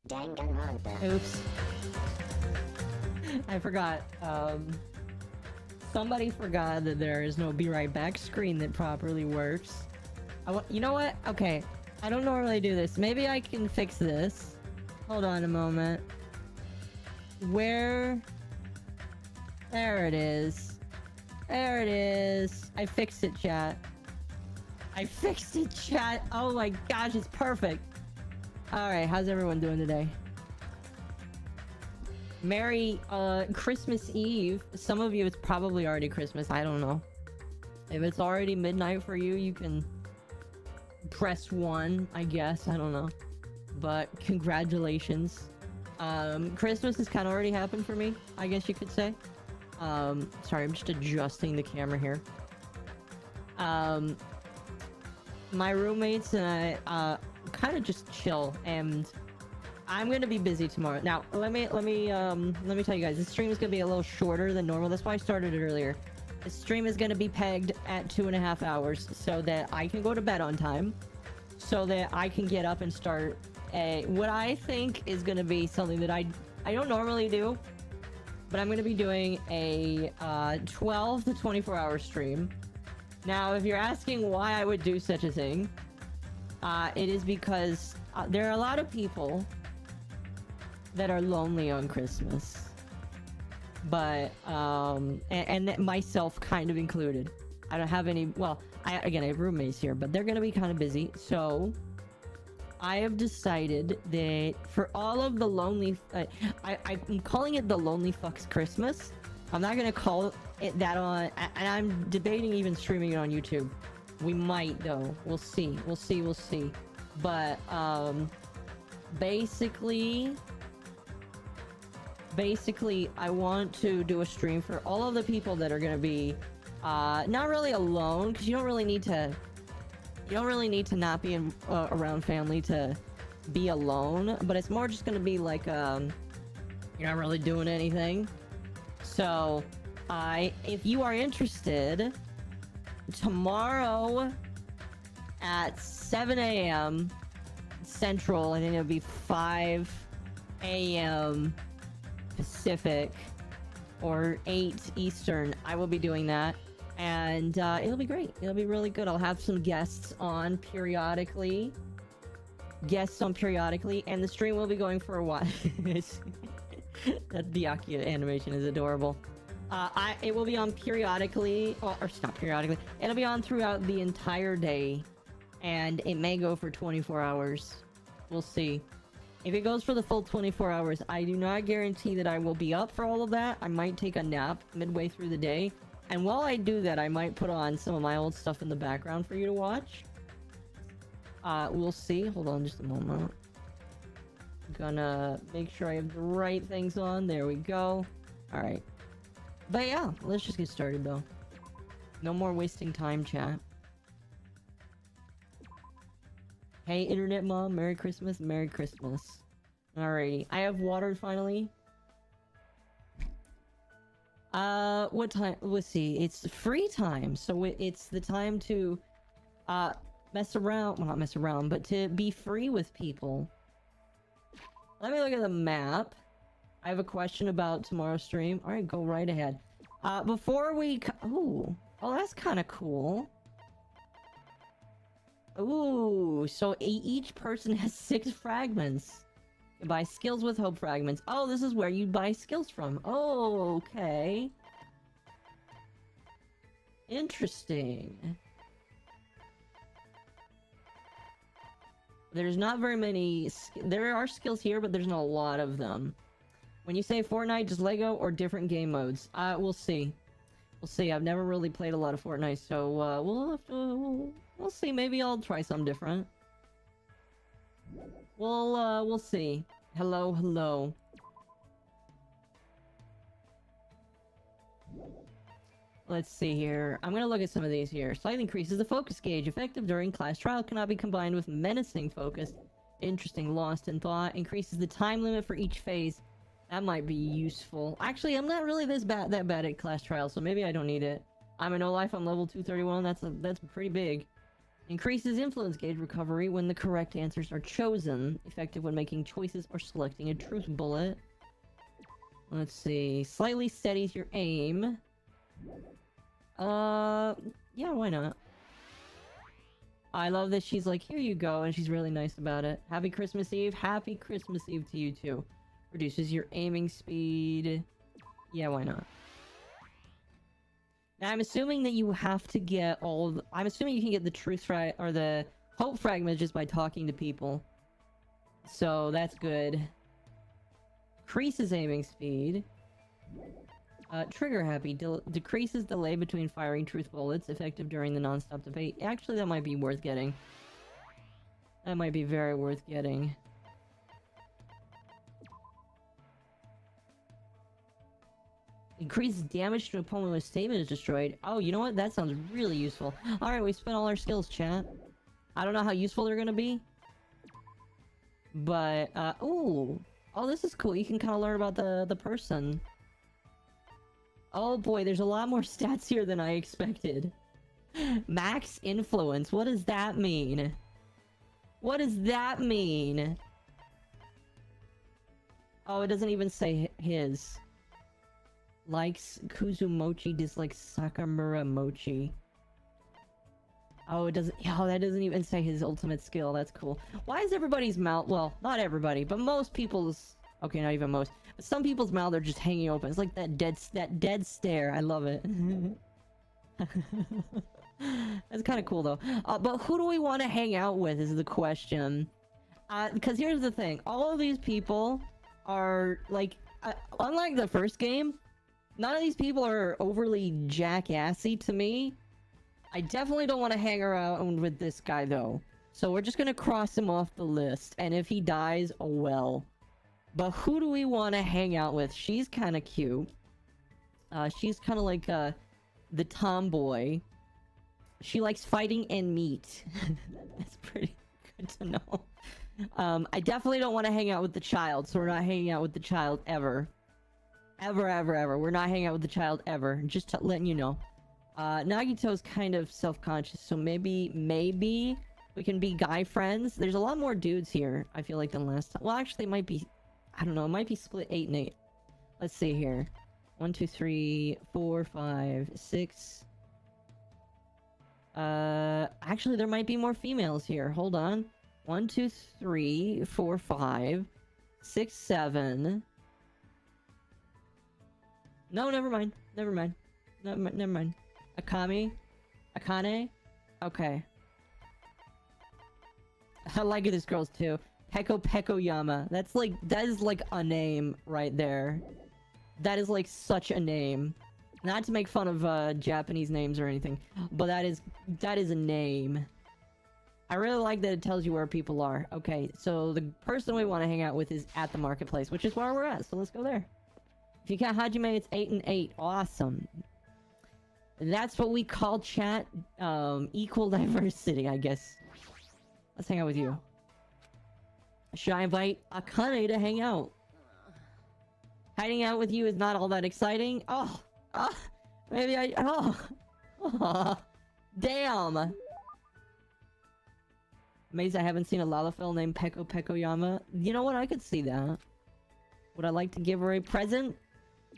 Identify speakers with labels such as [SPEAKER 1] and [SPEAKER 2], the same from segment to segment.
[SPEAKER 1] Danganronpa.
[SPEAKER 2] Oops. I forgot. Somebody forgot that there is no be right back screen that properly works. You know what? Okay. I don't normally do this. Maybe I can fix this. Hold on a moment. Where? There it is. There it is. I fixed it, chat. I fixed it, chat. Oh my gosh, it's perfect. Alright, how's everyone doing today? Merry Christmas Eve. Some of you, it's probably already Christmas. I don't know. If it's already midnight for you, you can press 1, I guess. I don't know. But congratulations. Christmas has kind of already happened for me, I guess you could say. Sorry, I'm just adjusting the camera here. My roommates and I kind of just chill, and I'm gonna be busy tomorrow. Now, let me tell you guys, this stream is gonna be a little shorter than normal. That's why I started it earlier. The stream is gonna be pegged at 2.5 hours so that I can go to bed on time, so that I can get up and start what I think is gonna be something that I don't normally do, but I'm gonna be doing a 12 to 24 hour stream. Now, if you're asking why I would do such a thing, it is because there are a lot of people that are lonely on Christmas, but and myself kind of included. I don't have any. Well, I have roommates here, but they're gonna be kind of busy. So I have decided that for all of the lonely, I'm calling it the Lonely Fucks Christmas. I'm not gonna call it that on, and I'm debating even streaming it on YouTube. We might though. We'll see. We'll see. We'll see. But basically, I want to do a stream for all of the people that are gonna be not really alone, because you don't really need to not be around family to be alone, but it's more just gonna be like you're not really doing anything. So if you are interested, tomorrow at 7 a.m. Central, I think it'll be 5 a.m. Pacific or 8 Eastern, I will be doing that, and it'll be great. It'll be really good. I'll have some guests on periodically, and the stream will be going for a while. That Byakuya animation is adorable. It will be on periodically, or not periodically. It'll be on throughout the entire day, and it may go for 24 hours. We'll see. If it goes for the full 24 hours, I do not guarantee that I will be up for all of that. I might take a nap midway through the day, and while I do that, I might put on some of my old stuff in the background for you to watch. We'll see. Hold on just a moment. Gonna make sure I have the right things on. There we go. Alright. But yeah, let's just get started though. No more wasting time, chat. Hey, Internet Mom, Merry Christmas, Merry Christmas. Alrighty, I have water finally. What time? Let's see, it's free time, so it's the time to, mess around, well, not mess around, but to be free with people. Let me look at the map. I have a question about tomorrow's stream. Alright, go right ahead. Before we... Oh, that's kind of cool. Ooh, so each person has 6 fragments. You buy skills with hope fragments. Oh, this is where you buy skills from. Oh, okay. Interesting. There's not very many... There are skills here, but there's not a lot of them. When you say Fortnite, just Lego or different game modes? We'll see. We'll see. I've never really played a lot of Fortnite, so we'll have to... We'll see. Maybe I'll try something different. We'll see. Hello, hello. Let's see here. I'm gonna look at some of these here. Slightly increases the focus gauge. Effective during class trial. Cannot be combined with menacing focus. Interesting. Lost in thought. Increases the time limit for each phase. That might be useful. Actually, I'm not really that bad at class trial, so maybe I don't need it. I'm in no life. I'm level 231. That's pretty big. Increases influence gauge recovery when the correct answers are chosen. Effective when making choices or selecting a truth bullet. Let's see. Slightly steadies your aim. Yeah, why not? I love that she's like, here you go, and she's really nice about it. Happy Christmas Eve. Happy Christmas Eve to you too. Reduces your aiming speed. Yeah, why not? Now, I'm assuming that you have to get all the... I'm assuming you can get the truth or the hope fragment just by talking to people. So, that's good. Increases aiming speed. Trigger happy. Decreases delay between firing truth bullets. Effective during the non-stop debate. Actually, that might be worth getting. That might be very worth getting. Increases damage to an opponent when a statement is destroyed. Oh, you know what? That sounds really useful. Alright, we spent all our skills, chat. I don't know how useful they're gonna be. But, ooh. Oh, this is cool. You can kind of learn about the person. Oh boy, there's a lot more stats here than I expected. Max influence. What does that mean? What does that mean? Oh, it doesn't even say his. Likes Kuzumochi, dislikes Sakamura Mochi. Oh, it doesn't... Oh, that doesn't even say his ultimate skill. That's cool. Why is everybody's mouth... Well, not everybody, but most people's... Okay, not even most. But some people's mouth are just hanging open. It's like that dead stare. I love it. That's kind of cool, though. But who do we want to hang out with is the question. Because here's the thing. All of these people are, like... unlike the first game... None of these people are overly jackassy to me. I definitely don't want to hang around with this guy, though. So we're just gonna cross him off the list. And if he dies, oh well. But who do we want to hang out with? She's kind of cute. She's kind of like the tomboy. She likes fighting and meat. That's pretty good to know. I definitely don't want to hang out with the child. So we're not hanging out with the child ever. Ever. We're not hanging out with the child ever. Just letting you know. Nagito's kind of self-conscious, so maybe we can be guy friends. There's a lot more dudes here, I feel like, than last time. Well, actually, it might be... I don't know, it might be split 8 and 8. Let's see here. 1, 2, 3, 4, 5, 6... Actually, there might be more females here. Hold on. 1, 2, 3, 4, 5, 6, 7... No, never mind. Never mind. Akame? Akane? Okay. I like this girl's too. Pekoyama. That is like a name right there. That is like such a name. Not to make fun of Japanese names or anything, but that is a name. I really like that it tells you where people are. Okay, so the person we want to hang out with is at the marketplace, which is where we're at, so let's go there. If you count Hajime, it's 8 and 8. Awesome. That's what we call, chat, equal diversity, I guess. Let's hang out with you. Should I invite Akane to hang out? Hiding out with you is not all that exciting. Maybe damn. Amazed I haven't seen a Lalafell named Pekoyama. You know what? I could see that. Would I like to give her a present?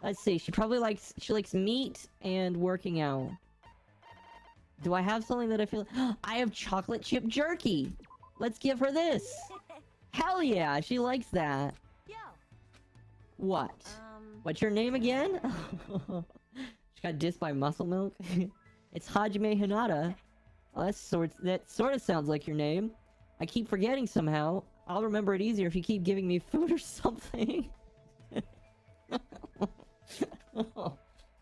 [SPEAKER 2] Let's see. She likes meat and working out. Do I have something that I feel... I have chocolate chip jerky. Let's give her this. Hell yeah, she likes that.
[SPEAKER 1] Yo.
[SPEAKER 2] What? What's your name again? She got dissed by Muscle Milk. It's Hajime Hinata. Well, that sort of sounds like your name. I keep forgetting somehow. I'll remember it easier if you keep giving me food or something.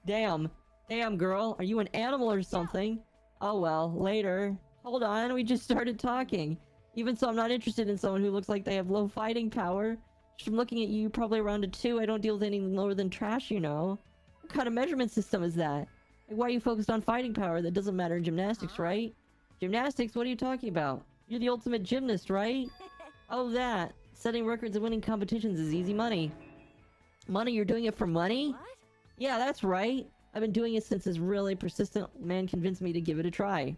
[SPEAKER 2] Damn, girl. Are you an animal or something? Oh well, later. Hold on, we just started talking. Even so, I'm not interested in someone who looks like they have low fighting power. Just from looking at you, probably around a 2. I don't deal with anything lower than trash, you know. What kind of measurement system is that? Like, why are you focused on fighting power? That doesn't matter in gymnastics, right? Gymnastics? What are you talking about? You're the ultimate gymnast, right? Oh, that. Setting records and winning competitions is easy money. Money? You're doing it for money?
[SPEAKER 1] What?
[SPEAKER 2] Yeah, that's right. I've been doing it since this really persistent man convinced me to give it a try.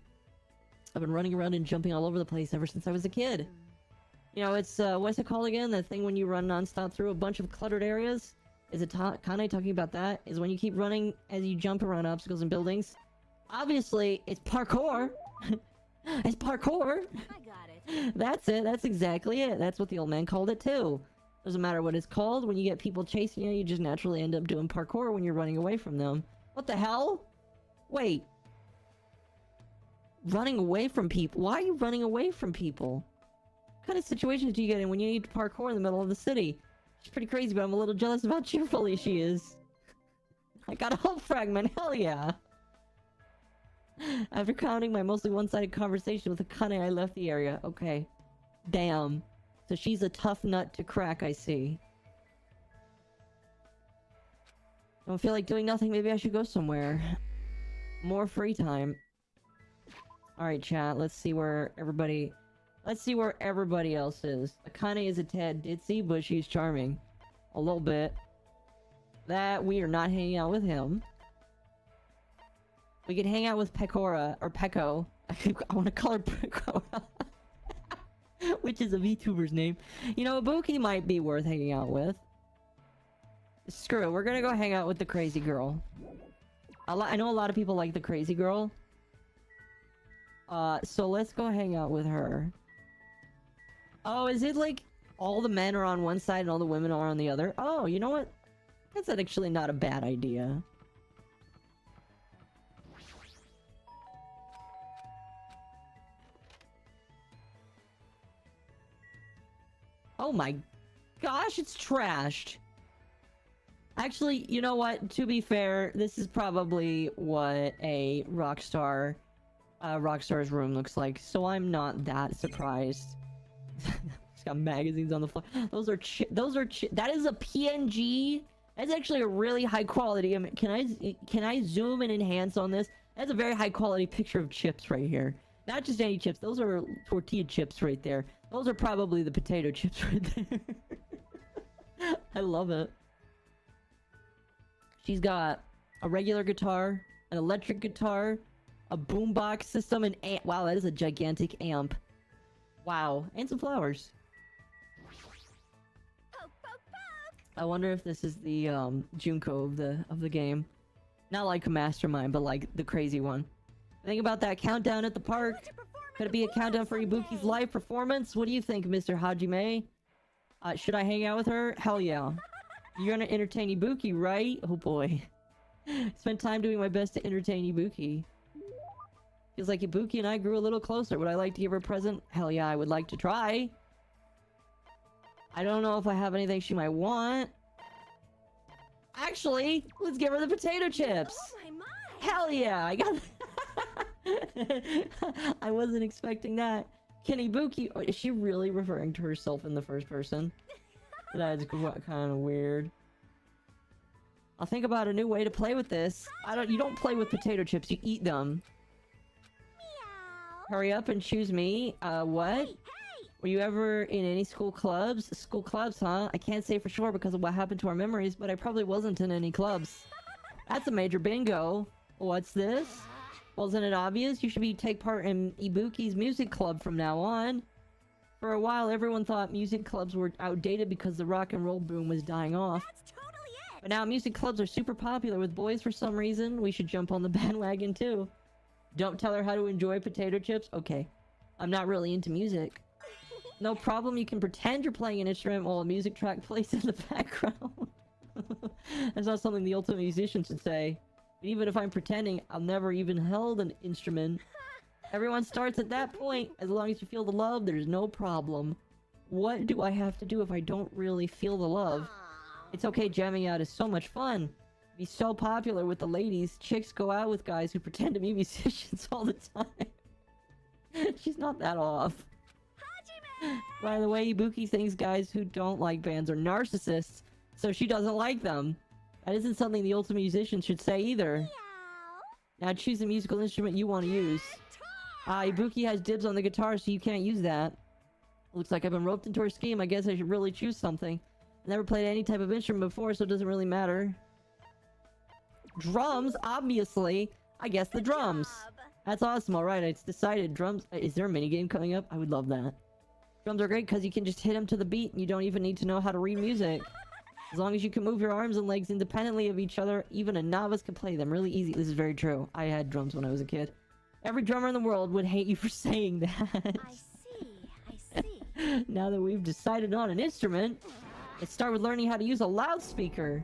[SPEAKER 2] I've been running around and jumping all over the place ever since I was a kid. You know, it's, what's it called again? That thing when you run nonstop through a bunch of cluttered areas? Is it Kane talking about that? Is when you keep running as you jump around obstacles and buildings? Obviously, it's parkour! It's parkour!
[SPEAKER 1] I got it.
[SPEAKER 2] That's it, that's exactly it. That's what the old man called it too. Doesn't matter what it's called, when you get people chasing you, you just naturally end up doing parkour when you're running away from them. What the hell? Wait. Running away from people? Why are you running away from people? What kind of situations do you get in when you need to parkour in the middle of the city? She's pretty crazy, but I'm a little jealous of how cheerfully she is. I got a hope fragment, hell yeah! After counting my mostly one-sided conversation with Akane, I left the area. Okay. Damn. So she's a tough nut to crack, I see. Don't feel like doing nothing, maybe I should go somewhere. More free time. Alright, chat, let's see where everybody... Let's see where everybody else is. Akane is a tad ditzy, but she's charming. A little bit. That, we are not hanging out with him. We could hang out with Pekora, or Peko. I want to call her Pekora. Which is a VTuber's name. You know, Ibuki might be worth hanging out with. Screw it, we're gonna go hang out with the crazy girl. I know a lot of people like the crazy girl. So let's go hang out with her. Oh, is it like all the men are on one side and all the women are on the other? Oh, you know what? That's actually not a bad idea. Oh my gosh, it's trashed. Actually, you know what? To be fair, this is probably what a Rockstar's room looks like, so I'm not that surprised. It's got magazines on the floor. That is a PNG. That's actually a really high quality. I mean, can I zoom and enhance on this? That's a very high quality picture of chips right here. Not just any chips. Those are tortilla chips right there. Those are probably the potato chips right there. I love it. She's got a regular guitar, an electric guitar, a boombox system, and wow, that is a gigantic amp. Wow, and some flowers. I wonder if this is the Junko of the game. Not like a mastermind, but like the crazy one. Think about that countdown at the park. Could it be a countdown for Ibuki's live performance? What do you think, Mr. Hajime? Should I hang out with her? Hell yeah. You're gonna entertain Ibuki, right? Oh boy. Spent time doing my best to entertain Ibuki. Feels like Ibuki and I grew a little closer. Would I like to give her a present? Hell yeah, I would like to try. I don't know if I have anything she might want. Actually, let's give her the potato chips.
[SPEAKER 1] Oh my.
[SPEAKER 2] Hell yeah, I got I wasn't expecting that. Can Ibuki... Oh, is she really referring to herself in the first person? That's kind of weird. I'll think about a new way to play with this. You don't play with potato chips, you eat them.
[SPEAKER 1] Meow.
[SPEAKER 2] Hurry up and choose me. What?
[SPEAKER 1] Hey.
[SPEAKER 2] Were you ever in any school clubs? School clubs, huh? I can't say for sure because of what happened to our memories, but I probably wasn't in any clubs. That's a major bingo. What's this? Wasn't it obvious? You should take part in Ibuki's music club from now on. For a while, everyone thought music clubs were outdated because the rock and roll boom was dying off.
[SPEAKER 1] That's totally it.
[SPEAKER 2] But now music clubs are super popular with boys for some reason. We should jump on the bandwagon too. Don't tell her how to enjoy potato chips? Okay. I'm not really into music. No problem, you can pretend you're playing an instrument while a music track plays in the background. That's not something the ultimate musician should say. Even if I'm pretending, I've never even held an instrument. Everyone starts at that point. As long as you feel the love, there's no problem. What do I have to do if I don't really feel the love? It's okay, jamming out is so much fun. Be so popular with the ladies. Chicks go out with guys who pretend to be musicians all the time. She's not that off. By the way, Ibuki thinks guys who don't like bands are narcissists, so she doesn't like them. That isn't something the ultimate musician should say either.
[SPEAKER 1] Meow.
[SPEAKER 2] Now choose the musical instrument you want to use. Ibuki has dibs on the guitar, so you can't use that. Looks like I've been roped into her scheme. I guess I should really choose something. I never played any type of instrument before, so it doesn't really matter. Drums, obviously. I guess the drums. That's awesome. All right, it's decided. Drums. Is there a minigame coming up? I would love that. Drums are great because you can just hit them to the beat and you don't even need to know how to read music. As long as you can move your arms and legs independently of each other, even a novice can play them really easy. This is very true. I had drums when I was a kid. Every drummer in the world would hate you for saying that.
[SPEAKER 1] I see.
[SPEAKER 2] Now that we've decided on an instrument, let's start with learning how to use a loudspeaker.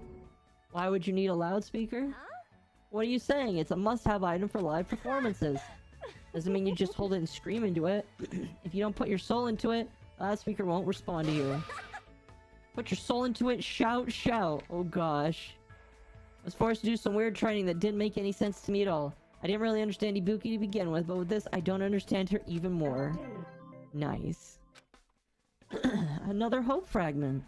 [SPEAKER 2] Why would you need a loudspeaker?
[SPEAKER 1] Huh?
[SPEAKER 2] What are you saying? It's a must-have item for live performances. Doesn't mean you just hold it and scream into it. If you don't put your soul into it, the loudspeaker won't respond to you. Put your soul into it, shout, shout. Oh gosh. I was forced to do some weird training that didn't make any sense to me at all. I didn't really understand Ibuki to begin with, but with this, I don't understand her even more. Nice. Another hope fragment.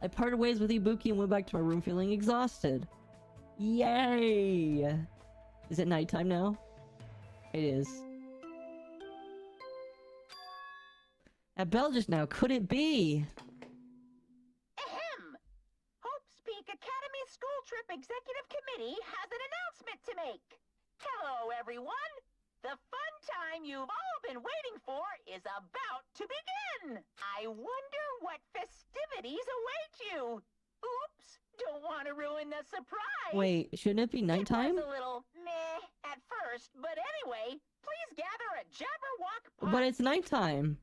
[SPEAKER 2] I parted ways with Ibuki and went back to my room feeling exhausted. Yay! Is it nighttime now? It is. At bell just now, could it be?
[SPEAKER 3] Ahem! Hope's Peak Academy School Trip Executive Committee has an announcement to make. Hello, everyone! The fun time you've all been waiting for is about to begin! I wonder what festivities await you! Oops! Don't want to ruin the surprise!
[SPEAKER 2] Wait, shouldn't it be nighttime?
[SPEAKER 3] It was a little meh at first, but anyway, please gather at Jabberwock Park.
[SPEAKER 2] But it's nighttime.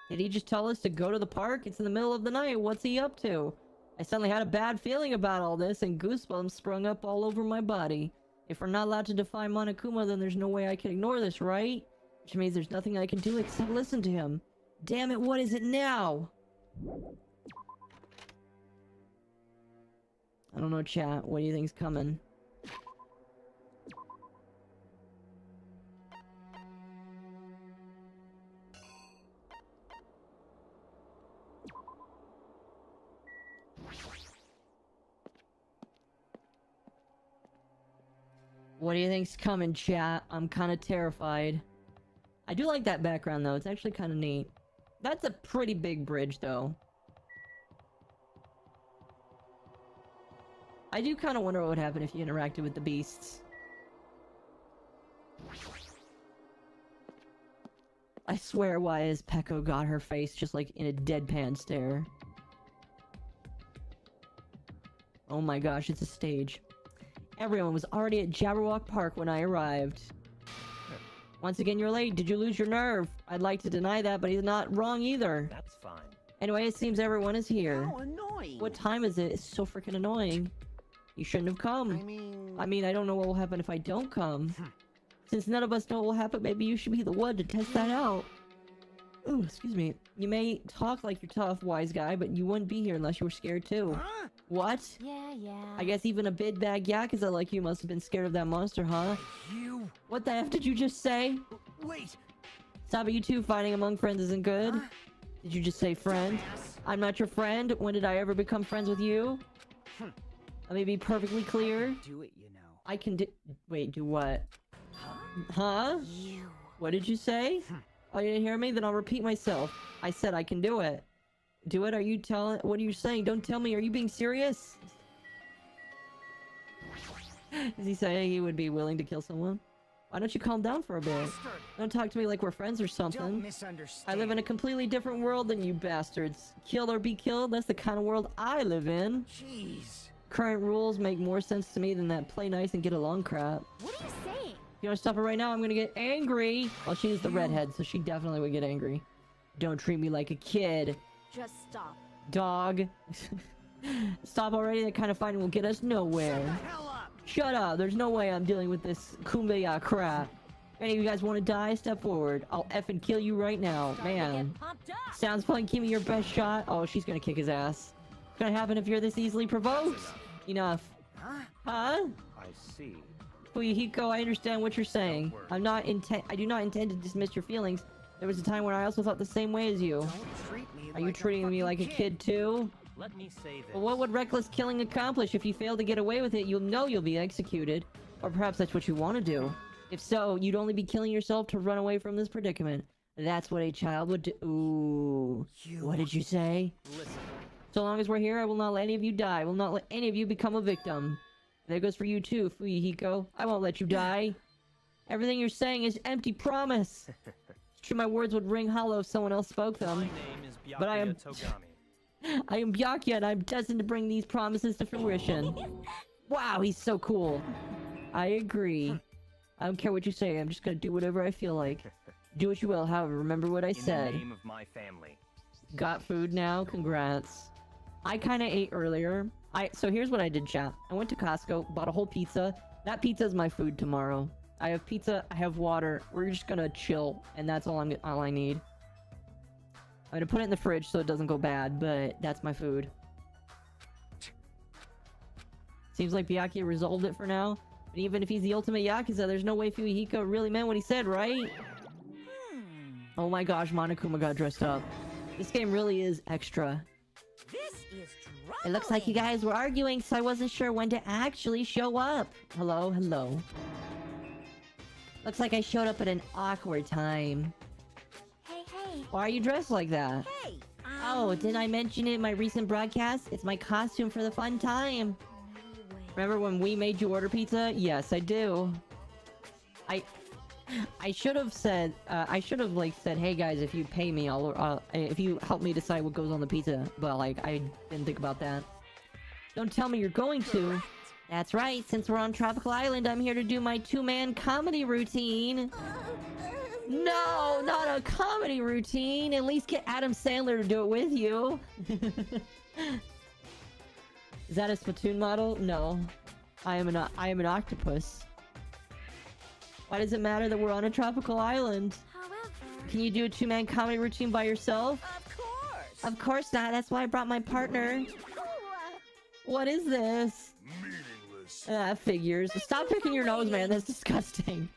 [SPEAKER 2] Did he just tell us to go to the park? It's in the middle of the night. What's he up to? I suddenly had a bad feeling about all this, and goosebumps sprung up all over my body. If we're not allowed to defy Monokuma, then there's no way I can ignore this, right? Which means there's nothing I can do except listen to him. Damn it, what is it now? I don't know, chat. What do you think's coming? What do you think's coming, chat? I'm kind of terrified. I do like that background, though. It's actually kind of neat. That's a pretty big bridge, though. I do kind of wonder what would happen if you interacted with the beasts. I swear, why has Peko got her face just like in a deadpan stare? Oh my gosh, it's a stage. Everyone was already at Jabberwock Park when I arrived. Once again, you're late. Did you lose your nerve? I'd like to deny that, but he's not wrong either.
[SPEAKER 4] That's fine.
[SPEAKER 2] Anyway, it seems everyone is here.
[SPEAKER 4] How annoying.
[SPEAKER 2] What time is it? It's so freaking annoying. You shouldn't have come. I mean, I don't know what will happen if I don't come. Since none of us know what will happen, maybe you should be the one to test that out. Ooh, excuse me. You may talk like you're tough, wise guy, but you wouldn't be here unless you were scared too.
[SPEAKER 4] Huh?
[SPEAKER 2] What?
[SPEAKER 1] Yeah.
[SPEAKER 2] I guess even a big bag Yakuza like you must have been scared of that monster, huh?
[SPEAKER 4] You...
[SPEAKER 2] What the F did you just say?
[SPEAKER 4] Wait.
[SPEAKER 2] Stop it, you two. Fighting among friends isn't good.
[SPEAKER 4] Huh?
[SPEAKER 2] Did you just say friend?
[SPEAKER 4] Dumbass.
[SPEAKER 2] I'm not your friend. When did I ever become friends with you? Let me be perfectly clear.
[SPEAKER 4] Do it, you know.
[SPEAKER 2] I can do... Wait, do what?
[SPEAKER 4] Huh?
[SPEAKER 2] Huh?
[SPEAKER 1] You.
[SPEAKER 2] What did you say? Oh, you didn't hear me? Then I'll repeat myself. I said I can do it. Do it? Are you telling... What are you saying? Don't tell me. Are you being serious? Is he saying he would be willing to kill someone? Why don't you calm down for a bit?
[SPEAKER 4] Bastard.
[SPEAKER 2] Don't talk to me like we're friends or
[SPEAKER 4] Don't
[SPEAKER 2] something.
[SPEAKER 4] misunderstand.
[SPEAKER 2] I live in a completely different world than you bastards. Kill or be killed, that's the kind of world I live in.
[SPEAKER 4] Jeez.
[SPEAKER 2] Current rules make more sense to me than that play nice and get along crap.
[SPEAKER 1] What are you saying?
[SPEAKER 2] If you want to stop her right now, I'm gonna get angry. Well, she's the redhead, so she definitely would get angry. Don't treat me like a kid,
[SPEAKER 1] Just stop.
[SPEAKER 2] dog. Stop already, that kind of fighting will get us nowhere.
[SPEAKER 4] Shut the hell up.
[SPEAKER 2] Shut up, there's no way I'm dealing with this kumbaya crap. If any of you guys want to die, step forward. I'll effing kill you right now.
[SPEAKER 1] Starting to
[SPEAKER 2] Man.
[SPEAKER 1] get pumped up.
[SPEAKER 2] Sounds fun, give me your best shot. Oh, she's gonna kick his ass. What's gonna happen if you're this easily provoked? Enough.
[SPEAKER 4] Huh?
[SPEAKER 2] Huh?
[SPEAKER 5] I see.
[SPEAKER 2] Fuyuhiko, I understand what you're saying. I do not intend to dismiss your feelings. There was a time when I also thought the same way as you.
[SPEAKER 4] Don't treat me
[SPEAKER 2] Are you
[SPEAKER 4] like
[SPEAKER 2] treating me like a kid too?
[SPEAKER 5] Let me say this.
[SPEAKER 2] But what would reckless killing accomplish? If you fail to get away with it, you'll know you'll be executed. Or perhaps that's what you want to do. If so, you'd only be killing yourself to run away from this predicament. That's what a child would do. Ooh. What did you say?
[SPEAKER 5] Listen.
[SPEAKER 2] So long as we're here, I will not let any of you die. I will not let any of you become a victim. That goes for you too, Fuyihiko. I won't let you die. Everything you're saying is empty promise. It's true, my words would ring hollow if someone else spoke them.
[SPEAKER 5] My name is Byakuya
[SPEAKER 2] But I am...
[SPEAKER 5] Togami.
[SPEAKER 2] I am Byakuya, and I'm destined to bring these promises to fruition. Wow, he's so cool. I agree. I don't care what you say, I'm just gonna do whatever I feel like. Do what you will, however, remember what I said.
[SPEAKER 5] In the name of my family.
[SPEAKER 2] Got food now? Congrats. I kinda ate earlier. So here's what I did, chat. I went to Costco, bought a whole pizza. That pizza's my food tomorrow. I have pizza, I have water. We're just gonna chill, and that's all I need. I'm gonna put it in the fridge so it doesn't go bad, but that's my food. Seems like Byakuya resolved it for now. But even if he's the ultimate Yakuza, there's no way Fuyihiko really meant what he said, right? Oh my gosh, Monokuma got dressed up. This game really is extra.
[SPEAKER 3] This is troubling.
[SPEAKER 2] It looks like you guys were arguing, so I wasn't sure when to actually show up. Hello, hello. Looks like I showed up at an awkward time.
[SPEAKER 1] Hey, hey.
[SPEAKER 2] Why are you dressed like that?
[SPEAKER 3] Hey,
[SPEAKER 2] Oh, didn't I mention it in my recent broadcast? It's my costume for the fun time.
[SPEAKER 1] No way.
[SPEAKER 2] Remember when we made you order pizza? Yes, I do. I should have said, like said, hey guys, if you pay me, if you help me decide what goes on the pizza. But like, I didn't think about that. Don't tell me you're going to. That's right, since we're on Tropical Island, I'm here to do my two-man comedy routine. No, not a comedy routine. At least get Adam Sandler to do it with you. Is that a Splatoon model? No. I am an octopus. Why does it matter that we're on a tropical island?
[SPEAKER 1] However...
[SPEAKER 2] Can you do a two-man comedy routine by yourself?
[SPEAKER 3] of course.
[SPEAKER 2] Of course not. That's why I brought my partner. What is this?
[SPEAKER 6] Meaningless.
[SPEAKER 2] Figures. Stop picking your nose, man. That's disgusting.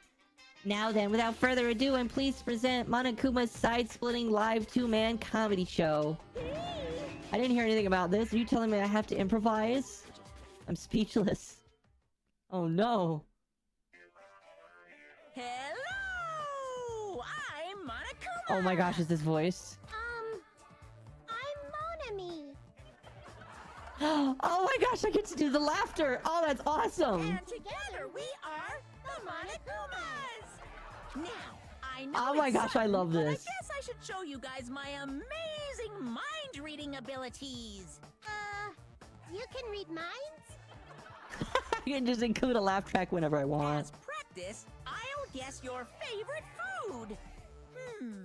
[SPEAKER 2] Now then, without further ado, I'm pleased to present Monokuma's side-splitting live two-man comedy show. I didn't hear anything about this. Are you telling me I have to improvise? I'm speechless. Oh no.
[SPEAKER 3] Hello! I'm Monokuma!
[SPEAKER 2] Oh my gosh, is this voice?
[SPEAKER 1] I'm Monami.
[SPEAKER 2] Oh my gosh, I get to do the laughter! Oh, that's awesome!
[SPEAKER 3] And together we are the Monokumas! Now, I know
[SPEAKER 2] Oh my
[SPEAKER 3] it's
[SPEAKER 2] gosh, I
[SPEAKER 3] sudden,
[SPEAKER 2] love
[SPEAKER 3] but
[SPEAKER 2] this.
[SPEAKER 3] I guess I should show you guys my amazing mind-reading abilities.
[SPEAKER 1] You can read minds?
[SPEAKER 2] I can just include a laugh track whenever I want.
[SPEAKER 3] As practice, I'll guess your favorite food.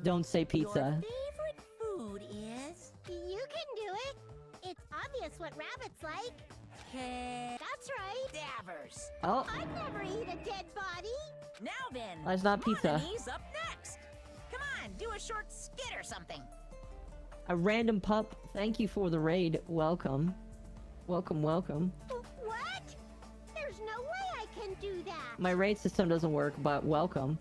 [SPEAKER 2] Don't say
[SPEAKER 3] Your
[SPEAKER 2] pizza.
[SPEAKER 3] favorite food is...
[SPEAKER 1] You can do it. It's obvious what rabbits like. That's right.
[SPEAKER 3] Cadavers.
[SPEAKER 2] Oh,
[SPEAKER 1] I'd never eat a dead body.
[SPEAKER 3] Now then,
[SPEAKER 2] that's not pizza.
[SPEAKER 3] Monami's up next. Come on, do a short skit or something.
[SPEAKER 2] A random pup. Thank you for the raid. Welcome. Welcome, welcome.
[SPEAKER 1] What? There's no way I can do that.
[SPEAKER 2] My raid system doesn't work, but welcome.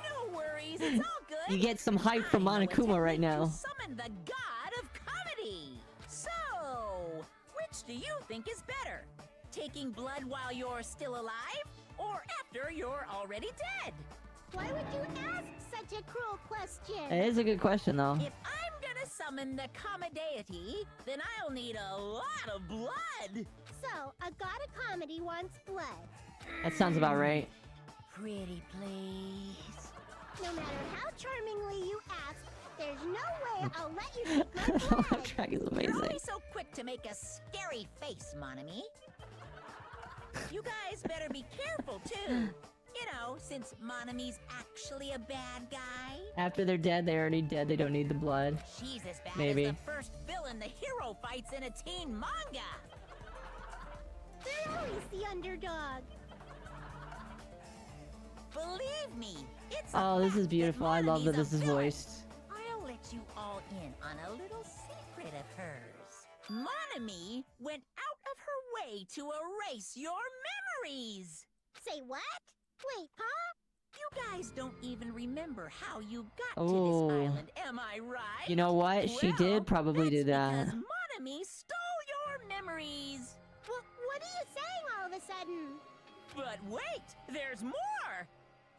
[SPEAKER 3] No worries, it's all good.
[SPEAKER 2] You get some hype from
[SPEAKER 3] I know a
[SPEAKER 2] Monokuma right
[SPEAKER 3] technique
[SPEAKER 2] now.
[SPEAKER 3] to summon the god of comedy. So, which do you think is better? Taking blood while you're still alive, or after you're already dead?
[SPEAKER 1] Why would you ask such a cruel question?
[SPEAKER 2] It is a good question, though.
[SPEAKER 3] If I'm gonna summon the comedy, then I'll need a lot of blood.
[SPEAKER 1] So, a god of comedy wants blood.
[SPEAKER 2] That sounds about right.
[SPEAKER 3] Pretty please.
[SPEAKER 1] No matter how charmingly you ask, there's no way I'll let you take my
[SPEAKER 2] The laugh
[SPEAKER 1] blood.
[SPEAKER 2] track is
[SPEAKER 3] You're
[SPEAKER 2] amazing.
[SPEAKER 3] always so quick to make a scary face, Monami. You guys better be careful, too. You know, since Monami's actually a bad guy.
[SPEAKER 2] After they're dead, they're already dead. They don't need the blood.
[SPEAKER 3] She's as bad
[SPEAKER 2] Maybe.
[SPEAKER 3] as the first villain the hero fights in a teen manga.
[SPEAKER 1] They're always the underdog.
[SPEAKER 3] Believe me, it's
[SPEAKER 2] Oh,
[SPEAKER 3] a
[SPEAKER 2] this is
[SPEAKER 3] fact
[SPEAKER 2] beautiful. I love that
[SPEAKER 3] Monami's
[SPEAKER 2] this
[SPEAKER 3] a
[SPEAKER 2] is
[SPEAKER 3] villain.
[SPEAKER 2] voiced.
[SPEAKER 3] I'll let you all in on a little secret of hers. Monami went out of her way to erase your memories.
[SPEAKER 1] Say what? Wait, huh?
[SPEAKER 3] You guys don't even remember how you got
[SPEAKER 2] Oh.
[SPEAKER 3] to this island, am I right?
[SPEAKER 2] You know what? She
[SPEAKER 3] Well,
[SPEAKER 2] did probably do
[SPEAKER 3] that's
[SPEAKER 2] that.
[SPEAKER 3] because Monami stole your memories.
[SPEAKER 1] What are you saying all of a sudden?
[SPEAKER 3] But wait, there's more.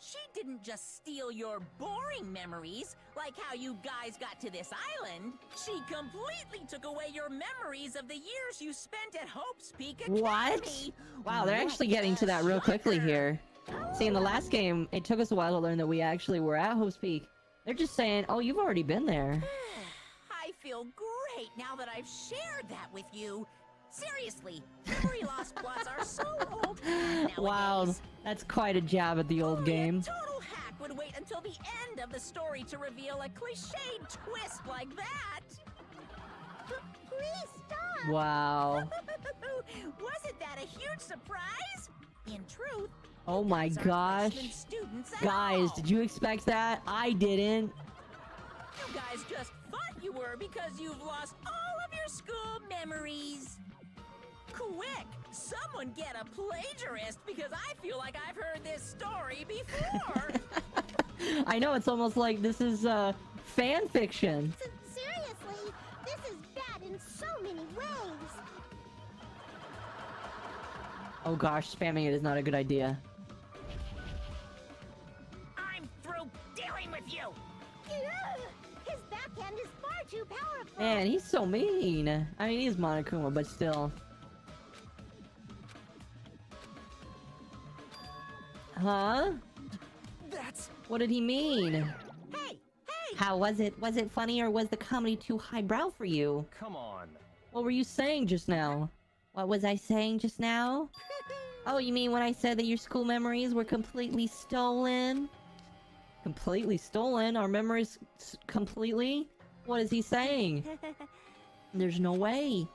[SPEAKER 3] She didn't just steal your boring memories, like how you guys got to this island. She completely took away your memories of the years you spent at Hope's Peak Academy.
[SPEAKER 2] What? Wow, they're actually getting to that real quickly here. See, in the last game, it took us a while to learn that we actually were at Hope's Peak. They're just saying, oh, you've already been there.
[SPEAKER 3] I feel great now that I've shared that with you. Seriously, memory loss plots are so old nowadays.
[SPEAKER 2] Wow, that's quite a jab at the old game.
[SPEAKER 3] A total hack would wait until the end of the story to reveal a cliched twist like that.
[SPEAKER 1] Please stop.
[SPEAKER 2] Wow.
[SPEAKER 3] Wasn't that a huge surprise? In truth,
[SPEAKER 2] Oh my
[SPEAKER 3] you guys aren't
[SPEAKER 2] gosh.
[SPEAKER 3] freshman students at
[SPEAKER 2] Guys,
[SPEAKER 3] all.
[SPEAKER 2] did you expect that? I didn't.
[SPEAKER 3] You guys just thought you were because you've lost all of your school memories. Quick, someone get a plagiarist because I feel like I've heard this story before.
[SPEAKER 2] I know, it's almost like this is fan fiction.
[SPEAKER 1] Seriously, this is bad in so many ways.
[SPEAKER 2] Oh gosh, spamming it is not a good idea.
[SPEAKER 3] I'm through dealing with you.
[SPEAKER 1] Ugh, his backhand is far too powerful.
[SPEAKER 2] Man, he's so mean. I mean, he's Monokuma, but still. Huh?
[SPEAKER 4] That's...
[SPEAKER 2] What did he mean?
[SPEAKER 3] Hey,
[SPEAKER 2] How was it? Was it funny or was the comedy too highbrow for you?
[SPEAKER 5] Come on.
[SPEAKER 2] What were you saying just now? What was I saying just now? Oh, you mean when I said that your school memories were completely stolen? Completely stolen? Our memories completely? What is he saying? There's no way.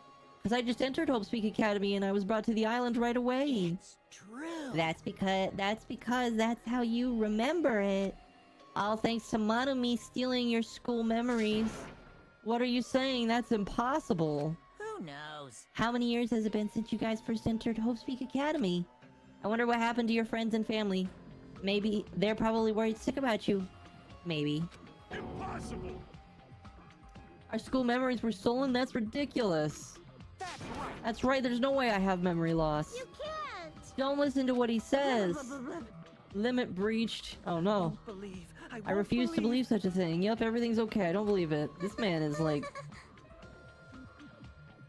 [SPEAKER 2] Because I just entered Hope's Peak Academy and I was brought to the island right away.
[SPEAKER 3] it's true.
[SPEAKER 2] That's because that's how you remember it. All thanks to Monami stealing your school memories. What are you saying? That's impossible.
[SPEAKER 3] Who knows?
[SPEAKER 2] How many years has it been since you guys first entered Hope's Peak Academy? I wonder what happened to your friends and family. Maybe they're probably worried sick about you. Maybe.
[SPEAKER 6] Impossible!
[SPEAKER 2] Our school memories were stolen? That's ridiculous. That's right, there's no way I have memory loss.
[SPEAKER 1] You can't.
[SPEAKER 2] Don't listen to what he says. Limit breached. Oh no. I refuse to believe such a thing. Yep, everything's okay. I don't believe it. This man is like...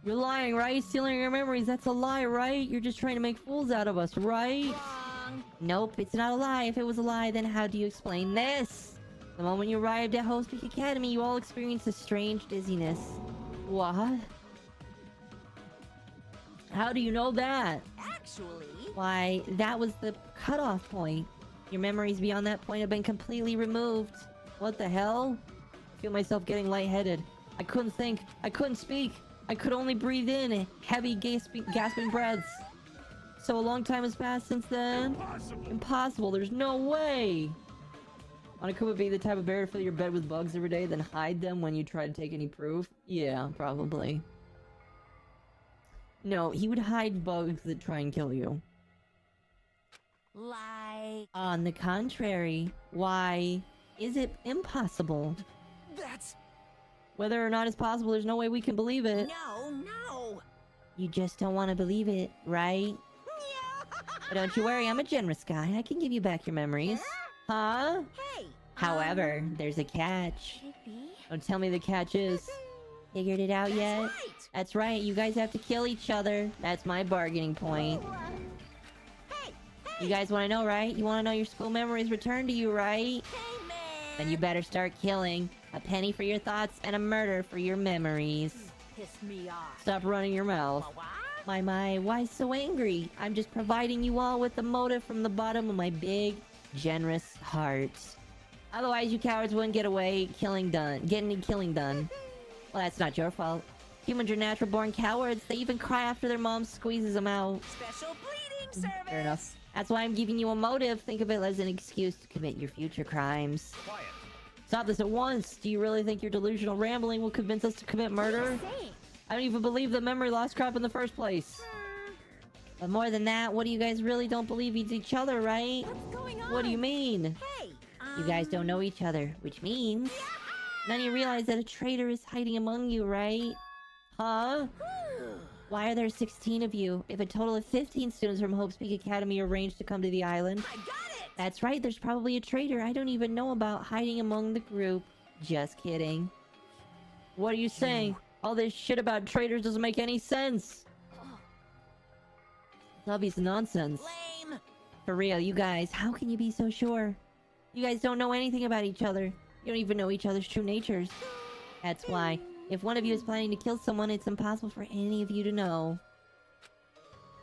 [SPEAKER 2] You're lying, right? Stealing your memories. That's a lie, right? You're just trying to make fools out of us, right?
[SPEAKER 3] Wrong.
[SPEAKER 2] Nope, it's not a lie. If it was a lie, then how do you explain this? The moment you arrived at Hope's Peak Academy, you all experienced a strange dizziness. What? How do you know that?
[SPEAKER 3] Actually,
[SPEAKER 2] Why, that was the cutoff point. Your memories beyond that point have been completely removed. What the hell? I feel myself getting lightheaded. I couldn't think. I couldn't speak. I could only breathe in heavy gasping breaths. So a long time has passed since then?
[SPEAKER 6] Impossible!
[SPEAKER 2] Impossible. There's no way. Monokuma be the type of bear to fill your bed with bugs every day, then hide them when you try to take any proof? Yeah, probably. No, he would hide bugs that try and kill you.
[SPEAKER 3] like...
[SPEAKER 2] On the contrary, why is it impossible?
[SPEAKER 4] That's...
[SPEAKER 2] Whether or not it's possible, there's no way we can believe it.
[SPEAKER 3] No.
[SPEAKER 2] You just don't want to believe it, right? But don't you worry, I'm a generous guy. I can give you back your memories. Huh?
[SPEAKER 3] Hey.
[SPEAKER 2] However, there's a catch.
[SPEAKER 3] Chippy?
[SPEAKER 2] Don't tell me the catch is. Figured it out
[SPEAKER 3] That's
[SPEAKER 2] yet?
[SPEAKER 3] right.
[SPEAKER 2] That's right, you guys have to kill each other. That's my bargaining point.
[SPEAKER 3] Hey.
[SPEAKER 2] You guys want to know, right? You want to know your school memories returned to you, right?
[SPEAKER 3] Hey, man.
[SPEAKER 2] Then you better start killing. A penny for your thoughts and a murder for your memories.
[SPEAKER 3] Piss me off.
[SPEAKER 2] Stop running your mouth.
[SPEAKER 3] What?
[SPEAKER 2] My, why so angry? I'm just providing you all with the motive from the bottom of my big, generous heart. Otherwise, you cowards wouldn't get away getting any killing done. Well, that's not your fault. Humans are natural-born cowards. They even cry after their mom squeezes them out.
[SPEAKER 3] Special bleeding service.
[SPEAKER 2] Fair enough. That's why I'm giving you a motive. Think of it as an excuse to commit your future crimes.
[SPEAKER 5] Quiet.
[SPEAKER 2] Stop this at once. Do you really think your delusional rambling will convince us to commit murder? I don't even believe that memory loss crap in the first place. But more than that, what do you guys really don't believe each other, right?
[SPEAKER 3] What's going on?
[SPEAKER 2] What do you mean?
[SPEAKER 3] Hey.
[SPEAKER 2] You guys don't know each other, which means... None of you realize that a traitor is hiding among you, right? Huh? Why are there 16 of you, if a total of 15 students from Hope's Peak Academy arranged to come to the island?
[SPEAKER 3] I got it.
[SPEAKER 2] That's right, there's probably a traitor I don't even know about hiding among the group. Just kidding. What are you saying? All this shit about traitors doesn't make any sense. It's obvious nonsense.
[SPEAKER 4] Lame.
[SPEAKER 2] For real, you guys, how can you be so sure? You guys don't know anything about each other. You don't even know each other's true natures. That's why, if one of you is planning to kill someone, it's impossible for any of you to know.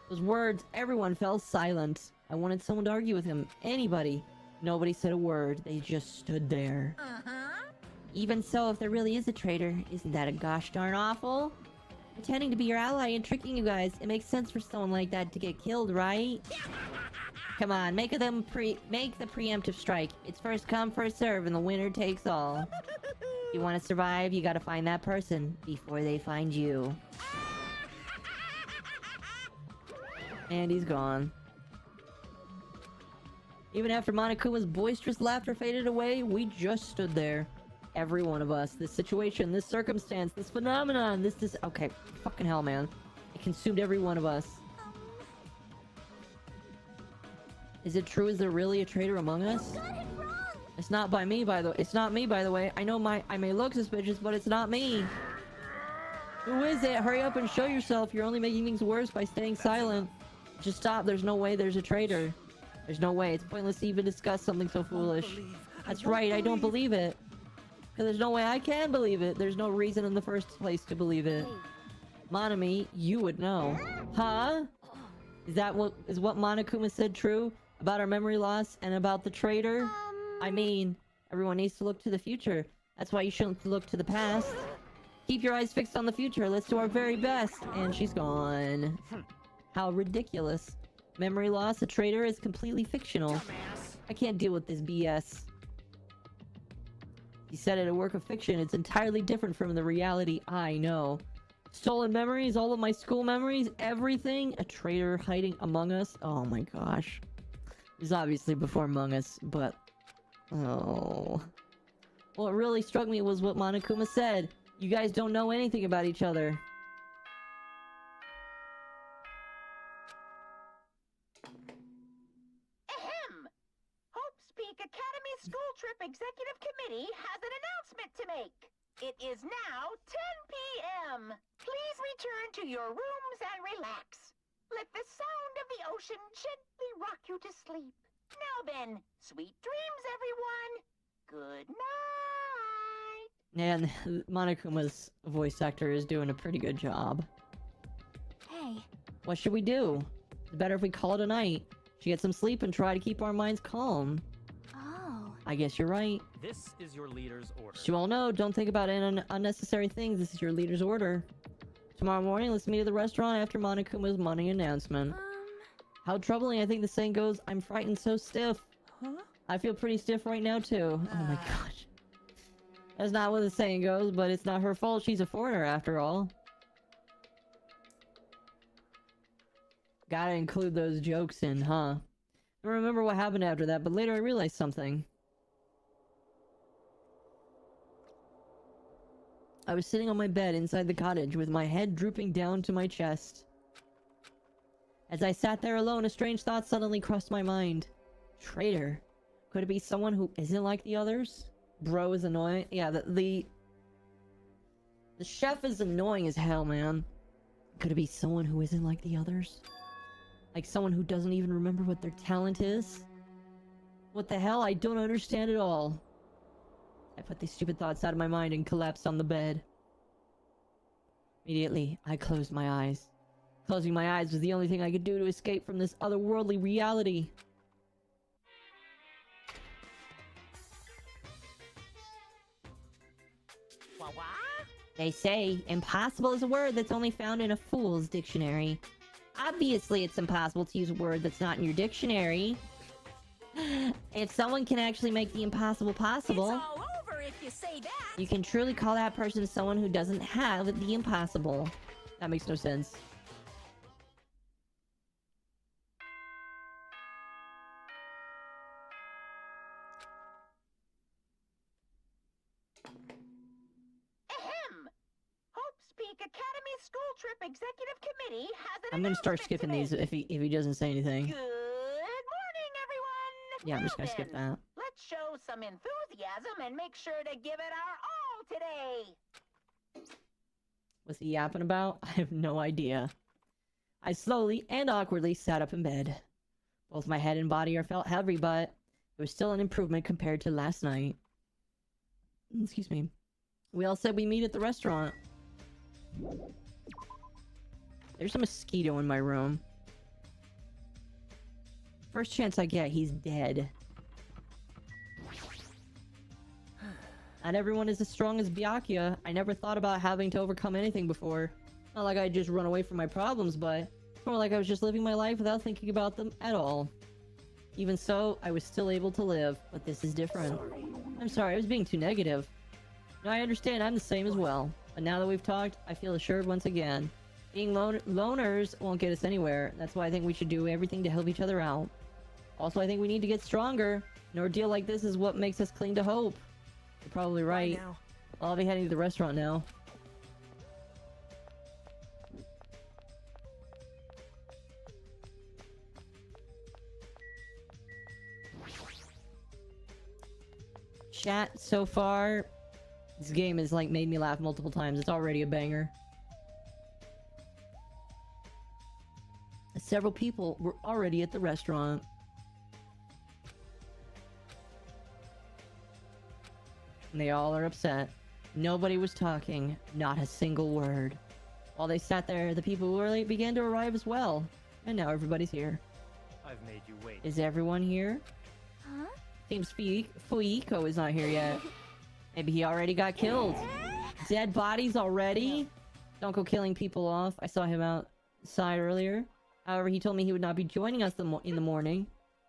[SPEAKER 2] Those words, everyone fell silent. I wanted someone to argue with him. Anybody. Nobody said a word. They just stood there. Even so, if there really is a traitor, isn't that a gosh darn awful? Pretending to be your ally and tricking you guys. It makes sense for someone like that to get killed, right? Come on, make the preemptive strike. It's first come, first serve, and the winner takes all. If you want to survive, you gotta find that person before they find you. And he's gone. Even after Monokuma's boisterous laughter faded away, we just stood there. Every one of us. This situation, this circumstance, this phenomenon, this... Okay, fucking hell, man. It consumed every one of us. Is it true? Is there really a traitor among us? It's not by me, by the way. It's not me, by the way. I know I may look suspicious, but it's not me. Who is it? Hurry up and show yourself. You're only making things worse by staying silent. Just stop. There's no way there's a traitor. There's no way. It's pointless to even discuss something so foolish. That's right. I don't believe it. Because there's no way I can believe it. There's no reason in the first place to believe it. Monami, you would know. Huh? Is what Monokuma said true? About our memory loss and about the traitor? I mean, everyone needs to look to the future. That's why you shouldn't look to the past. Keep your eyes fixed on the future. Let's do our very best. And she's gone. How ridiculous. Memory loss, a traitor, is completely fictional. I can't deal with this BS. He said it, a work of fiction. It's entirely different from the reality I know. Stolen memories, all of my school memories, everything. A traitor hiding among us. Oh my gosh. It was obviously before Among Us, but... Oh... What really struck me was what Monokuma said. You guys don't know anything about each other.
[SPEAKER 3] Ahem! Hope's Peak Academy School Trip Executive Committee has an announcement to make. It is now 10 p.m. Please return to your rooms and relax. Let the sound of the ocean gently rock you to sleep. Now then, sweet dreams, everyone. Good night.
[SPEAKER 2] And Monokuma's voice actor is doing a pretty good job.
[SPEAKER 1] Hey.
[SPEAKER 2] What should we do? It's better if we call it a night. Should get some sleep and try to keep our minds calm.
[SPEAKER 1] Oh.
[SPEAKER 2] I guess you're right.
[SPEAKER 5] This is your leader's order.
[SPEAKER 2] As you all know, don't think about unnecessary things. This is your leader's order. Tomorrow morning, let's meet at the restaurant after Monokuma's money announcement. How troubling. I think the saying goes, I'm frightened so stiff.
[SPEAKER 4] Huh?
[SPEAKER 2] I feel pretty stiff right now, too. Oh my gosh. That's not what the saying goes, but it's not her fault. She's a foreigner, after all. Gotta include those jokes in, huh? I don't remember what happened after that, but later I realized something. I was sitting on my bed inside the cottage with my head drooping down to my chest. As I sat there alone, a strange thought suddenly crossed my mind. Traitor. Could it be someone who isn't like the others? Bro is annoying. Yeah, the chef is annoying as hell, man. Could it be someone who isn't like the others? Like someone who doesn't even remember what their talent is? What the hell? I don't understand at all. I put these stupid thoughts out of my mind and collapsed on the bed. Immediately, I closed my eyes. Closing my eyes was the only thing I could do to escape from this otherworldly reality. They say, impossible is a word that's only found in a fool's dictionary. Obviously, it's impossible to use a word that's not in your dictionary. If someone can actually make the impossible possible...
[SPEAKER 3] It's all over if you say that.
[SPEAKER 2] You can truly call that person someone who doesn't have the impossible. That makes no sense.
[SPEAKER 3] Ahem! Hope's Peak Academy School Trip Executive Committee has an
[SPEAKER 2] I'm gonna start
[SPEAKER 3] announcement
[SPEAKER 2] skipping
[SPEAKER 3] to
[SPEAKER 2] these
[SPEAKER 3] make.
[SPEAKER 2] if he doesn't say anything.
[SPEAKER 3] Good morning, everyone!
[SPEAKER 2] Yeah, I'm just gonna skip that.
[SPEAKER 3] Let's show some enthusiasm and make sure to give it our all today.
[SPEAKER 2] What's he yapping about? I have no idea. I slowly and awkwardly sat up in bed. Both my head and body are felt heavy, but it was still an improvement compared to last night. Excuse me. We all said we meet at the restaurant. There's a mosquito in my room. First chance I get, he's dead. Not everyone is as strong as Byakuya. I never thought about having to overcome anything before. Not like I just run away from my problems, but more like I was just living my life without thinking about them at all. Even so, I was still able to live, but this is different. I'm sorry, I was being too negative. No, I understand, I'm the same as well. But now that we've talked, I feel assured once again. Being loners won't get us anywhere. That's why I think we should do everything to help each other out. Also, I think we need to get stronger. An ordeal like this is what makes us cling to hope. You're probably right. I'll be heading to the restaurant now. Chat, so far, this game has like made me laugh multiple times. It's already a banger. Several people were already at the restaurant. And they all are upset. Nobody was talking, not a single word. While they sat there, the people who were late began to arrive as well. And now everybody's here.
[SPEAKER 5] I've made you wait.
[SPEAKER 2] Is everyone here?
[SPEAKER 1] Huh?
[SPEAKER 2] Seems Fuiko is not here yet. Maybe he already got killed. Dead bodies already? Don't go killing people off. I saw him outside earlier. However, he told me he would not be joining us in the morning.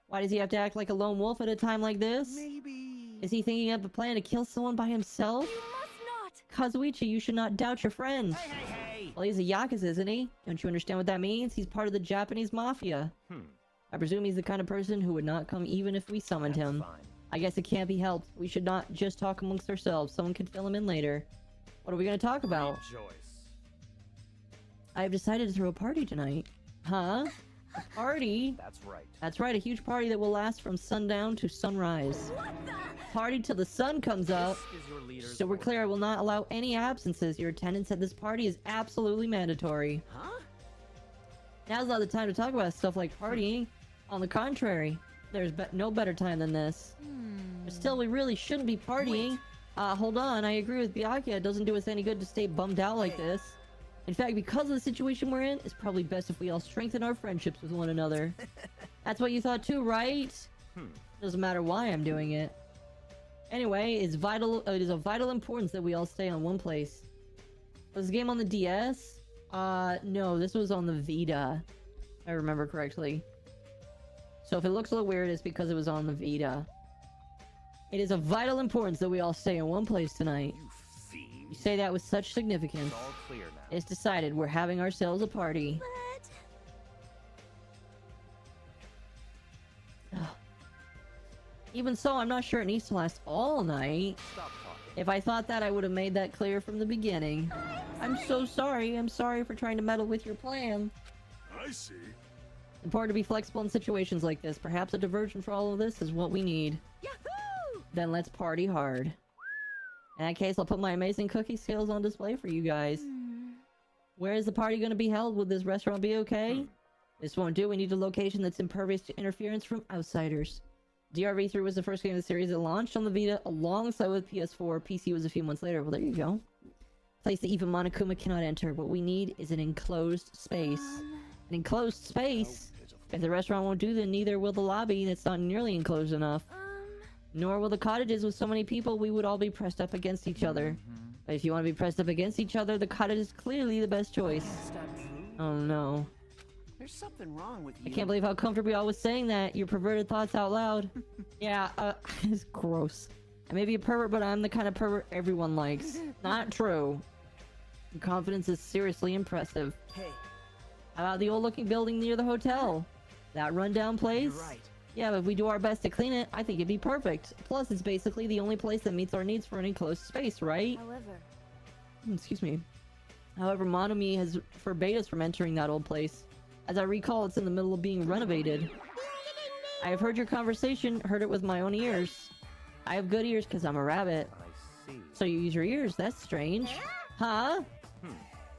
[SPEAKER 2] Why does he have to act like a lone wolf at a time like this?
[SPEAKER 4] Maybe.
[SPEAKER 2] Is he thinking of a plan to kill someone by himself?
[SPEAKER 1] You must not!
[SPEAKER 2] Kazuichi, you should not doubt your friend.
[SPEAKER 6] Hey!
[SPEAKER 2] Well, he's a Yakuza, isn't he? Don't you understand what that means? He's part of the Japanese mafia. I presume he's the kind of person who would not come even if we summoned him.
[SPEAKER 5] Fine.
[SPEAKER 2] I guess it can't be helped. We should not just talk amongst ourselves. Someone can fill him in later. What are we going to talk about?
[SPEAKER 5] Rejoice.
[SPEAKER 2] I've decided to throw a party tonight. Huh? A party?
[SPEAKER 5] That's right.
[SPEAKER 2] That's right, a huge party that will last from sundown to sunrise. Party till the sun comes up.
[SPEAKER 5] This is your leader's
[SPEAKER 2] So we're
[SPEAKER 5] order.
[SPEAKER 2] clear, I will not allow any absences. Your attendance at this party is absolutely mandatory.
[SPEAKER 4] Huh?
[SPEAKER 2] Now's not the time to talk about stuff like partying. On the contrary, there's no better time than this. But still, we really shouldn't be partying. Hold on, I agree with Byakuya. It doesn't do us any good to stay bummed out like this. In fact, because of the situation we're in, it's probably best if we all strengthen our friendships with one another. That's what you thought too, right? Doesn't matter why I'm doing it. Anyway, it is of vital importance that we all stay on one place. Was this game on the DS? No, this was on the Vita. If I remember correctly. So if it looks a little weird, it's because it was on the Vita. It is of vital importance that we all stay in one place tonight.
[SPEAKER 6] You fiend.
[SPEAKER 2] You say that with such significance.
[SPEAKER 5] It's all clear now.
[SPEAKER 2] It's decided we're having ourselves a party.
[SPEAKER 1] But...
[SPEAKER 2] Even so, I'm not sure it needs to last all night.
[SPEAKER 5] Stop talking.
[SPEAKER 2] If I thought that, I would have made that clear from the beginning. I'm so sorry. I'm sorry for trying to meddle with your plan.
[SPEAKER 6] I see.
[SPEAKER 2] Important to be flexible in situations like this. Perhaps a diversion for all of this is what we need.
[SPEAKER 1] Yahoo!
[SPEAKER 2] Then let's party hard. In that case, I'll put my amazing cookie skills on display for you guys. Where is the party going to be held? Would this restaurant be okay? This won't do. We need a location that's impervious to interference from outsiders. DRV3 was the first game of the series that launched on the Vita alongside with PS4. PC was a few months later. Well, there you go. Place that even Monokuma cannot enter. What we need is an enclosed space. An enclosed space? If the restaurant won't do, then neither will the lobby. That's not nearly enclosed enough. Nor will the cottages. With so many people, we would all be pressed up against each other. But if you want to be pressed up against each other, the cottage is clearly the best choice.
[SPEAKER 4] Is that true?
[SPEAKER 2] Oh no.
[SPEAKER 4] There's something wrong with you.
[SPEAKER 2] I can't believe how comfortable I was saying that. Your perverted thoughts out loud. Yeah, it's gross. I may be a pervert, but I'm the kind of pervert everyone likes. Not true. Your confidence is seriously impressive.
[SPEAKER 4] Hey,
[SPEAKER 2] How about the old-looking building near the hotel? That rundown place?
[SPEAKER 4] you're right.
[SPEAKER 2] Yeah, but if we do our best to clean it, I think it'd be perfect. Plus, it's basically the only place that meets our needs for an enclosed space, right?
[SPEAKER 1] However...
[SPEAKER 2] Excuse me. However, Monomi has forbade us from entering that old place. As I recall, it's in the middle of being renovated. I have heard your conversation, heard it with my own ears. I have good ears because I'm a rabbit.
[SPEAKER 5] I see.
[SPEAKER 2] So you use your ears, that's strange. Huh?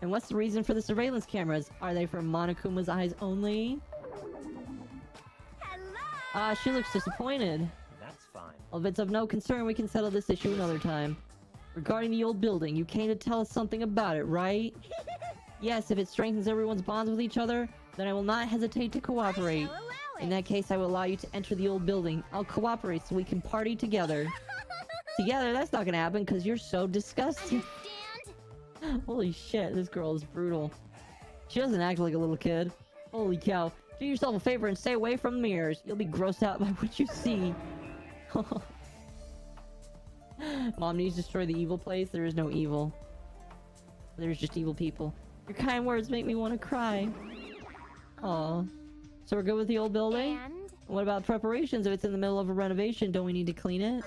[SPEAKER 2] And what's the reason for the surveillance cameras? Are they for Monokuma's eyes only?
[SPEAKER 1] Hello.
[SPEAKER 2] She looks disappointed.
[SPEAKER 5] That's fine.
[SPEAKER 2] Well, if it's of no concern, we can settle this issue another time. Regarding the old building, you came to tell us something about it, right? Yes, if it strengthens everyone's bonds with each other, then I will not hesitate to cooperate. In that case, I will allow you to enter the old building. I'll cooperate so we can party together. Together? That's not gonna happen because you're so disgusting. Holy shit, this girl is brutal. She doesn't act like a little kid. Holy cow. Do yourself a favor and stay away from mirrors. You'll be grossed out by what you see. Mom needs to destroy the evil place. There is no evil. There's just evil people. Your kind words make me want to cry. Aw. So we're good with the old building?
[SPEAKER 1] And?
[SPEAKER 2] What about preparations? If it's in the middle of a renovation, don't we need to clean it?
[SPEAKER 1] No.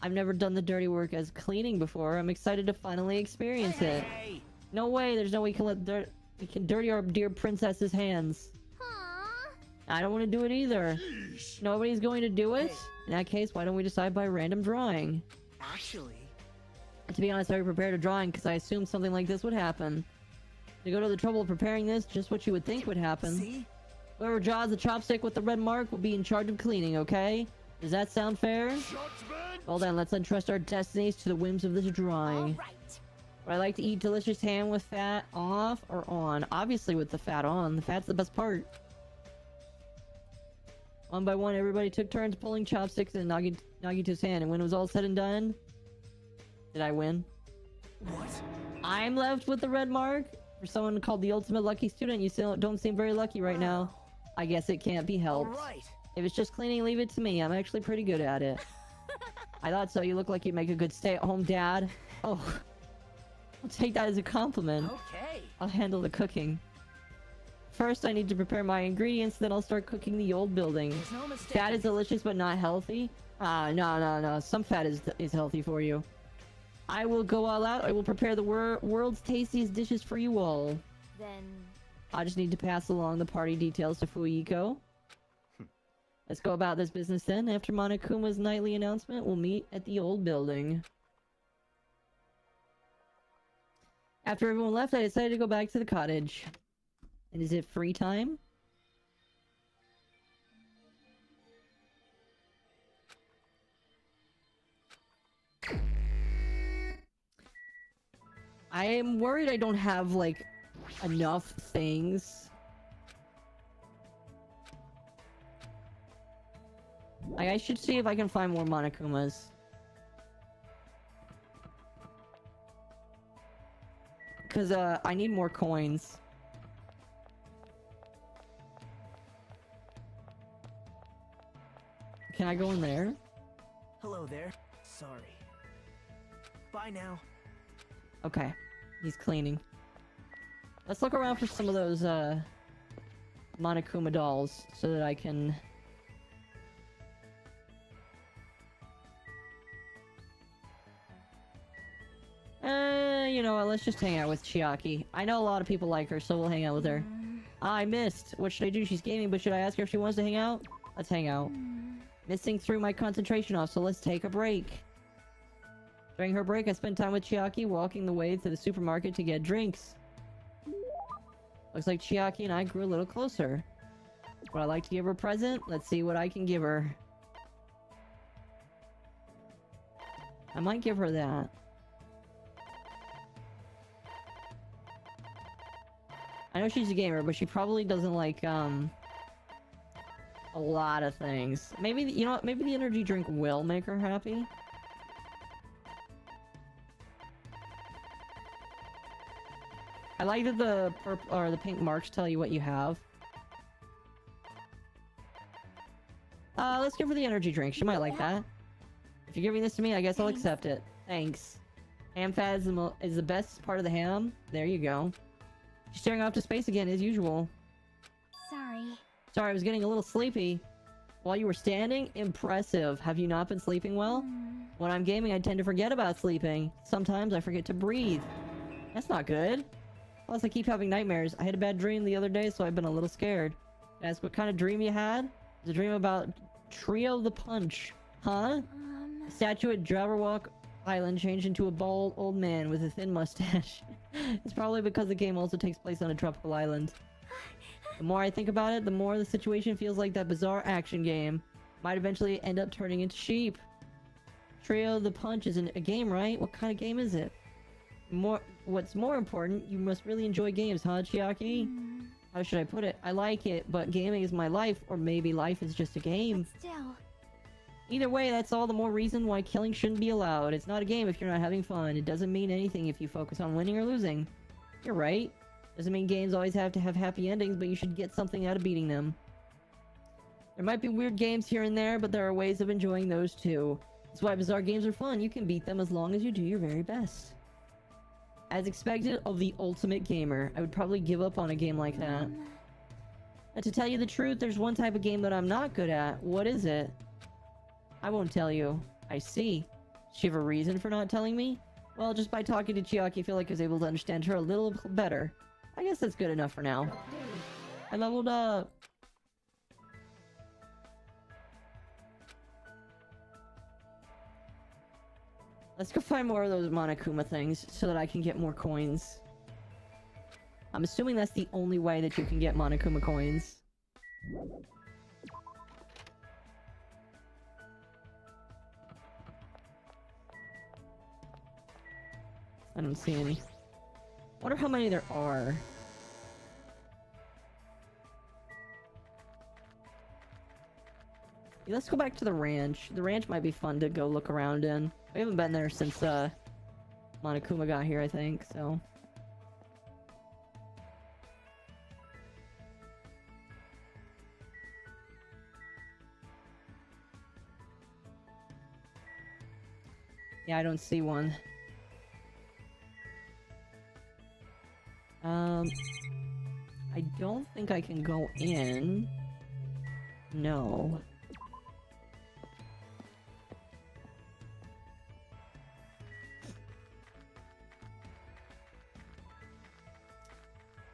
[SPEAKER 2] I've never done the dirty work as cleaning before. I'm excited to finally experience it. No way, there's no way we can dirty our dear princess's hands.
[SPEAKER 1] Aww.
[SPEAKER 2] I don't want to do it either.
[SPEAKER 6] Sheesh.
[SPEAKER 2] Nobody's going to do it? In that case, why don't we decide by random drawing?
[SPEAKER 4] Actually,
[SPEAKER 2] To be honest, I prepared a drawing because I assumed something like this would happen. To go to the trouble of preparing this, just what you would think would happen.
[SPEAKER 4] see?
[SPEAKER 2] Whoever draws the chopstick with the red mark will be in charge of cleaning, okay? Does that sound fair?
[SPEAKER 6] Judgment.
[SPEAKER 2] Well then, let's entrust our destinies to the whims of this drawing.
[SPEAKER 1] Alright.
[SPEAKER 2] Would I like to eat delicious ham with fat off or on? Obviously with the fat on. The fat's the best part. One by one, everybody took turns pulling chopsticks in Nagito's hand, and when it was all said and done... Did I win?
[SPEAKER 4] What?
[SPEAKER 2] I'm left with the red mark? For someone called the ultimate lucky student, you still don't seem very lucky right now. I guess it can't be helped.
[SPEAKER 4] Alright.
[SPEAKER 2] If it's just cleaning, leave it to me. I'm actually pretty good at it. I thought so. You look like you'd make a good stay-at-home dad. Oh. I'll take that as a compliment.
[SPEAKER 4] Okay.
[SPEAKER 2] I'll handle the cooking. First, I need to prepare my ingredients, then I'll start cooking the old building.
[SPEAKER 4] There's no mistake.
[SPEAKER 2] Fat is delicious, but not healthy? No. Some fat is healthy for you. I will go all out. I will prepare the world's tastiest dishes for you all.
[SPEAKER 1] Then...
[SPEAKER 2] I just need to pass along the party details to Fuiko. Let's go about this business then. After Monokuma's nightly announcement, we'll meet at the old building. After everyone left, I decided to go back to the cottage. And is it free time? I am worried I don't have, like, enough things. I should see if I can find more Monokumas. Because, I need more coins. Can I go in there?
[SPEAKER 4] Hello there. Sorry. Bye now.
[SPEAKER 2] Okay. He's cleaning. Let's look around for some of those, Monokuma dolls, so that I can... you know what, let's just hang out with Chiaki. I know a lot of people like her, so we'll hang out with her. I missed. What should I do? She's gaming, but should I ask her if she wants to hang out? Let's hang out. Missing threw my concentration off, so let's take a break. During her break, I spent time with Chiaki, walking the way to the supermarket to get drinks. Looks like Chiaki and I grew a little closer. Would I like to give her a present? Let's see what I can give her. I might give her that. I know she's a gamer, but she probably doesn't like, a lot of things. Maybe, you know what? Maybe the energy drink will make her happy. I like that the purple or the pink marks tell you what you have. Let's give her the energy drink. She might like that. If you're giving this to me, I guess I'll accept it. Thanks. Ham fat is the best part of the ham. There you go. She's staring off to space again, as usual.
[SPEAKER 1] Sorry.
[SPEAKER 2] Sorry, I was getting a little sleepy. While you were standing? Impressive. Have you not been sleeping well? When I'm gaming, I tend to forget about sleeping. Sometimes I forget to breathe. That's not good. Plus, I keep having nightmares. I had a bad dream the other day, so I've been a little scared. Ask what kind of dream you had? It's a dream about Trio the Punch. Huh? A statue at Jabberwock Island changed into a bald old man with a thin mustache. It's probably because the game also takes place on a tropical island. The more I think about it, the more the situation feels like that bizarre action game. Might eventually end up turning into sheep. Trio the Punch isn't a game, right? What kind of game is it? What's more important, you must really enjoy games, huh, Chiaki? How should I put it? I like it, but gaming is my life, or maybe life is just a game.
[SPEAKER 1] But still.
[SPEAKER 2] Either way, that's all the more reason why killing shouldn't be allowed. It's not a game if you're not having fun. It doesn't mean anything if you focus on winning or losing. You're right. Doesn't mean games always have to have happy endings, but you should get something out of beating them. There might be weird games here and there, but there are ways of enjoying those too. That's why bizarre games are fun. You can beat them as long as you do your very best. As expected of the ultimate gamer, I would probably give up on a game like that. And to tell you the truth, there's one type of game that I'm not good at. What is it? I won't tell you. I see. Does she have a reason for not telling me? Well, just by talking to Chiaki, I feel like I was able to understand her a little better. I guess that's good enough for now. I leveled up. Let's go find more of those Monokuma things so that I can get more coins. I'm assuming that's the only way that you can get Monokuma coins. I don't see any. Wonder how many there are. Yeah, let's go back to the ranch. The ranch might be fun to go look around in. We haven't been there since Monokuma got here, I think, so. Yeah, I don't see one. I don't think I can go in. No.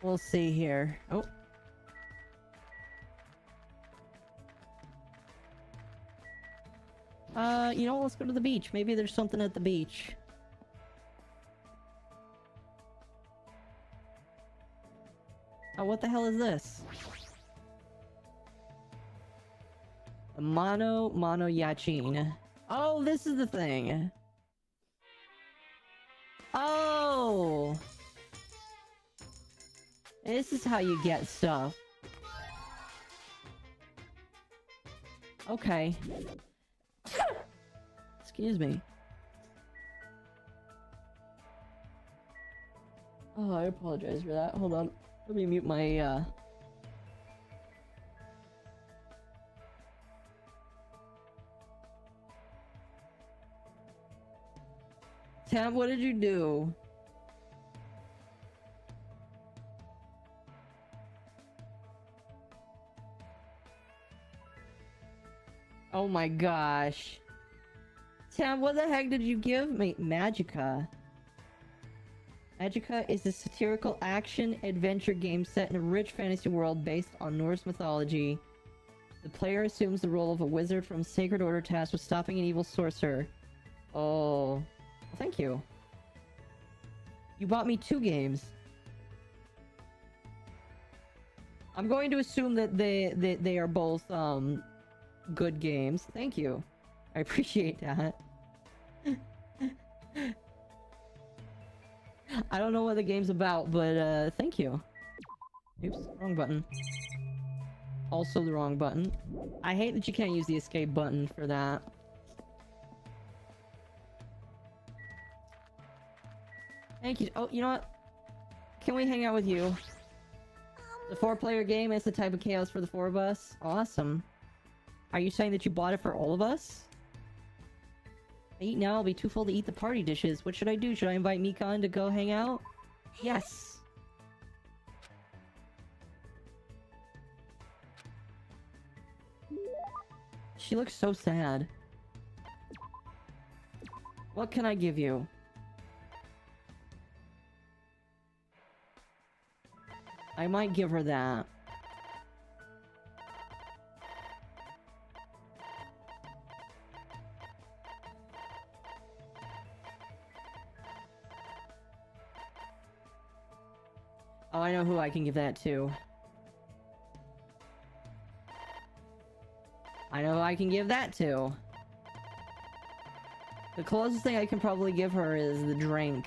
[SPEAKER 2] We'll see here. Oh. You know, let's go to the beach. Maybe there's something at the beach. Oh, what the hell is this? The Mono Yachin. Oh, this is the thing. Oh! This is how you get stuff. Okay. Excuse me. Oh, I apologize for that. Hold on. Let me mute my, Tab, what did you do? Oh my gosh. Tab, what the heck did you give me? Magica. Magica is a satirical action-adventure game set in a rich fantasy world based on Norse mythology. The player assumes the role of a wizard from Sacred Order tasked with stopping an evil sorcerer. Oh. Well, thank you. You bought me 2 games. I'm going to assume that they are both, good games. Thank you. I appreciate that. I don't know what the game's about, but, thank you. Oops, wrong button. Also the wrong button. I hate that you can't use the escape button for that. Thank you. Oh, you know what? Can we hang out with you? The 4-player game is the type of chaos for the 4 of us. Awesome. Are you saying that you bought it for all of us? I eat now, I'll be too full to eat the party dishes. What should I do? Should I invite Mikan to go hang out? Yes! She looks so sad. What can I give you? I might give her that. Oh, I know who I can give that to. I know who I can give that to. The closest thing I can probably give her is the drink.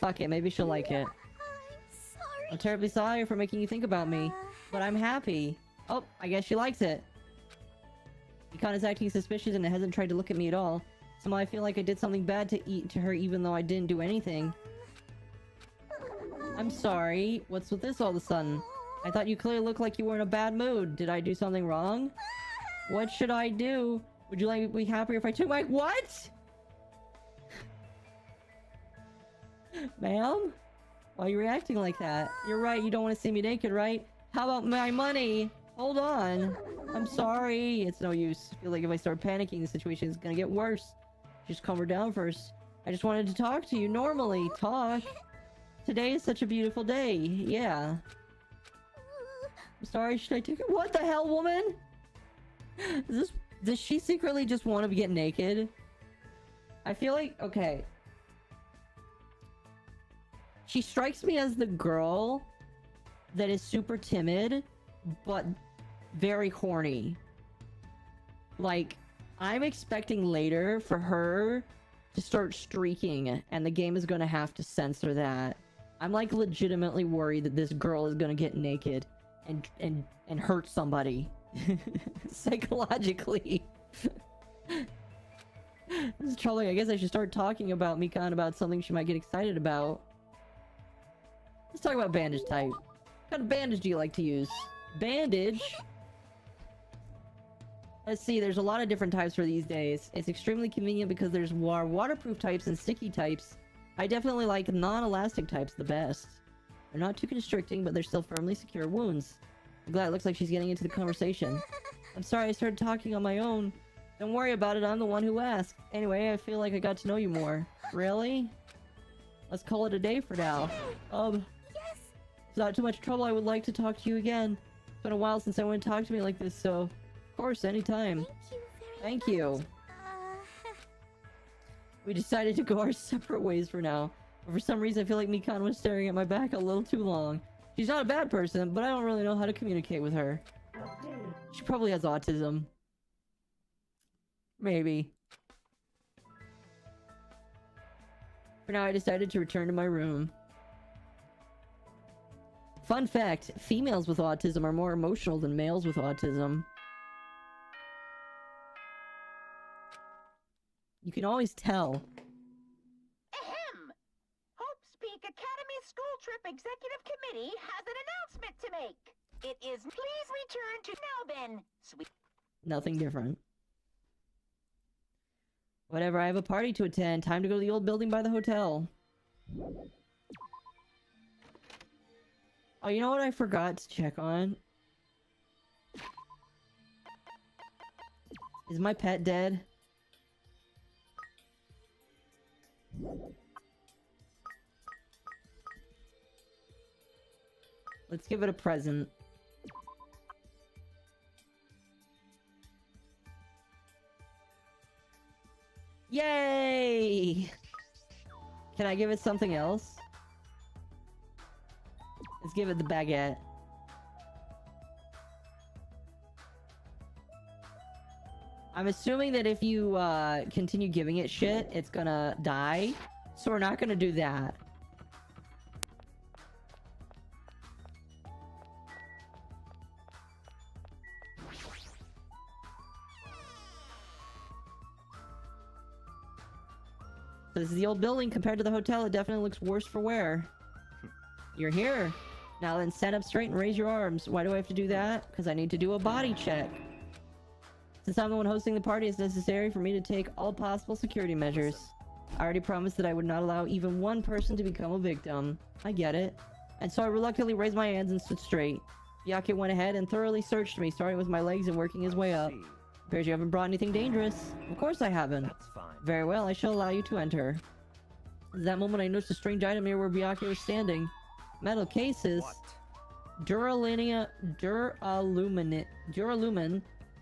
[SPEAKER 2] Fuck it, maybe she'll like it.
[SPEAKER 1] I'm sorry.
[SPEAKER 2] I'm terribly sorry for making you think about me, but I'm happy. Oh, I guess she likes it. Yukon is acting suspicious and hasn't tried to look at me at all. Somehow I feel like I did something bad to her even though I didn't do anything. I'm sorry. What's with this all of a sudden? I thought you clearly looked like you were in a bad mood. Did I do something wrong? What should I do? Would you like me to be happier if I took my— What? Ma'am? Why are you reacting like that? You're right, you don't want to see me naked, right? How about my money? Hold on. I'm sorry. It's no use. I feel like if I start panicking, the situation is gonna get worse. Just calm her down first. I just wanted to talk to you normally. Talk. Today is such a beautiful day. Yeah. I'm sorry, should I take it? What the hell, woman? Does she secretly just want to get naked? I feel like, okay. She strikes me as the girl that is super timid, but very horny. Like, I'm expecting later for her to start streaking, and the game is gonna have to censor that. I'm like legitimately worried that this girl is gonna get naked and hurt somebody psychologically. This is troubling. I guess I should start talking about Mikan about something she might get excited about. Let's talk about bandage type. What kind of bandage do you like to use? Bandage? Let's see, there's a lot of different types for these days. It's extremely convenient because there's waterproof types and sticky types. I definitely like non-elastic types the best. They're not too constricting, but they're still firmly secure wounds. I'm glad it looks like she's getting into the conversation. I'm sorry I started talking on my own. Don't worry about it, I'm the one who asked. Anyway, I feel like I got to know you more. Really? Let's call it a day for now.
[SPEAKER 1] Yes.
[SPEAKER 2] It's not too much trouble, I would like to talk to you again. It's been a while since anyone talked to me like this, so... Of course, anytime.
[SPEAKER 1] Thank you very
[SPEAKER 2] Thank
[SPEAKER 1] much.
[SPEAKER 2] you. We decided to go our separate ways for now. But for some reason, I feel like Mikan was staring at my back a little too long. She's not a bad person, but I don't really know how to communicate with her. She probably has autism. Maybe. For now, I decided to return to my room. Fun fact, females with autism are more emotional than males with autism. You can always tell.
[SPEAKER 3] Ahem! Hope's Peak Academy School Trip Executive Committee has an announcement to make. It is please return to now then, sweet.
[SPEAKER 2] Nothing different. Whatever, I have a party to attend. Time to go to the old building by the hotel. Oh, you know what I forgot to check on? Is my pet dead? Let's give it a present. Yay! Can I give it something else? Let's give it the baguette. I'm assuming that if you continue giving it shit, it's gonna die. So we're not gonna do that. So this is the old building. Compared to the hotel, it definitely looks worse for wear. You're here. Now then, stand up straight and raise your arms. Why do I have to do that? Because I need to do a body check. Since I'm the one hosting the party, it's necessary for me to take all possible security measures. I already promised that I would not allow even one person to become a victim. I get it. And so I reluctantly raised my hands and stood straight. Byakuya went ahead and thoroughly searched me, starting with my legs and working his way up. Appears you haven't brought anything dangerous. Of course I haven't.
[SPEAKER 5] That's fine.
[SPEAKER 2] Very well, I shall allow you to enter. At that moment, I noticed a strange item near where Byakuya was standing. Metal cases.
[SPEAKER 5] What?
[SPEAKER 2] Duralumin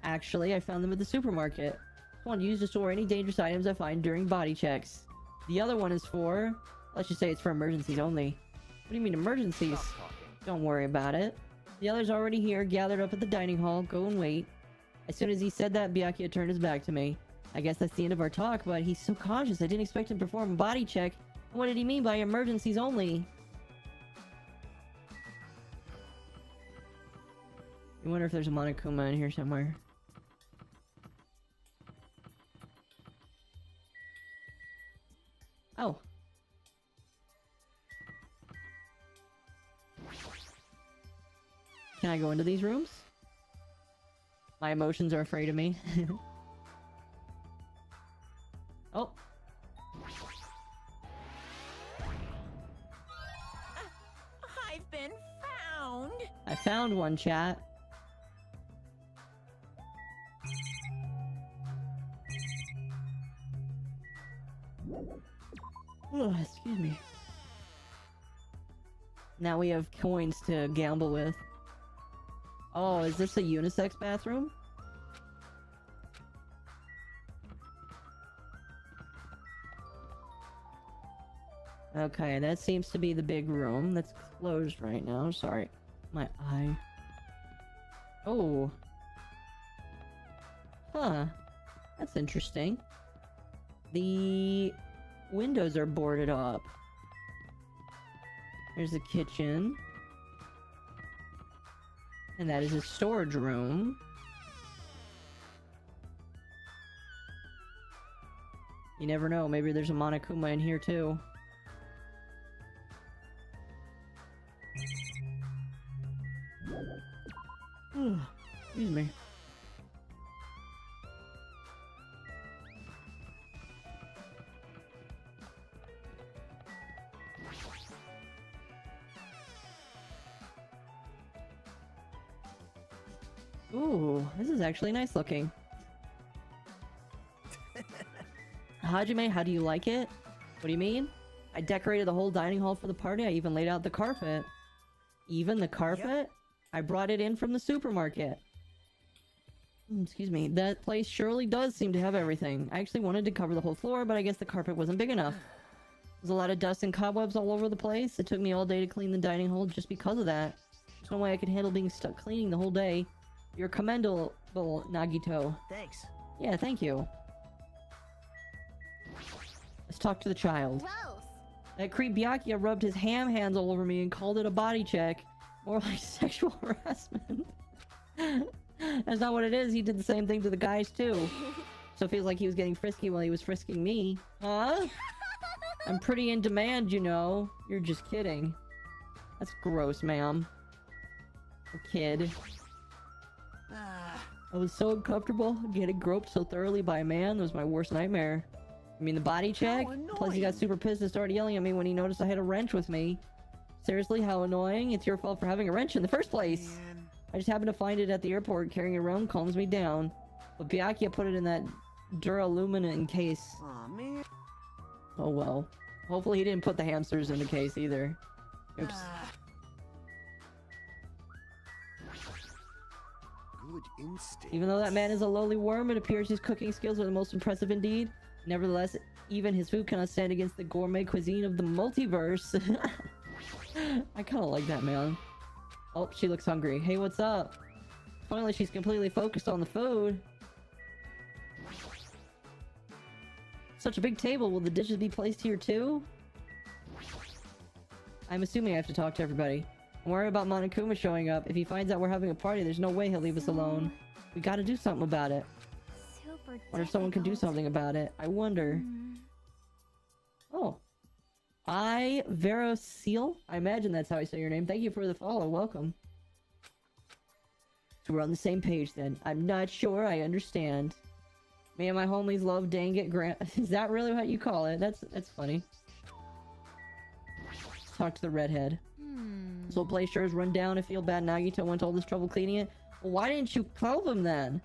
[SPEAKER 2] Actually, I found them at the supermarket. One used to store any dangerous items I find during body checks. The other one is for... let's just say it's for emergencies only. What do you mean emergencies?
[SPEAKER 5] Stop talking.
[SPEAKER 2] Don't worry about it. The other's already here, gathered up at the dining hall. Go and wait. As soon as he said that, Byakuya turned his back to me. I guess that's the end of our talk, but he's so cautious. I didn't expect him to perform a body check. What did he mean by emergencies only? I wonder if there's a Monokuma in here somewhere. Oh. Can I go into these rooms? My emotions are afraid of me. Oh.
[SPEAKER 7] I've been found.
[SPEAKER 2] I found one, chat. Oh, excuse me. Now we have coins to gamble with. Oh, is this a unisex bathroom? Okay, that seems to be the big room. That's closed right now. Sorry. My eye. Oh. Huh. That's interesting. The windows are boarded up. There's the kitchen. And that is a storage room. You never know, maybe there's a Monokuma in here too. Excuse me. Ooh, this is actually nice looking. Hajime, how do you like it? What do you mean? I decorated the whole dining hall for the party. I even laid out the carpet. Even the carpet?
[SPEAKER 4] Yep.
[SPEAKER 2] I brought it in from the supermarket. Excuse me. That place surely does seem to have everything. I actually wanted to cover the whole floor, but I guess the carpet wasn't big enough. There's a lot of dust and cobwebs all over the place. It took me all day to clean the dining hall just because of that. There's no way I could handle being stuck cleaning the whole day. You're commendable, Nagito.
[SPEAKER 4] Thanks.
[SPEAKER 2] Yeah, thank you. Let's talk to the child.
[SPEAKER 1] Gross.
[SPEAKER 2] That creep Byakuya rubbed his ham hands all over me and called it a body check. More like sexual harassment. That's not what it is. He did the same thing to the guys too. So it feels like he was getting frisky while he was frisking me. Huh? I'm pretty in demand, you know. You're just kidding. That's gross, ma'am. A kid. I was so uncomfortable. Getting groped so thoroughly by a man was my worst nightmare. I mean, the body check? Plus he got super pissed and started yelling at me when he noticed I had a wrench with me. Seriously, how annoying. It's your fault for having a wrench in the first place.
[SPEAKER 4] Man.
[SPEAKER 2] I just happened to find it at the airport. Carrying it around calms me down. But Byakuya put it in that Duralumina case.
[SPEAKER 4] Aw, man.
[SPEAKER 2] Oh well. Hopefully he didn't put the hamsters in the case either. Oops.
[SPEAKER 6] Good instinct.
[SPEAKER 2] Even though that man is a lowly worm, it appears his cooking skills are the most impressive indeed. Nevertheless, even his food cannot stand against the gourmet cuisine of the multiverse. I kinda like that, man. Oh, she looks hungry. Hey, what's up? Finally, she's completely focused on the food. Such a big table. Will the dishes be placed here too? I'm assuming I have to talk to everybody. I'm worried about Monokuma showing up. If he finds out we're having a party, there's no way he'll leave us alone. We gotta do something about it.
[SPEAKER 1] Super
[SPEAKER 2] Wonder if someone can do
[SPEAKER 1] difficult.
[SPEAKER 2] something about it. I wonder. Oh. Veroseal? I imagine that's how I say your name. Thank you for the follow. Welcome. So we're on the same page then. I'm not sure I understand. Me and my homies love dang it Grant. Is that really what you call it? That's funny. Let's talk to the redhead. This whole place sure is run down. I feel bad Nagito went to all this trouble cleaning it. Well, why didn't you clove him then?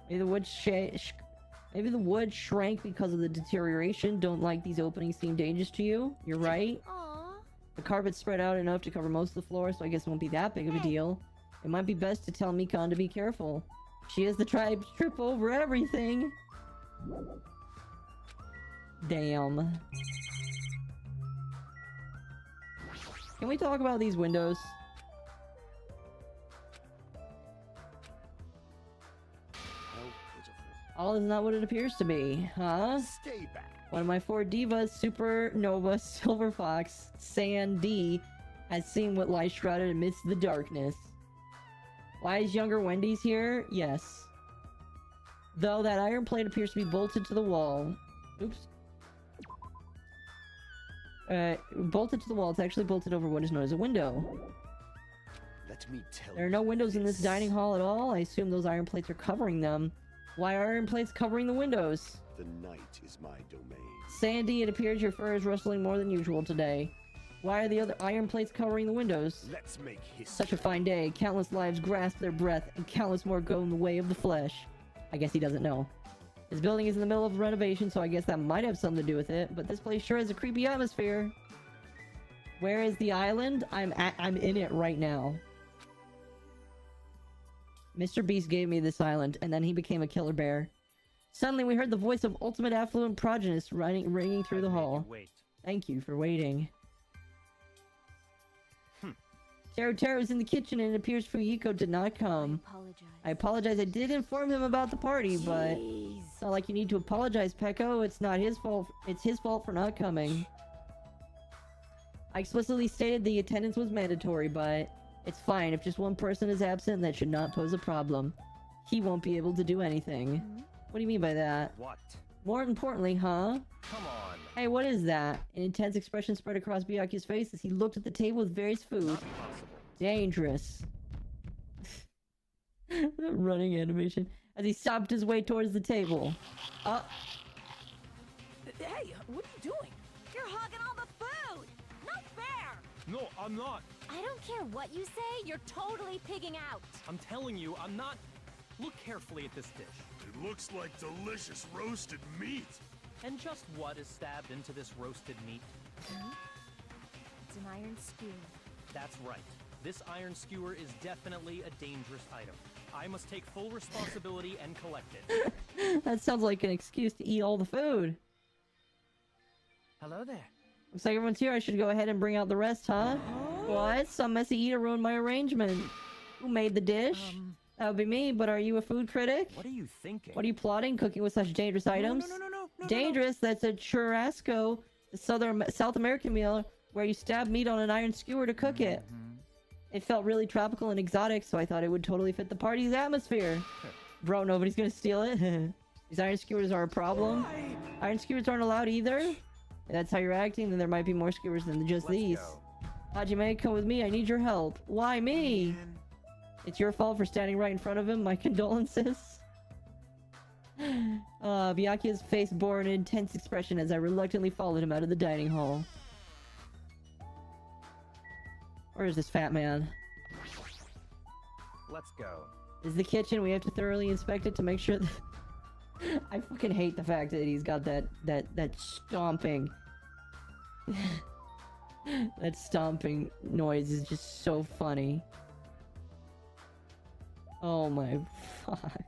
[SPEAKER 2] Maybe the wood shrank because of the deterioration. Don't like these openings seem dangerous to you. You're right.
[SPEAKER 1] Aw.
[SPEAKER 2] The carpet's spread out enough to cover most of the floor, so I guess it won't be that big of a deal. It might be best to tell Mikan to be careful. She is the tribe's trip over everything. Damn. Can we talk about these windows?
[SPEAKER 6] How pitiful.
[SPEAKER 2] All is not what it appears to be, huh?
[SPEAKER 6] Stay back.
[SPEAKER 2] One of my 4 divas, Supernova Silver Fox, Sandy, has seen what lies shrouded amidst the darkness. Why is younger Wendy's here? Yes. Though that iron plate appears to be bolted to the wall. Oops. Bolted to the wall, it's actually bolted over what is known as a window.
[SPEAKER 6] Let me tell you.
[SPEAKER 2] There are no windows in this dining hall at all. I assume those iron plates are covering them. Why are iron plates covering the windows?
[SPEAKER 6] The night is my domain.
[SPEAKER 2] Sandy, it appears your fur is rustling more than usual today. Why are the other iron plates covering the windows?
[SPEAKER 6] Let's make history.
[SPEAKER 2] Such a fine day. Countless lives grasp their breath, and countless more go in the way of the flesh. I guess he doesn't know. This building is in the middle of renovation, so I guess that might have something to do with it, but this place sure has a creepy atmosphere. Where is the island? I'm in it right now. Mr. Beast gave me this island, and then he became a killer bear. Suddenly, we heard the voice of Ultimate Affluent Progenist ringing through the hall.
[SPEAKER 5] Wait.
[SPEAKER 2] Thank you for waiting. Taro is in the kitchen, and it appears Fuyiko did not come. I apologize. I did inform him about the party, but it's not like you need to apologize, Peko. It's not his fault. It's his fault for not coming. I explicitly stated the attendance was mandatory, but it's fine. If just one person is absent, that should not pose a problem. He won't be able to do anything. What do you mean by that?
[SPEAKER 5] What?
[SPEAKER 2] More importantly, huh?
[SPEAKER 5] Come on.
[SPEAKER 2] Hey, what is that? An intense expression spread across Byakuya's face as he looked at the table with various food.
[SPEAKER 5] Not possible.
[SPEAKER 2] Dangerous. Running animation. As he stopped his way towards the table.
[SPEAKER 7] Hey, what are you doing?
[SPEAKER 1] You're hogging all the food! Not fair!
[SPEAKER 5] No, I'm not.
[SPEAKER 1] I don't care what you say, you're totally pigging out.
[SPEAKER 5] I'm telling you, I'm not. Look carefully at this dish.
[SPEAKER 6] It looks like delicious roasted meat.
[SPEAKER 5] And just what is stabbed into this roasted meat?
[SPEAKER 1] It's an iron skewer.
[SPEAKER 5] That's right. This iron skewer is definitely a dangerous item. I must take full responsibility and collect it.
[SPEAKER 2] That sounds like an excuse to eat all the food.
[SPEAKER 7] Hello there.
[SPEAKER 2] Looks like everyone's here. I should go ahead and bring out the rest, huh? What? Some messy eater ruined my arrangement. Who made the dish? That would be me, but are you a food critic?
[SPEAKER 5] What are you thinking?
[SPEAKER 2] What are you plotting? Cooking with such dangerous items?
[SPEAKER 7] No,
[SPEAKER 2] Dangerous? That's a churrasco, the South American meal where you stab meat on an iron skewer to cook it. It felt really tropical and exotic, so I thought it would totally fit the party's atmosphere. Bro, nobody's gonna steal it. These iron skewers are a problem.
[SPEAKER 7] Why?
[SPEAKER 2] Iron skewers aren't allowed either? If that's how you're acting, then there might be more skewers than just
[SPEAKER 5] Let's
[SPEAKER 2] these.
[SPEAKER 5] go.
[SPEAKER 2] Hajime, come with me. I need your help. Why me?
[SPEAKER 7] Man.
[SPEAKER 2] It's your fault for standing right in front of him. My condolences. Byakuya's face bore an intense expression as I reluctantly followed him out of the dining hall. Where is this fat man?
[SPEAKER 5] Let's go.
[SPEAKER 2] This is the kitchen. We have to thoroughly inspect it to make sure that... I fucking hate the fact that he's got that stomping. That stomping noise is just so funny. Oh my fuck.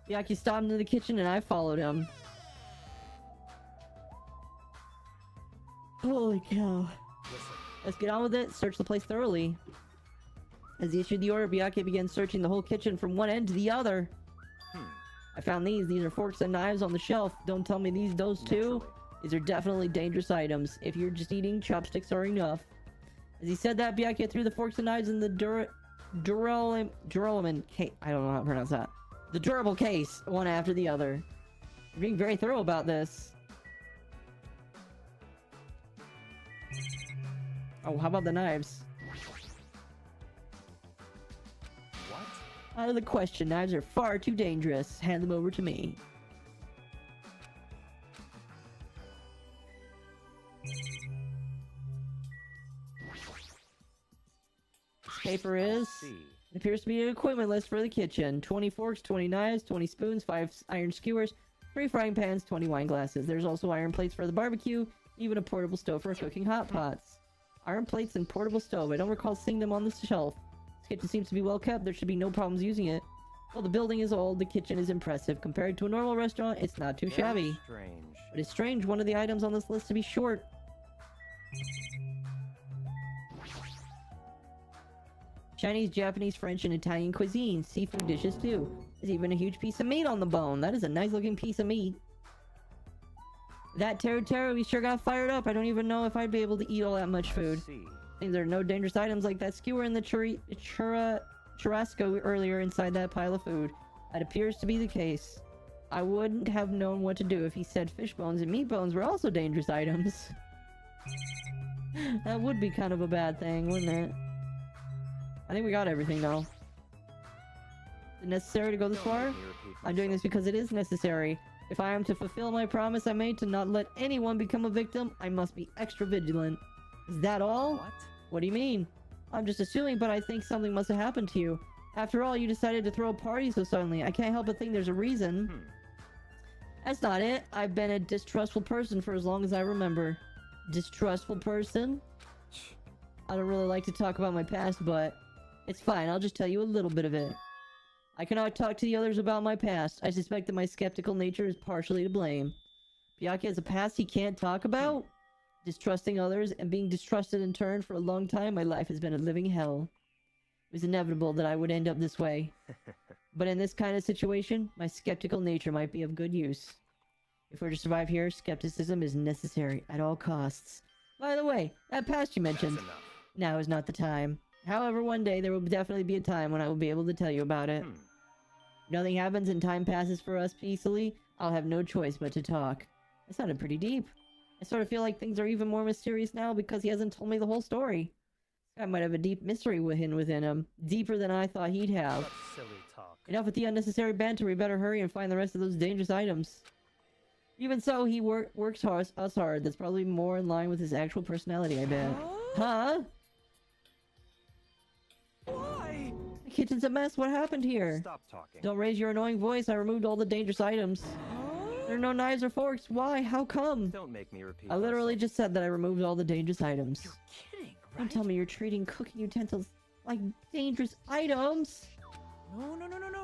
[SPEAKER 2] Byakuya stopped into the kitchen and I followed him. Holy cow.
[SPEAKER 5] Listen.
[SPEAKER 2] Let's get on with it. Search the place thoroughly. As he issued the order, Byakuya began searching the whole kitchen from one end to the other. I found these. These are forks and knives on the shelf. Don't tell me those two.
[SPEAKER 5] Naturally.
[SPEAKER 2] These are definitely dangerous items. If you're just eating, chopsticks are enough. As he said that, Byakuya threw the forks and knives in the Duralumin case. I don't know how to pronounce that. The durable case, one after the other. You're being very thorough about this. Oh, how about the knives?
[SPEAKER 5] What?
[SPEAKER 2] Out of the question. Knives are far too dangerous. Hand them over to me. This paper is...
[SPEAKER 5] See.
[SPEAKER 2] It appears to be an equipment list for the kitchen. 20 forks, 20 knives, 20 spoons, 5 iron skewers, 3 frying pans, 20 wine glasses. There's also iron plates for the barbecue, even a portable stove for cooking hot pots. Iron plates and portable stove. I don't recall seeing them on the shelf. This kitchen seems to be well kept. There should be no problems using it. Well, the building is old. The kitchen is impressive. Compared to a normal restaurant, it's not too shabby.
[SPEAKER 5] Strange.
[SPEAKER 2] But it's strange one of the items on this list to be short. Chinese, Japanese, French, and Italian cuisine. Seafood dishes too. There's even a huge piece of meat on the bone. That is a nice looking piece of meat. That Teru, we sure got fired up. I don't even know if I'd be able to eat all that much food. Seems there are no dangerous items like that skewer in the churrasco earlier inside that pile of food. That appears to be the case. I wouldn't have known what to do if he said fish bones and meat bones were also dangerous items. That would be kind of a bad thing, wouldn't it? I think we got everything though. Is it necessary to go this far? I'm doing this because it is necessary. If I am to fulfill my promise I made to not let anyone become a victim, I must be extra vigilant. Is that all?
[SPEAKER 5] What?
[SPEAKER 2] What do you mean? I'm just assuming, but I think something must have happened to you. After all, you decided to throw a party so suddenly. I can't help but think there's a reason. That's not it. I've been a distrustful person for as long as I remember. Distrustful person? I don't really like to talk about my past, but it's fine. I'll just tell you a little bit of it. I cannot talk to the others about my past. I suspect that my skeptical nature is partially to blame. Byakuya has a past he can't talk about? Distrusting others and being distrusted in turn for a long time, my life has been a living hell. It was inevitable that I would end up this way. But in this kind of situation, my skeptical nature might be of good use. If we're to survive here, skepticism is necessary at all costs. By the way, that past you mentioned, now is not the time. However, one day there will definitely be a time when I will be able to tell you about it. If nothing happens and time passes for us peacefully, I'll have no choice but to talk. That sounded pretty deep. I sort of feel like things are even more mysterious now because he hasn't told me the whole story. This guy might have a deep mystery within him. Deeper than I thought he'd have.
[SPEAKER 5] That's silly talk.
[SPEAKER 2] Enough with the unnecessary banter. We better hurry and find the rest of those dangerous items. Even so, he works us hard. That's probably more in line with his actual personality, I bet. Huh?
[SPEAKER 4] Why?
[SPEAKER 2] The kitchen's a mess. What happened here?
[SPEAKER 5] Stop talking.
[SPEAKER 2] Don't raise your annoying voice. I removed all the dangerous items. There are no knives or forks. Why? How come?
[SPEAKER 5] Don't make me repeat.
[SPEAKER 2] I literally
[SPEAKER 5] myself.
[SPEAKER 2] just said that I removed all the dangerous items.
[SPEAKER 4] You're kidding, right?
[SPEAKER 2] Don't tell me you're treating cooking utensils like dangerous items.
[SPEAKER 4] No.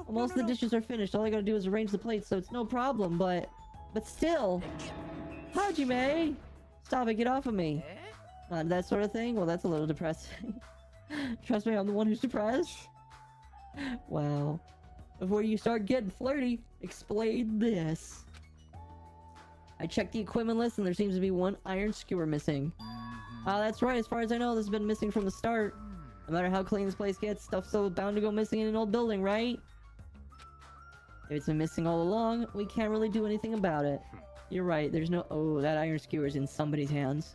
[SPEAKER 2] Well, most of the dishes are finished. All I gotta do is arrange the plates, so it's no problem, but still. Hajime! Stop it, get off of me. Not that sort of thing? Well, that's a little depressing. Trust me, I'm the one who's depressed. Wow. Before you start getting flirty, explain this. I checked the equipment list and there seems to be one iron skewer missing. That's right. As far as I know, this has been missing from the start. No matter how clean this place gets, stuff's still bound to go missing in an old building, right? If it's been missing all along, we can't really do anything about it. You're right. There's no... Oh, that iron skewer's in somebody's hands.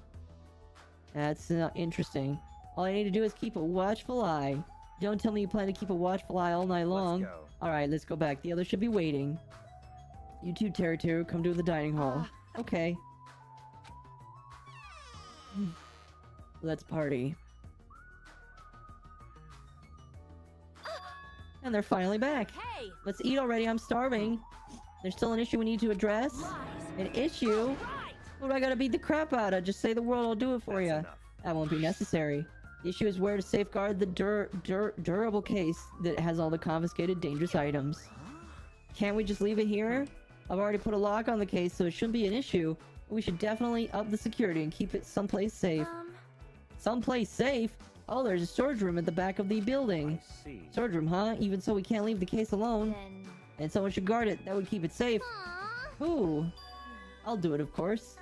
[SPEAKER 2] That's interesting. All I need to do is keep a watchful eye. Don't tell me you plan to keep a watchful eye all night long.
[SPEAKER 5] Let's go.
[SPEAKER 2] Alright, let's go back. The others should be waiting. You two, Teru, come to the dining hall. Okay. Let's party. And they're finally back.
[SPEAKER 1] Hey!
[SPEAKER 2] Let's eat already, I'm starving. There's still an issue we need to address. An issue? What do I gotta beat the crap out of? Just say the word, I'll do it for you.
[SPEAKER 5] That's enough.
[SPEAKER 2] That won't be necessary. The issue is where to safeguard the durable case that has all the confiscated dangerous items. Can't we just leave it here? I've already put a lock on the case, so it shouldn't be an issue. We should definitely up the security and keep it someplace safe. Someplace safe? Oh, there's a storage room at the back of the building.
[SPEAKER 5] I see.
[SPEAKER 2] Storage room, huh? Even so, we can't leave the case alone.
[SPEAKER 1] Then...
[SPEAKER 2] And someone should guard it. That would keep it safe.
[SPEAKER 1] Aww.
[SPEAKER 2] Who? I'll do it, of course.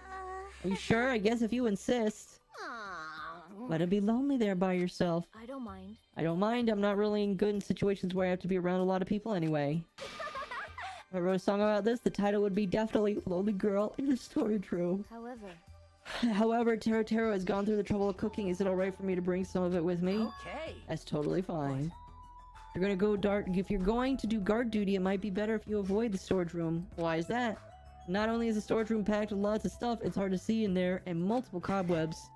[SPEAKER 2] Are you sure? I guess if you insist.
[SPEAKER 1] Aww.
[SPEAKER 2] But it'd be lonely there by yourself.
[SPEAKER 1] I don't mind.
[SPEAKER 2] I don't mind. I'm not really good in situations where I have to be around a lot of people anyway. If I wrote a song about this, the title would be definitely Lonely Girl in the Storage Room. However, Teru has gone through the trouble of cooking. Is it alright for me to bring some of it with me?
[SPEAKER 7] Okay.
[SPEAKER 2] That's totally fine. If you're going to do guard duty, it might be better if you avoid the storage room. Why is that? Not only is the storage room packed with lots of stuff, it's hard to see in there, and multiple cobwebs.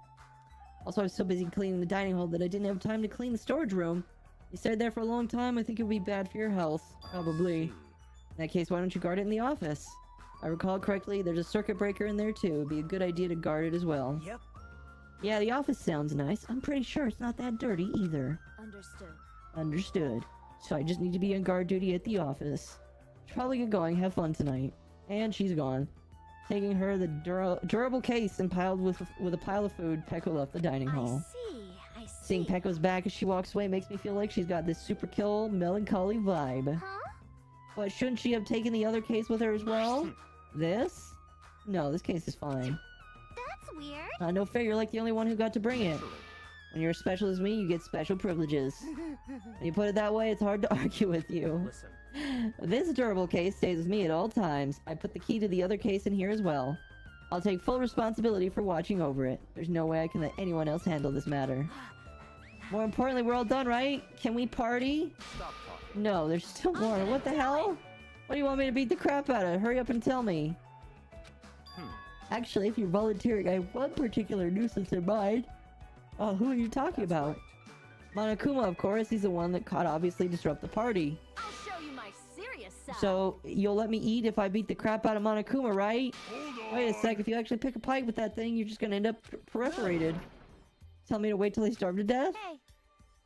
[SPEAKER 2] Also, I was so busy cleaning the dining hall that I didn't have time to clean the storage room. You stayed there for a long time, I think it would be bad for your health. Probably. In that case, why don't you guard it in the office? If I recall correctly, there's a circuit breaker in there too. It'd be a good idea to guard it as well.
[SPEAKER 4] Yep.
[SPEAKER 2] Yeah, the office sounds nice. I'm pretty sure it's not that dirty either.
[SPEAKER 8] Understood.
[SPEAKER 2] Understood. So I just need to be on guard duty at the office. Should probably get going. Have fun tonight. And she's gone. Taking her the durable case and piled with a pile of food, Peko left the dining hall.
[SPEAKER 1] I see.
[SPEAKER 2] Seeing Peko's back as she walks away makes me feel like she's got this super kill, melancholy vibe.
[SPEAKER 1] Huh?
[SPEAKER 2] But shouldn't she have taken the other case with her as well? This? No, this case is fine.
[SPEAKER 1] That's weird.
[SPEAKER 2] No fair, you're like the only one who got to bring it. When you're as special as me, you get special privileges. When you put it that way, it's hard to argue with you.
[SPEAKER 5] Listen,
[SPEAKER 2] This durable case stays with me at all times. I put the key to the other case in here as well. I'll take full responsibility for watching over it. There's no way I can let anyone else handle this matter. More importantly, we're all done, right? Can we party?
[SPEAKER 5] stop talking.
[SPEAKER 2] No, there's still more. What the hell? What do you want me to beat the crap out of? Hurry up and tell me. Actually, if you're volunteering, I have one particular nuisance in mind. Oh, who are you talking about? Monokuma, of course. He's the one that could obviously disrupt the party.
[SPEAKER 8] I'll show you my serious side.
[SPEAKER 2] So, you'll let me eat if I beat the crap out of Monokuma, right?
[SPEAKER 6] Hold on.
[SPEAKER 2] Wait a sec, if you actually pick a fight with that thing, you're just gonna end up perforated. Tell me to wait till they starve to death?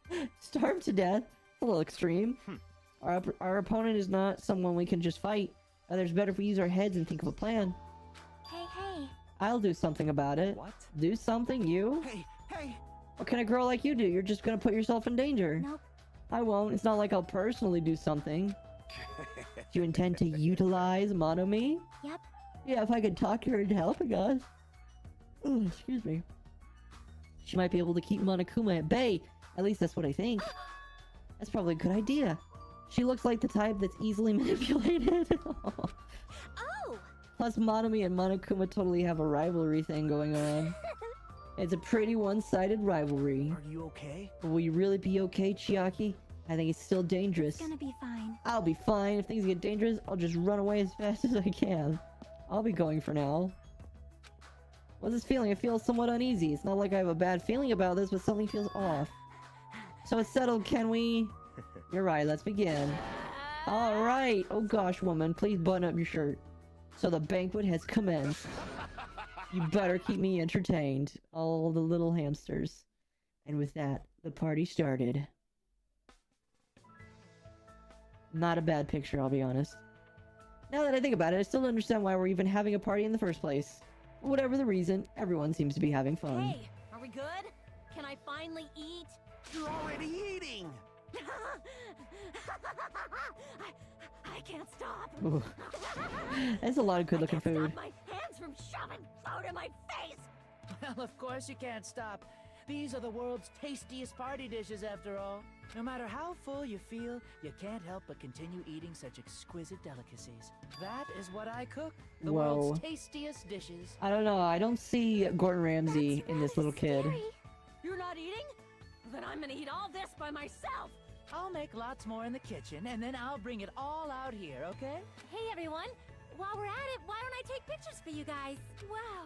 [SPEAKER 1] Hey,
[SPEAKER 2] Starve to death? A little extreme. Our opponent is not someone we can just fight. It's better if we use our heads and think of a plan.
[SPEAKER 1] hey.
[SPEAKER 2] I'll do something about it.
[SPEAKER 5] What?
[SPEAKER 2] Do something, you?
[SPEAKER 4] Hey, hey!
[SPEAKER 2] What can a girl like you do? You're just gonna put yourself in danger.
[SPEAKER 1] Nope.
[SPEAKER 2] I won't. It's not like I'll personally do something. Do you intend to utilize Monomi?
[SPEAKER 1] Yep.
[SPEAKER 2] Yeah, if I could talk her into helping us. Ooh, excuse me. She might be able to keep Monokuma at bay. At least that's what I think. That's probably a good idea. She looks like the type that's easily manipulated.
[SPEAKER 1] Oh!
[SPEAKER 2] Plus, Monomi and Monokuma totally have a rivalry thing going on. It's a pretty one-sided rivalry.
[SPEAKER 4] Are you okay?
[SPEAKER 2] Will you really be okay, Chiaki? I think it's still dangerous.
[SPEAKER 1] It's gonna be fine.
[SPEAKER 2] I'll be fine. If things get dangerous, I'll just run away as fast as I can. I'll be going for now. What's this feeling? I feel somewhat uneasy. It's not like I have a bad feeling about this, but something feels off. So it's settled, can we? You're right, let's begin. Alright! Oh gosh, woman, please button up your shirt. So the banquet has commenced. You better keep me entertained. All the little hamsters. And with that, the party started. Not a bad picture, I'll be honest. Now that I think about it, I still don't understand why we're even having a party in the first place. Whatever the reason, everyone seems to be having fun.
[SPEAKER 8] Hey, are we good? Can I finally eat?
[SPEAKER 4] You're already eating!
[SPEAKER 8] I can't stop.
[SPEAKER 2] Ooh. That's a lot of good-looking
[SPEAKER 8] I can't
[SPEAKER 2] food.
[SPEAKER 8] stop my hands from shoving food in my face.
[SPEAKER 7] Well, of course you can't stop. These are the world's tastiest party dishes, after all. No matter how full you feel, you can't help but continue eating such exquisite delicacies. That is what I cook. The
[SPEAKER 2] Whoa.
[SPEAKER 7] world's tastiest dishes.
[SPEAKER 2] I don't know, I don't see Gordon Ramsay
[SPEAKER 1] That's
[SPEAKER 2] in this
[SPEAKER 1] really
[SPEAKER 2] little kid.
[SPEAKER 1] scary.
[SPEAKER 8] You're not eating? Then I'm gonna eat all this by myself.
[SPEAKER 7] I'll make lots more in the kitchen, and then I'll bring it all out here, okay?
[SPEAKER 1] Hey everyone, while we're at it, why don't I take pictures for you guys? Wow,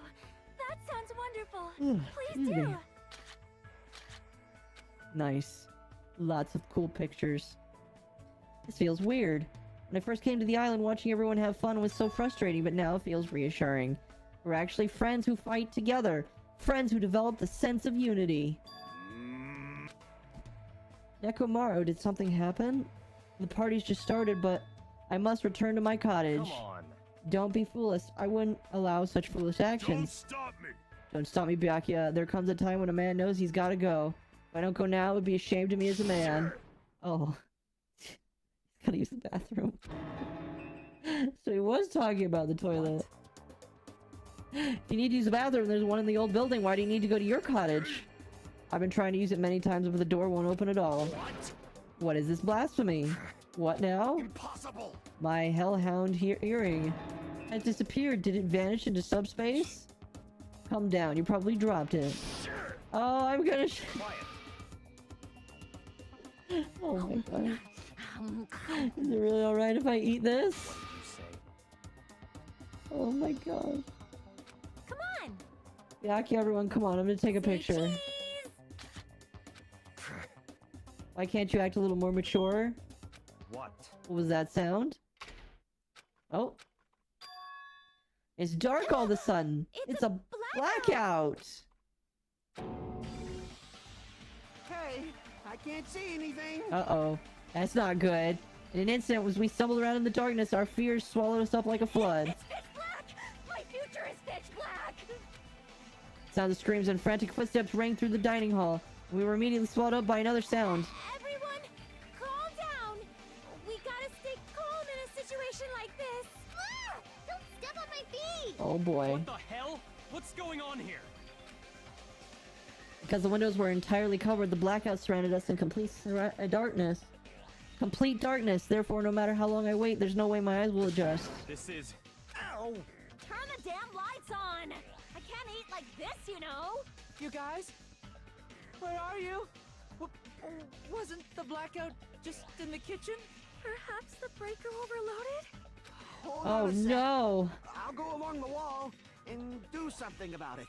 [SPEAKER 1] that sounds wonderful. Please
[SPEAKER 2] Excuse
[SPEAKER 1] do.
[SPEAKER 2] me. Nice. Lots of cool pictures. This feels weird. When I first came to the island, watching everyone have fun was so frustrating, but now it feels reassuring. We're actually friends who fight together. Friends who develop the sense of unity. Nekomaru, did something happen? The party's just started, but I must return to my cottage.
[SPEAKER 5] Come on.
[SPEAKER 2] Don't be foolish. I wouldn't allow such foolish
[SPEAKER 6] Don't
[SPEAKER 2] actions.
[SPEAKER 6] stop me!
[SPEAKER 2] Don't stop me, Byakuya. There comes a time when a man knows he's gotta go. If I don't go now, it would be a shame to me as a man. Oh. He's gotta use the bathroom. So he was talking about the toilet. If you need to use the bathroom, there's one in the old building. Why do you need to go to your cottage? I've been trying to use it many times, but the door won't open at all.
[SPEAKER 6] What?
[SPEAKER 2] What is this blasphemy? What now?
[SPEAKER 6] Impossible!
[SPEAKER 2] My hellhound earring. It disappeared. Did it vanish into subspace? Calm down. You probably dropped it. Oh, I'm gonna
[SPEAKER 5] Quiet.
[SPEAKER 2] Oh my god. Is it really alright if I eat this?
[SPEAKER 5] What do you say?
[SPEAKER 2] Oh my god.
[SPEAKER 1] Come on.
[SPEAKER 2] Yaki, everyone, come on. I'm gonna take a
[SPEAKER 1] Say
[SPEAKER 2] picture.
[SPEAKER 1] cheese.
[SPEAKER 2] Why can't you act a little more mature?
[SPEAKER 5] What?
[SPEAKER 2] What was that sound? Oh. It's dark all of a sudden. It's a blackout.
[SPEAKER 4] Okay, I can't see anything.
[SPEAKER 2] Uh-oh. That's not good. In an instant, as we stumbled around in the darkness, our fears swallowed us up like a flood.
[SPEAKER 8] It's pitch black! My future is pitch black!
[SPEAKER 2] Sound of screams and frantic footsteps rang through the dining hall. We were immediately swallowed up by another sound.
[SPEAKER 1] Everyone, calm down. We gotta stay calm in a situation like this. Ah! Don't step on my feet!
[SPEAKER 2] Oh boy.
[SPEAKER 5] What the hell? What's going on here?
[SPEAKER 2] Because the windows were entirely covered, the blackout surrounded us in complete darkness. Complete darkness. Therefore, no matter how long I wait, there's no way my eyes will adjust.
[SPEAKER 5] This is...
[SPEAKER 4] Ow!
[SPEAKER 8] Turn the damn lights on! I can't eat like this, you know?
[SPEAKER 7] You guys? Where are you? Wasn't the blackout just in the kitchen?
[SPEAKER 1] Perhaps the breaker overloaded?
[SPEAKER 4] Hold
[SPEAKER 2] Oh
[SPEAKER 4] on a sec.
[SPEAKER 2] no!
[SPEAKER 4] I'll go along the wall and do something about it.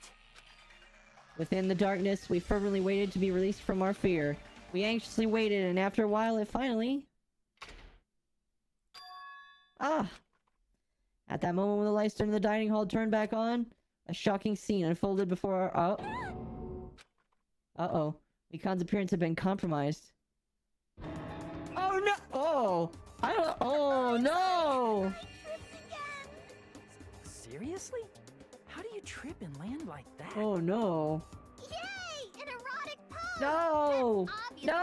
[SPEAKER 2] Within the darkness, we fervently waited to be released from our fear. We anxiously waited, and after a while, it finally... Ah! At that moment when the lights in the dining hall turned back on, a shocking scene unfolded before our... Oh. Uh-oh. Mikan's appearance had been compromised. Oh no! Oh! I don't... Oh no!
[SPEAKER 7] Seriously? How do you trip and land like that?
[SPEAKER 2] Oh no.
[SPEAKER 1] Yay! An erotic pose!
[SPEAKER 2] No!
[SPEAKER 1] That's obviously a fan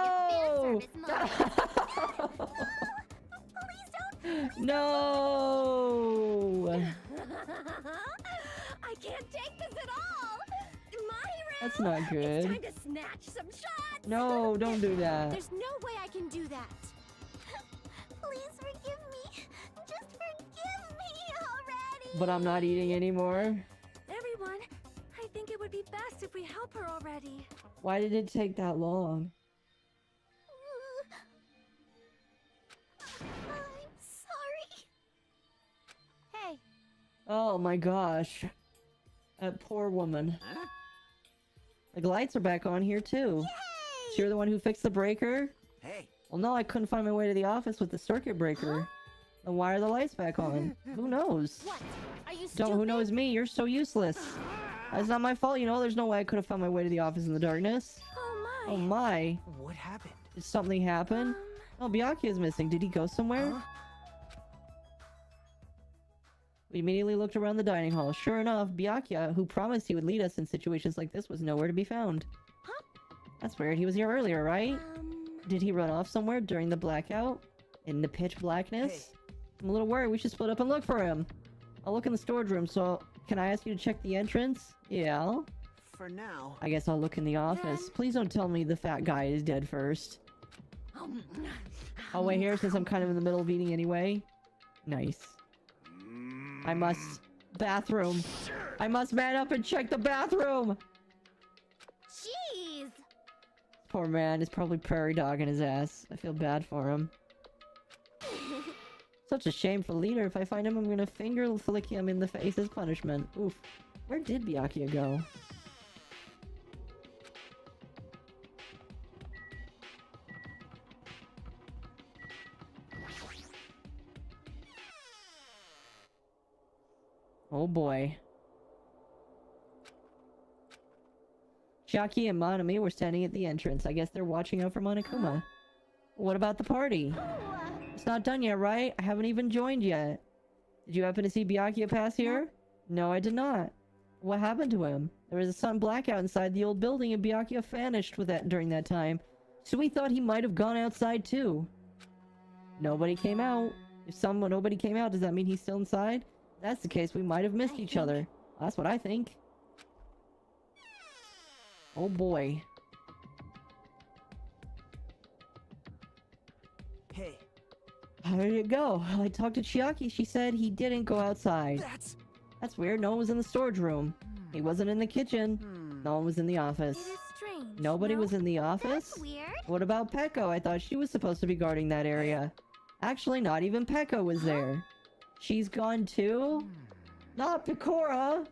[SPEAKER 2] No!
[SPEAKER 1] service moment. Please don't!
[SPEAKER 2] No!
[SPEAKER 8] I can't take this at all! My round!
[SPEAKER 2] That's not
[SPEAKER 8] It's
[SPEAKER 2] good.
[SPEAKER 8] time to snatch some shots!
[SPEAKER 2] No, don't do that.
[SPEAKER 1] There's no way I can do that. Please forgive me. Just forgive me already.
[SPEAKER 2] But I'm not eating anymore.
[SPEAKER 1] Everyone, I think it would be best if we help her already.
[SPEAKER 2] Why did it take that long?
[SPEAKER 1] I'm sorry. Hey,
[SPEAKER 2] Oh my gosh. That poor woman.
[SPEAKER 4] Huh?
[SPEAKER 2] The lights are back on here too. So you're the one who fixed the breaker?
[SPEAKER 4] Hey,
[SPEAKER 2] Well, no, I couldn't find my way to the office with the circuit breaker. Then why are the lights back on? Who knows?
[SPEAKER 1] what? Are you stupid?
[SPEAKER 2] Don't, who knows me? You're so useless. That's not my fault, you know? There's no way I could have found my way to the office in the darkness.
[SPEAKER 1] Oh my.
[SPEAKER 2] Oh my.
[SPEAKER 7] What happened?
[SPEAKER 2] Did something happen? Oh, Byakuya is missing. Did he go somewhere?
[SPEAKER 7] Huh?
[SPEAKER 2] We immediately looked around the dining hall. Sure enough, Byakuya, who promised he would lead us in situations like this, was nowhere to be found.
[SPEAKER 1] Huh?
[SPEAKER 2] That's weird. He was here earlier, right?
[SPEAKER 1] Um,
[SPEAKER 2] Did he run off somewhere during the blackout? In the pitch blackness?
[SPEAKER 4] Hey.
[SPEAKER 2] I'm a little worried. We should split up and look for him. I'll look in the storage room, so can I ask you to check the entrance? Yeah.
[SPEAKER 4] for now.
[SPEAKER 2] I guess I'll look in the office.
[SPEAKER 1] Then-
[SPEAKER 2] Please don't tell me the fat guy is dead first. I'll wait here since I'm kind of in the middle of eating anyway. Nice. I must... Bathroom. I must man up and check the bathroom!
[SPEAKER 1] jeez.
[SPEAKER 2] Poor man is probably prairie dogging his ass. I feel bad for him. Such a shameful leader. If I find him, I'm gonna finger flick him in the face as punishment. Oof. Where did Byakuya go? Oh boy. Chiaki and Monami were standing at the entrance. I guess they're watching out for Monokuma. What about the party? It's not done yet, right? I haven't even joined yet. Did you happen to see Byakuya pass here? No, I did not. What happened to him? There was a sudden blackout inside the old building and Byakuya vanished with that during that time. So we thought he might have gone outside too. Nobody came out. If nobody came out, does that mean he's still inside? If that's the case, we might have missed each other. That's what I think. Oh boy.
[SPEAKER 4] Hey,
[SPEAKER 2] How did it go? I talked to Chiaki. She said he didn't go outside. That's weird. No one was in the storage room. He wasn't in the kitchen. No one was in the
[SPEAKER 1] It
[SPEAKER 2] office.
[SPEAKER 1] is strange.
[SPEAKER 2] Nobody
[SPEAKER 1] no?
[SPEAKER 2] was in the office?
[SPEAKER 1] That's weird.
[SPEAKER 2] What about Peko? I thought she was supposed to be guarding that area. Actually, not even Peko was there. She's gone too? Not Pecora!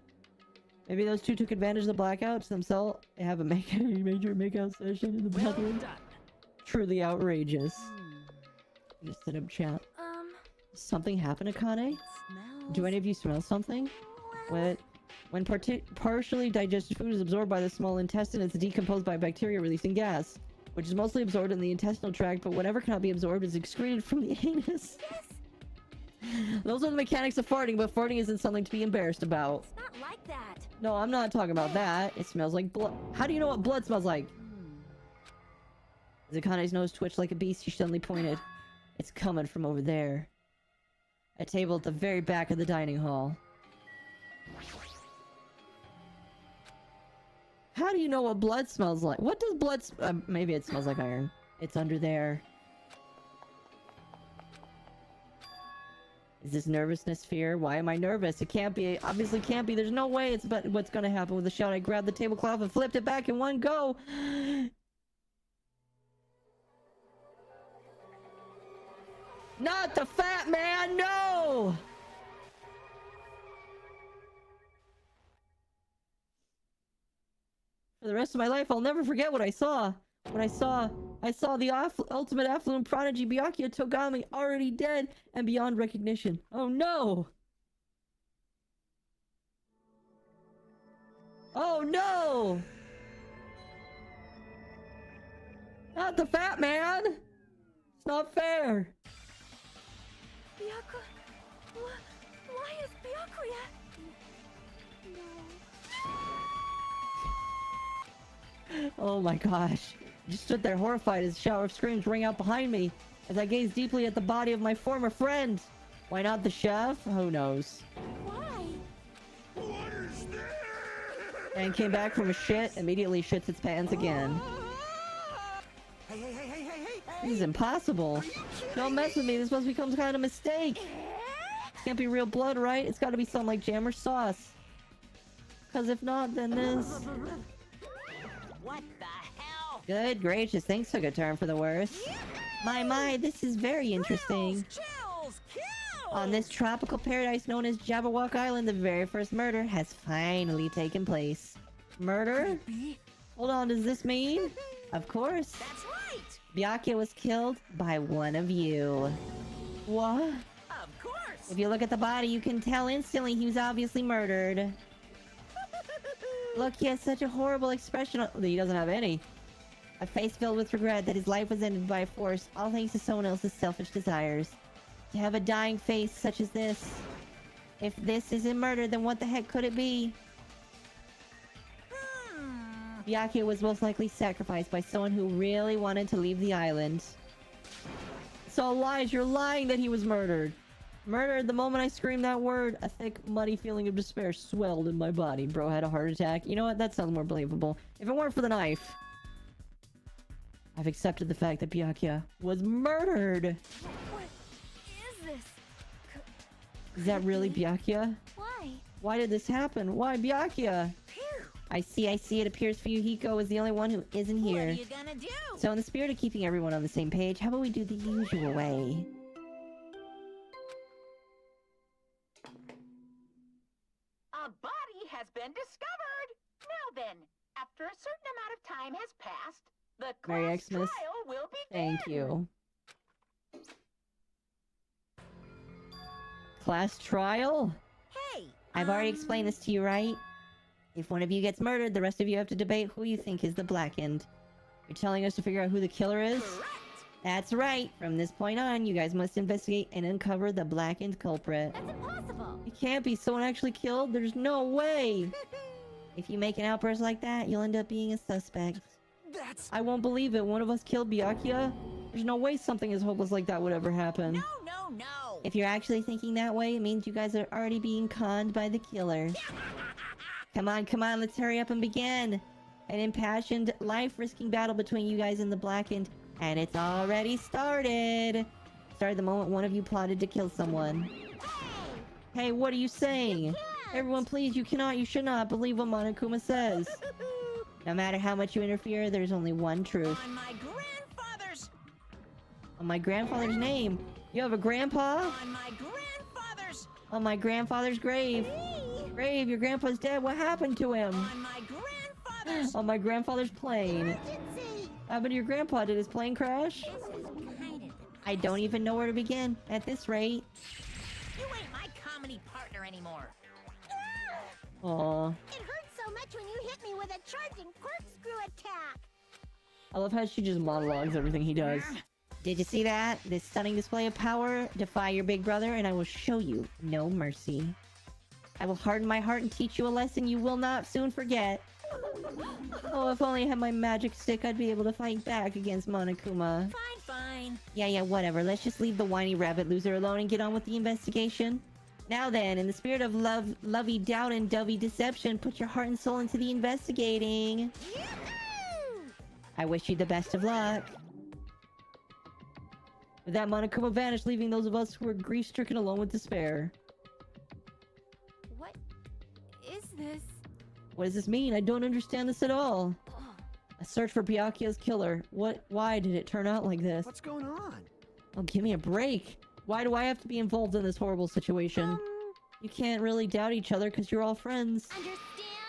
[SPEAKER 2] Maybe those two took advantage of the blackouts themselves. They have a major makeout session in the
[SPEAKER 7] Well
[SPEAKER 2] bathroom.
[SPEAKER 7] done.
[SPEAKER 2] Truly outrageous. Just set up chat. Something happened to Kane?
[SPEAKER 1] Smells.
[SPEAKER 2] Do any of you smell something? When partially digested food is absorbed by the small intestine, it's decomposed by bacteria releasing gas. which is mostly absorbed in the intestinal tract, but whatever cannot be absorbed is excreted from the anus.
[SPEAKER 8] Yes,
[SPEAKER 2] Those are the mechanics of farting, but farting isn't something to be embarrassed about.
[SPEAKER 8] it's not like that.
[SPEAKER 2] No, I'm not talking about that. It smells like blood. How do you know what blood smells like? Zakane's nose twitched like a beast. She suddenly pointed. It's coming from over there. A table at the very back of the dining hall. How do you know what blood smells like? What does blood maybe it smells like iron. It's under there. Is this nervousness fear? Why am I nervous? It can't be. It obviously can't be. There's no way it's but what's gonna happen. With a shout, I grabbed the tablecloth and flipped it back in one go. Not the fat man, no! For the rest of my life, I'll never forget what I saw. When I saw the ultimate affluent prodigy Byakuya Togami already dead and beyond recognition. Oh no! Oh no! Not the fat man! It's not fair!
[SPEAKER 8] Byakuya... Why is Byakuya... No...
[SPEAKER 2] Oh my gosh. I just stood there horrified as a shower of screams rang out behind me as I gazed deeply at the body of my former friend. Why not the chef? Who knows?
[SPEAKER 8] Why?
[SPEAKER 6] What is there?
[SPEAKER 2] And came back from a shit, immediately shits its pants again.
[SPEAKER 4] Hey, hey, hey, hey, hey, hey!
[SPEAKER 2] This is impossible. Don't mess with me, this must become kind of mistake. This can't be real blood, right? It's gotta be something like jam or sauce. Cause if not, then this...
[SPEAKER 3] What the hell?
[SPEAKER 2] Good gracious, things took a turn for the worse. My, this is very interesting.
[SPEAKER 3] Chills! Kills!
[SPEAKER 2] On this tropical paradise known as Jabberwock Island, the very first murder has finally taken place. Murder? Hold on, does this mean? Of course.
[SPEAKER 3] That's right!
[SPEAKER 2] Byakuya was killed by one of you. What?
[SPEAKER 3] Of course!
[SPEAKER 2] If you look at the body, you can tell instantly he was obviously murdered. Look, he has such a horrible expression on... He doesn't have any. A face filled with regret that his life was ended by force, all thanks to someone else's selfish desires. To have a dying face such as this. If this isn't murder, then what the heck could it be? Byakuya was most likely sacrificed by someone who really wanted to leave the island. So lies, you're lying that he was murdered. Murdered the moment I screamed that word. A thick, muddy feeling of despair swelled in my body. Bro had a heart attack. You know what? That sounds more believable. If it weren't for the knife. I've accepted the fact that Byakuya was murdered.
[SPEAKER 8] What is this?
[SPEAKER 2] Is that really Byakuya?
[SPEAKER 8] Why?
[SPEAKER 2] Why did this happen? Why Byakuya?
[SPEAKER 8] Phew!
[SPEAKER 2] I see. It appears Fuyuhiko is the only one who isn't here.
[SPEAKER 3] What are you gonna do?
[SPEAKER 2] So in the spirit of keeping everyone on the same page, how about we do the usual way?
[SPEAKER 3] A body has been discovered! Now then, after a certain amount of time has passed, the
[SPEAKER 2] Merry
[SPEAKER 3] class
[SPEAKER 2] Xmas.
[SPEAKER 3] trial will begin!
[SPEAKER 2] Thank you. Class trial?
[SPEAKER 8] Hey!
[SPEAKER 2] I've already explained this to you, right? If one of you gets murdered, the rest of you have to debate who you think is the blackened. You're telling us to figure out who the killer is?
[SPEAKER 3] Correct!
[SPEAKER 2] That's right! From this point on, you guys must investigate and uncover the blackened culprit.
[SPEAKER 8] That's impossible!
[SPEAKER 2] It can't be someone actually killed. There's no way! If you make an outburst like that, you'll end up being a suspect.
[SPEAKER 4] That's...
[SPEAKER 2] I won't believe it. One of us killed Byakuya? There's no way something as hopeless like that would ever happen.
[SPEAKER 3] No, no, no!
[SPEAKER 2] If you're actually thinking that way, it means you guys are already being conned by the killer. Come on, let's hurry up and begin! An impassioned, life-risking battle between you guys and the blackened, and it's already started! Started the moment one of you plotted to kill someone. Hey, what are you saying? Everyone, please, you should not believe what Monokuma says. No matter how much you interfere, there's only one truth.
[SPEAKER 3] On my grandfather's...
[SPEAKER 2] On my grandfather's name. You have a grandpa?
[SPEAKER 3] On my grandfather's...
[SPEAKER 2] On my grandfather's grave. Grave, your grandpa's dead. What happened to him?
[SPEAKER 3] On my grandfather's...
[SPEAKER 2] On my grandfather's plane.
[SPEAKER 8] Emergency!
[SPEAKER 2] What happened to your grandpa? Did his plane crash?
[SPEAKER 8] This is kind of
[SPEAKER 2] I don't even know where to begin. At this rate.
[SPEAKER 3] You ain't my comedy partner anymore.
[SPEAKER 2] Aw.
[SPEAKER 1] It hurt so much when you hit me with a charging corkscrew attack.
[SPEAKER 2] I love how she just monologues everything he does. Did you see that? This stunning display of power? Defy your big brother and I will show you no mercy. I will harden my heart and teach you a lesson you will not soon forget. Oh, if only I had my magic stick, I'd be able to fight back against Monokuma.
[SPEAKER 8] Fine, fine.
[SPEAKER 2] Yeah, whatever. Let's just leave the whiny rabbit loser alone and get on with the investigation. Now then, in the spirit of lovey doubt and dovey deception, put your heart and soul into the investigating.
[SPEAKER 1] Yoo-hoo!
[SPEAKER 2] I wish you the best of luck. With that, Monokuma vanished, leaving those of us who were grief-stricken alone with despair.
[SPEAKER 1] What is this?
[SPEAKER 2] What does this mean? I don't understand this at all.
[SPEAKER 1] Ugh.
[SPEAKER 2] A search for Byakuya's killer. Why did it turn out like this?
[SPEAKER 4] What's going on?
[SPEAKER 2] Oh, give me a break. Why do I have to be involved in this horrible situation? You can't really doubt each other because you're all friends.
[SPEAKER 1] Understand?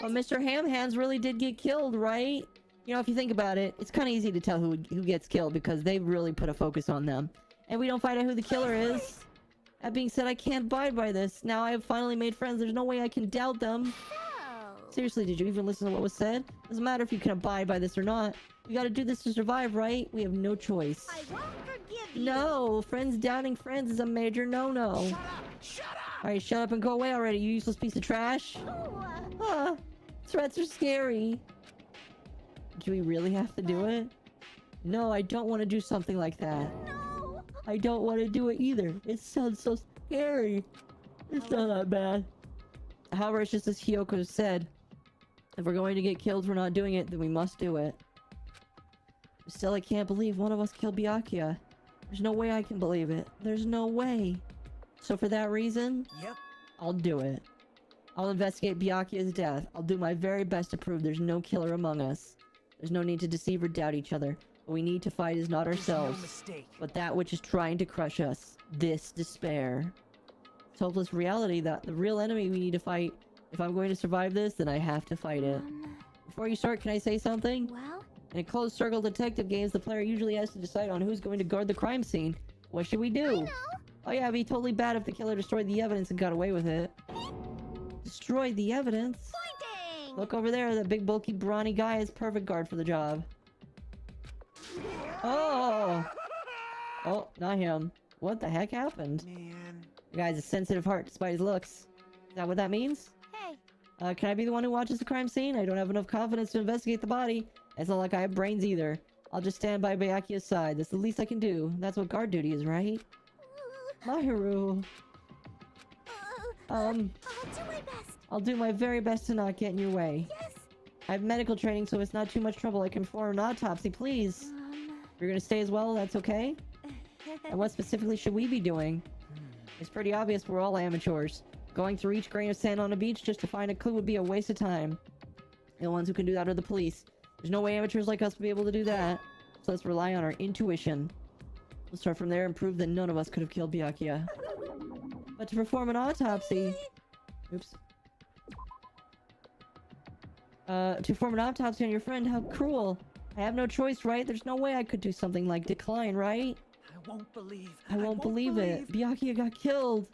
[SPEAKER 2] Well, Mr. Ham-Hands really did get killed, right? You know, if you think about it, it's kind of easy to tell who gets killed because they really put a focus on them. And we don't find out who the killer is. That being said, I can't abide by this. Now I have finally made friends. There's no way I can doubt them.
[SPEAKER 1] Oh.
[SPEAKER 2] Seriously, did you even listen to what was said? Doesn't matter if you can abide by this or not. We gotta do this to survive, right? We have no choice.
[SPEAKER 1] I won't forgive you.
[SPEAKER 2] No! Friends doubting friends is a major no-no.
[SPEAKER 4] Shut up! Shut up!
[SPEAKER 2] Alright, shut up and go away already, you useless piece of trash.
[SPEAKER 1] Oh,
[SPEAKER 2] Threats are scary. Do we really have to do it? No, I don't want to do something like that.
[SPEAKER 1] no.
[SPEAKER 2] I don't want to do it either. It sounds so scary. It's not that bad. However, it's just as Hiyoko said. If we're going to get killed for not doing it, then we must do it. Still, I can't believe one of us killed Byakuya. There's no way I can believe it. There's no way. So for that reason,
[SPEAKER 4] Yep.
[SPEAKER 2] I'll do it. I'll investigate Byakuya's death. I'll do my very best to prove there's no killer among us. There's no need to deceive or doubt each other. What we need to fight is not ourselves,
[SPEAKER 4] No mistake.
[SPEAKER 2] but that which is trying to crush us. This despair. It's hopeless reality that the real enemy we need to fight. If I'm going to survive this, then I have to fight it. Before you start, can I say something?
[SPEAKER 1] Well,
[SPEAKER 2] In a closed circle detective games, the player usually has to decide on who's going to guard the crime scene. What should we do? Oh yeah, it'd be totally bad if the killer destroyed the evidence and got away with it. Destroyed the evidence?
[SPEAKER 1] pointing.
[SPEAKER 2] Look over there, that big bulky brawny guy is perfect guard for the job. Oh! Oh, not him. What the heck happened?
[SPEAKER 4] Man.
[SPEAKER 2] The guy's a sensitive heart despite his looks. Is that what that means?
[SPEAKER 1] Hey,
[SPEAKER 2] Can I be the one who watches the crime scene? I don't have enough confidence to investigate the body. It's not like I have brains either. I'll just stand by Byakuya's side. That's the least I can do. That's what guard duty is, right? Mahiru.
[SPEAKER 1] I'll do my best.
[SPEAKER 2] I'll do my very best to not get in your way.
[SPEAKER 1] Yes.
[SPEAKER 2] I have medical training, so it's not too much trouble. I can perform an autopsy, please. You're gonna stay as well, that's okay? And what specifically should we be doing? It's pretty obvious we're all amateurs. Going through each grain of sand on a beach just to find a clue would be a waste of time. The ones who can do that are the police. There's no way amateurs like us will be able to do that. So let's rely on our intuition. We'll start from there and prove that none of us could have killed Byakuya. But to perform an autopsy... Oops. To perform an autopsy on your friend, how cruel. I have no choice, right? There's no way I could do something like decline, right?
[SPEAKER 4] I won't believe.
[SPEAKER 2] I won't believe it. Byakuya got killed.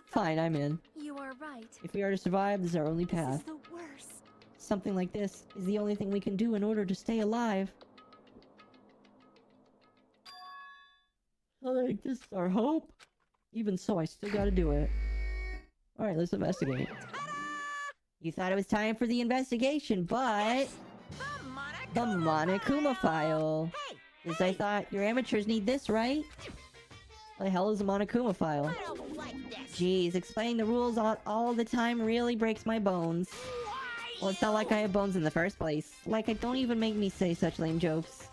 [SPEAKER 2] Fine, I'm in.
[SPEAKER 1] You are right.
[SPEAKER 2] If we are to survive, this is our only
[SPEAKER 1] This is
[SPEAKER 2] path.
[SPEAKER 1] the worst.
[SPEAKER 2] Something like this is the only thing we can do in order to stay alive. Like, this is our hope? Even so, I still gotta do it. Alright, let's investigate. You thought it was time for the investigation, but... The Monokuma file. As I thought, your amateurs need this, right? What the hell is a Monokuma file?
[SPEAKER 1] I don't like this.
[SPEAKER 2] Jeez, explaining the rules all the time really breaks my bones. Well, it's not like I have bones in the first place. Like, don't even make me say such lame jokes.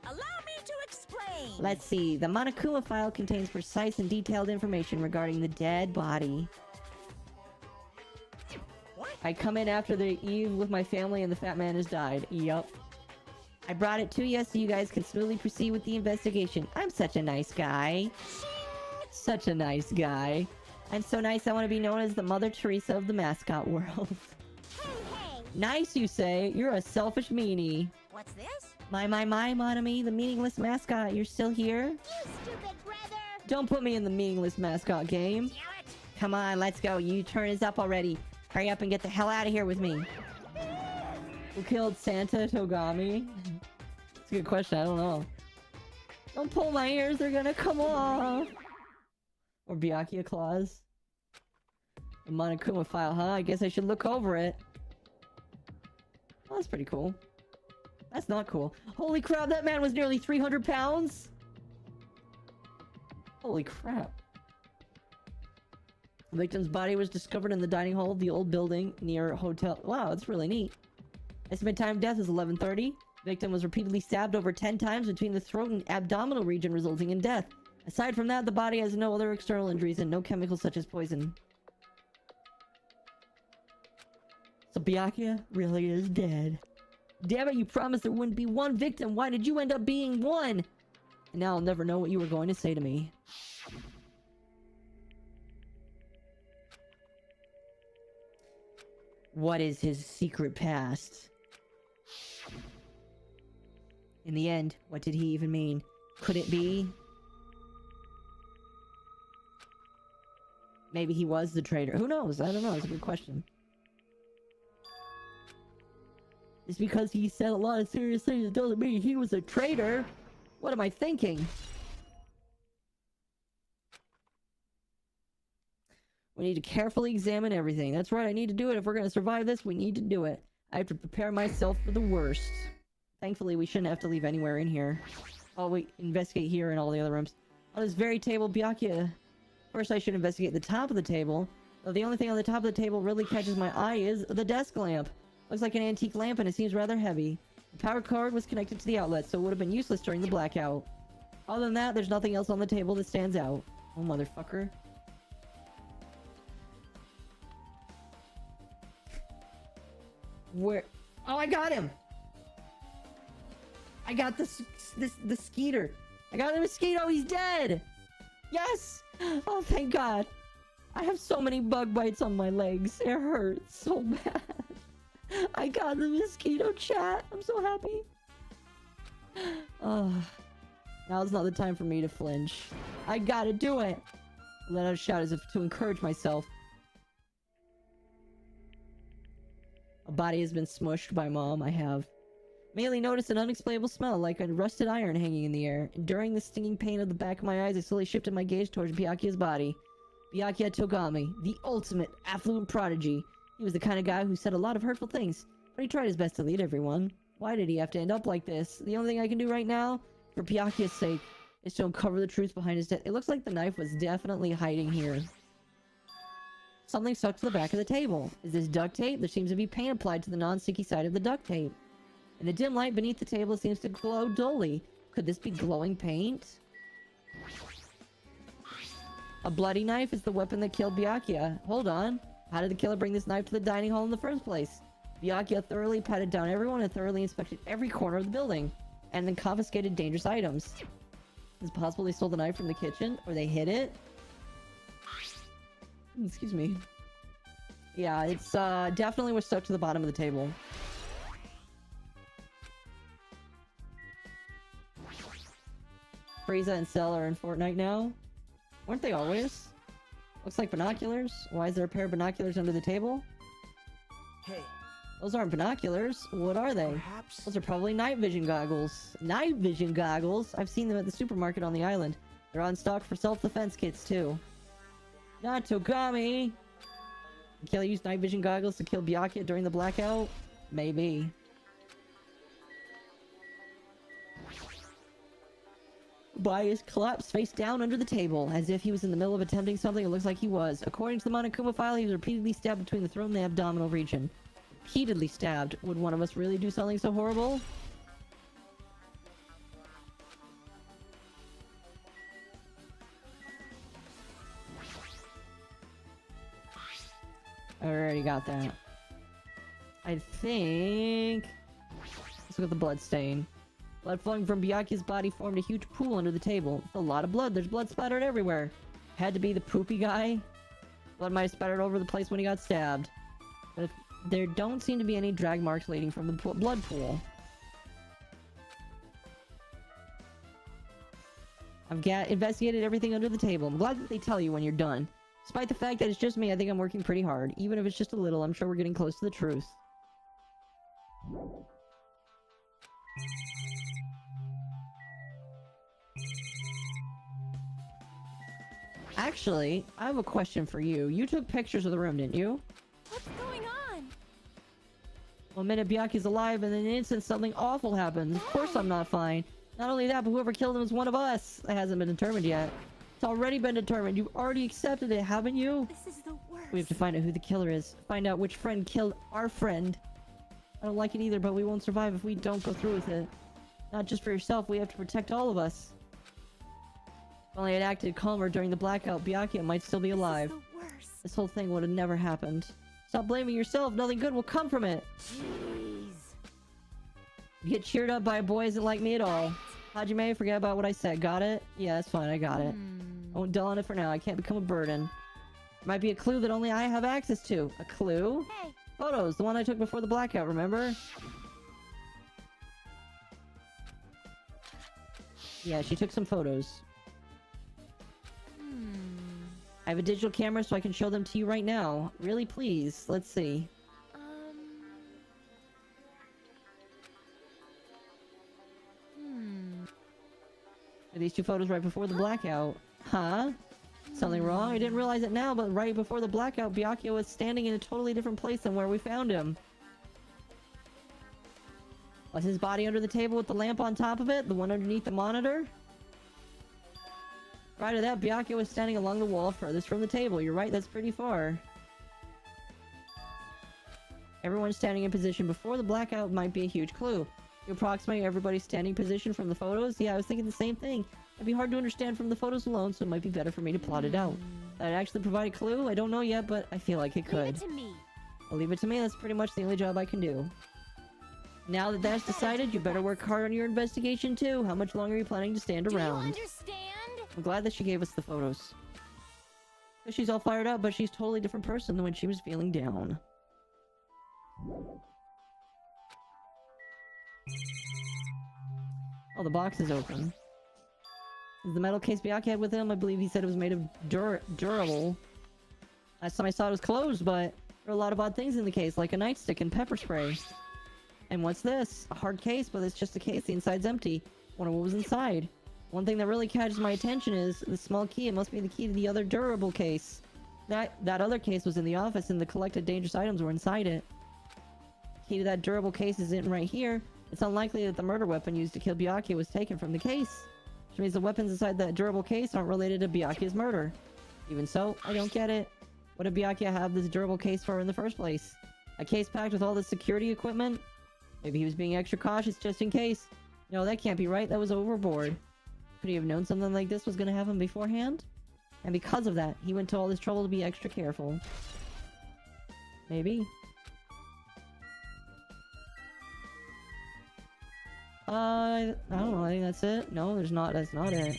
[SPEAKER 8] Allow me to explain.
[SPEAKER 2] Let's see. The Monokuma file contains precise and detailed information regarding the dead body. I come in after the eve with my family and the fat man has died. Yup. I brought it to you so you guys can smoothly proceed with the investigation. I'm such a nice guy. Such a nice guy. I'm so nice I want to be known as the Mother Teresa of the mascot world.
[SPEAKER 1] Hey, hey.
[SPEAKER 2] Nice, you say? You're a selfish meanie.
[SPEAKER 1] What's this?
[SPEAKER 2] My, Monami, the meaningless mascot. You're still here?
[SPEAKER 1] You stupid brother.
[SPEAKER 2] Don't put me in the meaningless mascot game.
[SPEAKER 1] Damn it.
[SPEAKER 2] Come on, let's go. You turn is up already. Hurry up and get the hell out of here with me. Who killed Santa Togami? That's a good question. I don't know. Don't pull my ears. They're gonna come off. Or Byakuya claws. A Monokuma file, huh? I guess I should look over it. Oh, that's pretty cool. That's not cool. Holy crap, that man was nearly 300 pounds? Holy crap. The victim's body was discovered in the dining hall of the old building near a hotel. Wow, that's really neat. Estimated time of death is 11:30. Victim was repeatedly stabbed over 10 times between the throat and abdominal region, resulting in death. Aside from that, the body has no other external injuries and no chemicals such as poison. So Byakuya really is dead. Damn it, you promised there wouldn't be one victim. Why did you end up being one? And now I'll never know what you were going to say to me. What is his secret past? In the end, what did he even mean? Could it be? Maybe he was the traitor. Who knows? I don't know. It's a good question. It's because he said a lot of serious things. It doesn't mean he was a traitor. What am I thinking? We need to carefully examine everything. That's right, I need to do it. If we're going to survive this, we need to do it. I have to prepare myself for the worst. Thankfully, we shouldn't have to leave anywhere in here. Oh, we investigate here and all the other rooms. On this very table, Byakuya. First, I should investigate the top of the table. Though the only thing on the top of the table really catches my eye is the desk lamp. Looks like an antique lamp and it seems rather heavy. The power cord was connected to the outlet, so it would have been useless during the blackout. Other than that, there's nothing else on the table that stands out. Oh, motherfucker. Where? Oh, I got him! I got the skeeter. I got the mosquito, he's dead! Yes! Oh, thank God. I have so many bug bites on my legs. It hurts so bad. I got the mosquito, chat. I'm so happy. Now's not the time for me to flinch. I gotta do it. Let out a shout as if to encourage myself. A body has been smushed by Mom. I have. Mainly noticed an unexplainable smell, like a rusted iron hanging in the air. During the stinging pain of the back of my eyes, I slowly shifted my gaze towards Byakuya's body. Byakuya Togami, the ultimate affluent prodigy. He was the kind of guy who said a lot of hurtful things, but he tried his best to lead everyone. Why did he have to end up like this? The only thing I can do right now, for Byakuya's sake, is to uncover the truth behind his death. It looks like the knife was definitely hiding here. Something stuck to the back of the table. Is this duct tape? There seems to be paint applied to the non-sticky side of the duct tape. In the dim light beneath the table, it seems to glow dully. Could this be glowing paint? A bloody knife is the weapon that killed Byakuya. Hold on. How did the killer bring this knife to the dining hall in the first place? Byakuya thoroughly patted down everyone and thoroughly inspected every corner of the building, and then confiscated dangerous items. Is it possible they stole the knife from the kitchen? Or they hid it? Excuse me. Yeah, it's definitely was stuck to the bottom of the table. Frieza and Cell are in Fortnite now. Weren't they always? Looks like binoculars. Why is there a pair of binoculars under the table?
[SPEAKER 7] Hey.
[SPEAKER 2] Those aren't binoculars. What are they?
[SPEAKER 7] Perhaps.
[SPEAKER 2] Those are probably night vision goggles. Night vision goggles? I've seen them at the supermarket on the island. They're on stock for self-defense kits, too. Not Togami! The killer used night vision goggles to kill Byakuya during the blackout? Maybe. Bias collapsed face down under the table, as if he was in the middle of attempting something. It looks like he was. According to the Monokuma file, he was repeatedly stabbed between the throat and the abdominal region. Repeatedly stabbed. Would one of us really do something so horrible? I already got that. I think... Let's look at the blood stain. Blood flowing from Byakuya's body formed a huge pool under the table. It's a lot of blood. There's blood splattered everywhere. Had to be the poopy guy. Blood might have spattered over the place when he got stabbed. But there don't seem to be any drag marks leading from the blood pool. I've investigated everything under the table. I'm glad that they tell you when you're done. Despite the fact that it's just me, I think I'm working pretty hard. Even if it's just a little, I'm sure we're getting close to the truth. Actually, I have a question for you. You took pictures of the room, didn't you?
[SPEAKER 1] What's going on?
[SPEAKER 2] One minute Byaku's alive, and in an instant something awful happens. Of course I'm not fine. Not only that, but whoever killed him is one of us. It hasn't been determined yet. It's already been determined. You've already accepted it, haven't you?
[SPEAKER 1] This is the worst.
[SPEAKER 2] We have to find out who the killer is. Find out which friend killed our friend. I don't like it either, but we won't survive if we don't go through with it. Not just for yourself, we have to protect all of us. If only I had acted calmer during the blackout, Byakuya might still be alive.
[SPEAKER 1] This is the worst.
[SPEAKER 2] This whole thing would have never happened. Stop blaming yourself, nothing good will come from it.
[SPEAKER 1] Jeez.
[SPEAKER 2] You get cheered up by a boy isn't like me at all. Hajime, forget about what I said, got it? Yeah, that's fine, I got it. I won't dwell on it for now, I can't become a burden. Might be a clue that only I have access to. A clue?
[SPEAKER 1] Hey.
[SPEAKER 2] Photos, the one I took before the blackout, remember? Yeah, she took some photos. I have a digital camera so I can show them to you right now. Really, please. Let's see. Are these two photos right before the blackout? Huh? Something wrong? I didn't realize it now, but right before the blackout, Byakuya was standing in a totally different place than where we found him. Was his body under the table with the lamp on top of it? The one underneath the monitor? Prior to that, Byakuya was standing along the wall furthest from the table. You're right, that's pretty far. Everyone standing in position before the blackout might be a huge clue. You approximate everybody's standing position from the photos? Yeah, I was thinking the same thing. It'd be hard to understand from the photos alone, so it might be better for me to plot it out. That actually provide a clue? I don't know yet, but I feel like it could.
[SPEAKER 1] Leave it to me.
[SPEAKER 2] I'll leave it to me, that's pretty much the only job I can do. Now that that's decided, you better work hard on your investigation too. How much longer are you planning to stand around?
[SPEAKER 1] Do you understand?
[SPEAKER 2] I'm glad that she gave us the photos. She's all fired up, but she's a totally different person than when she was feeling down. Oh, the box is open. Is the metal case Byakuya had with him? I believe he said it was made of durable. Last time I saw it was closed, but there are a lot of odd things in the case, like a nightstick and pepper spray. And what's this? A hard case, but it's just a case. The inside's empty. Wonder what was inside. One thing that really catches my attention is the small key. It must be the key to the other durable case. That other case was in the office, and the collected dangerous items were inside it. Key to that durable case isn't right here. It's unlikely that the murder weapon used to kill Byakuya was taken from the case. Which means the weapons inside that durable case aren't related to Byakuya's murder. Even so, I don't get it. What did Byakuya have this durable case for in the first place? A case packed with all this security equipment? Maybe he was being extra cautious just in case. No, that can't be right. That was overboard. Could he have known something like this was going to happen beforehand? And because of that, he went to all this trouble to be extra careful. Maybe. I don't know. I think that's it. No, there's not. That's not it.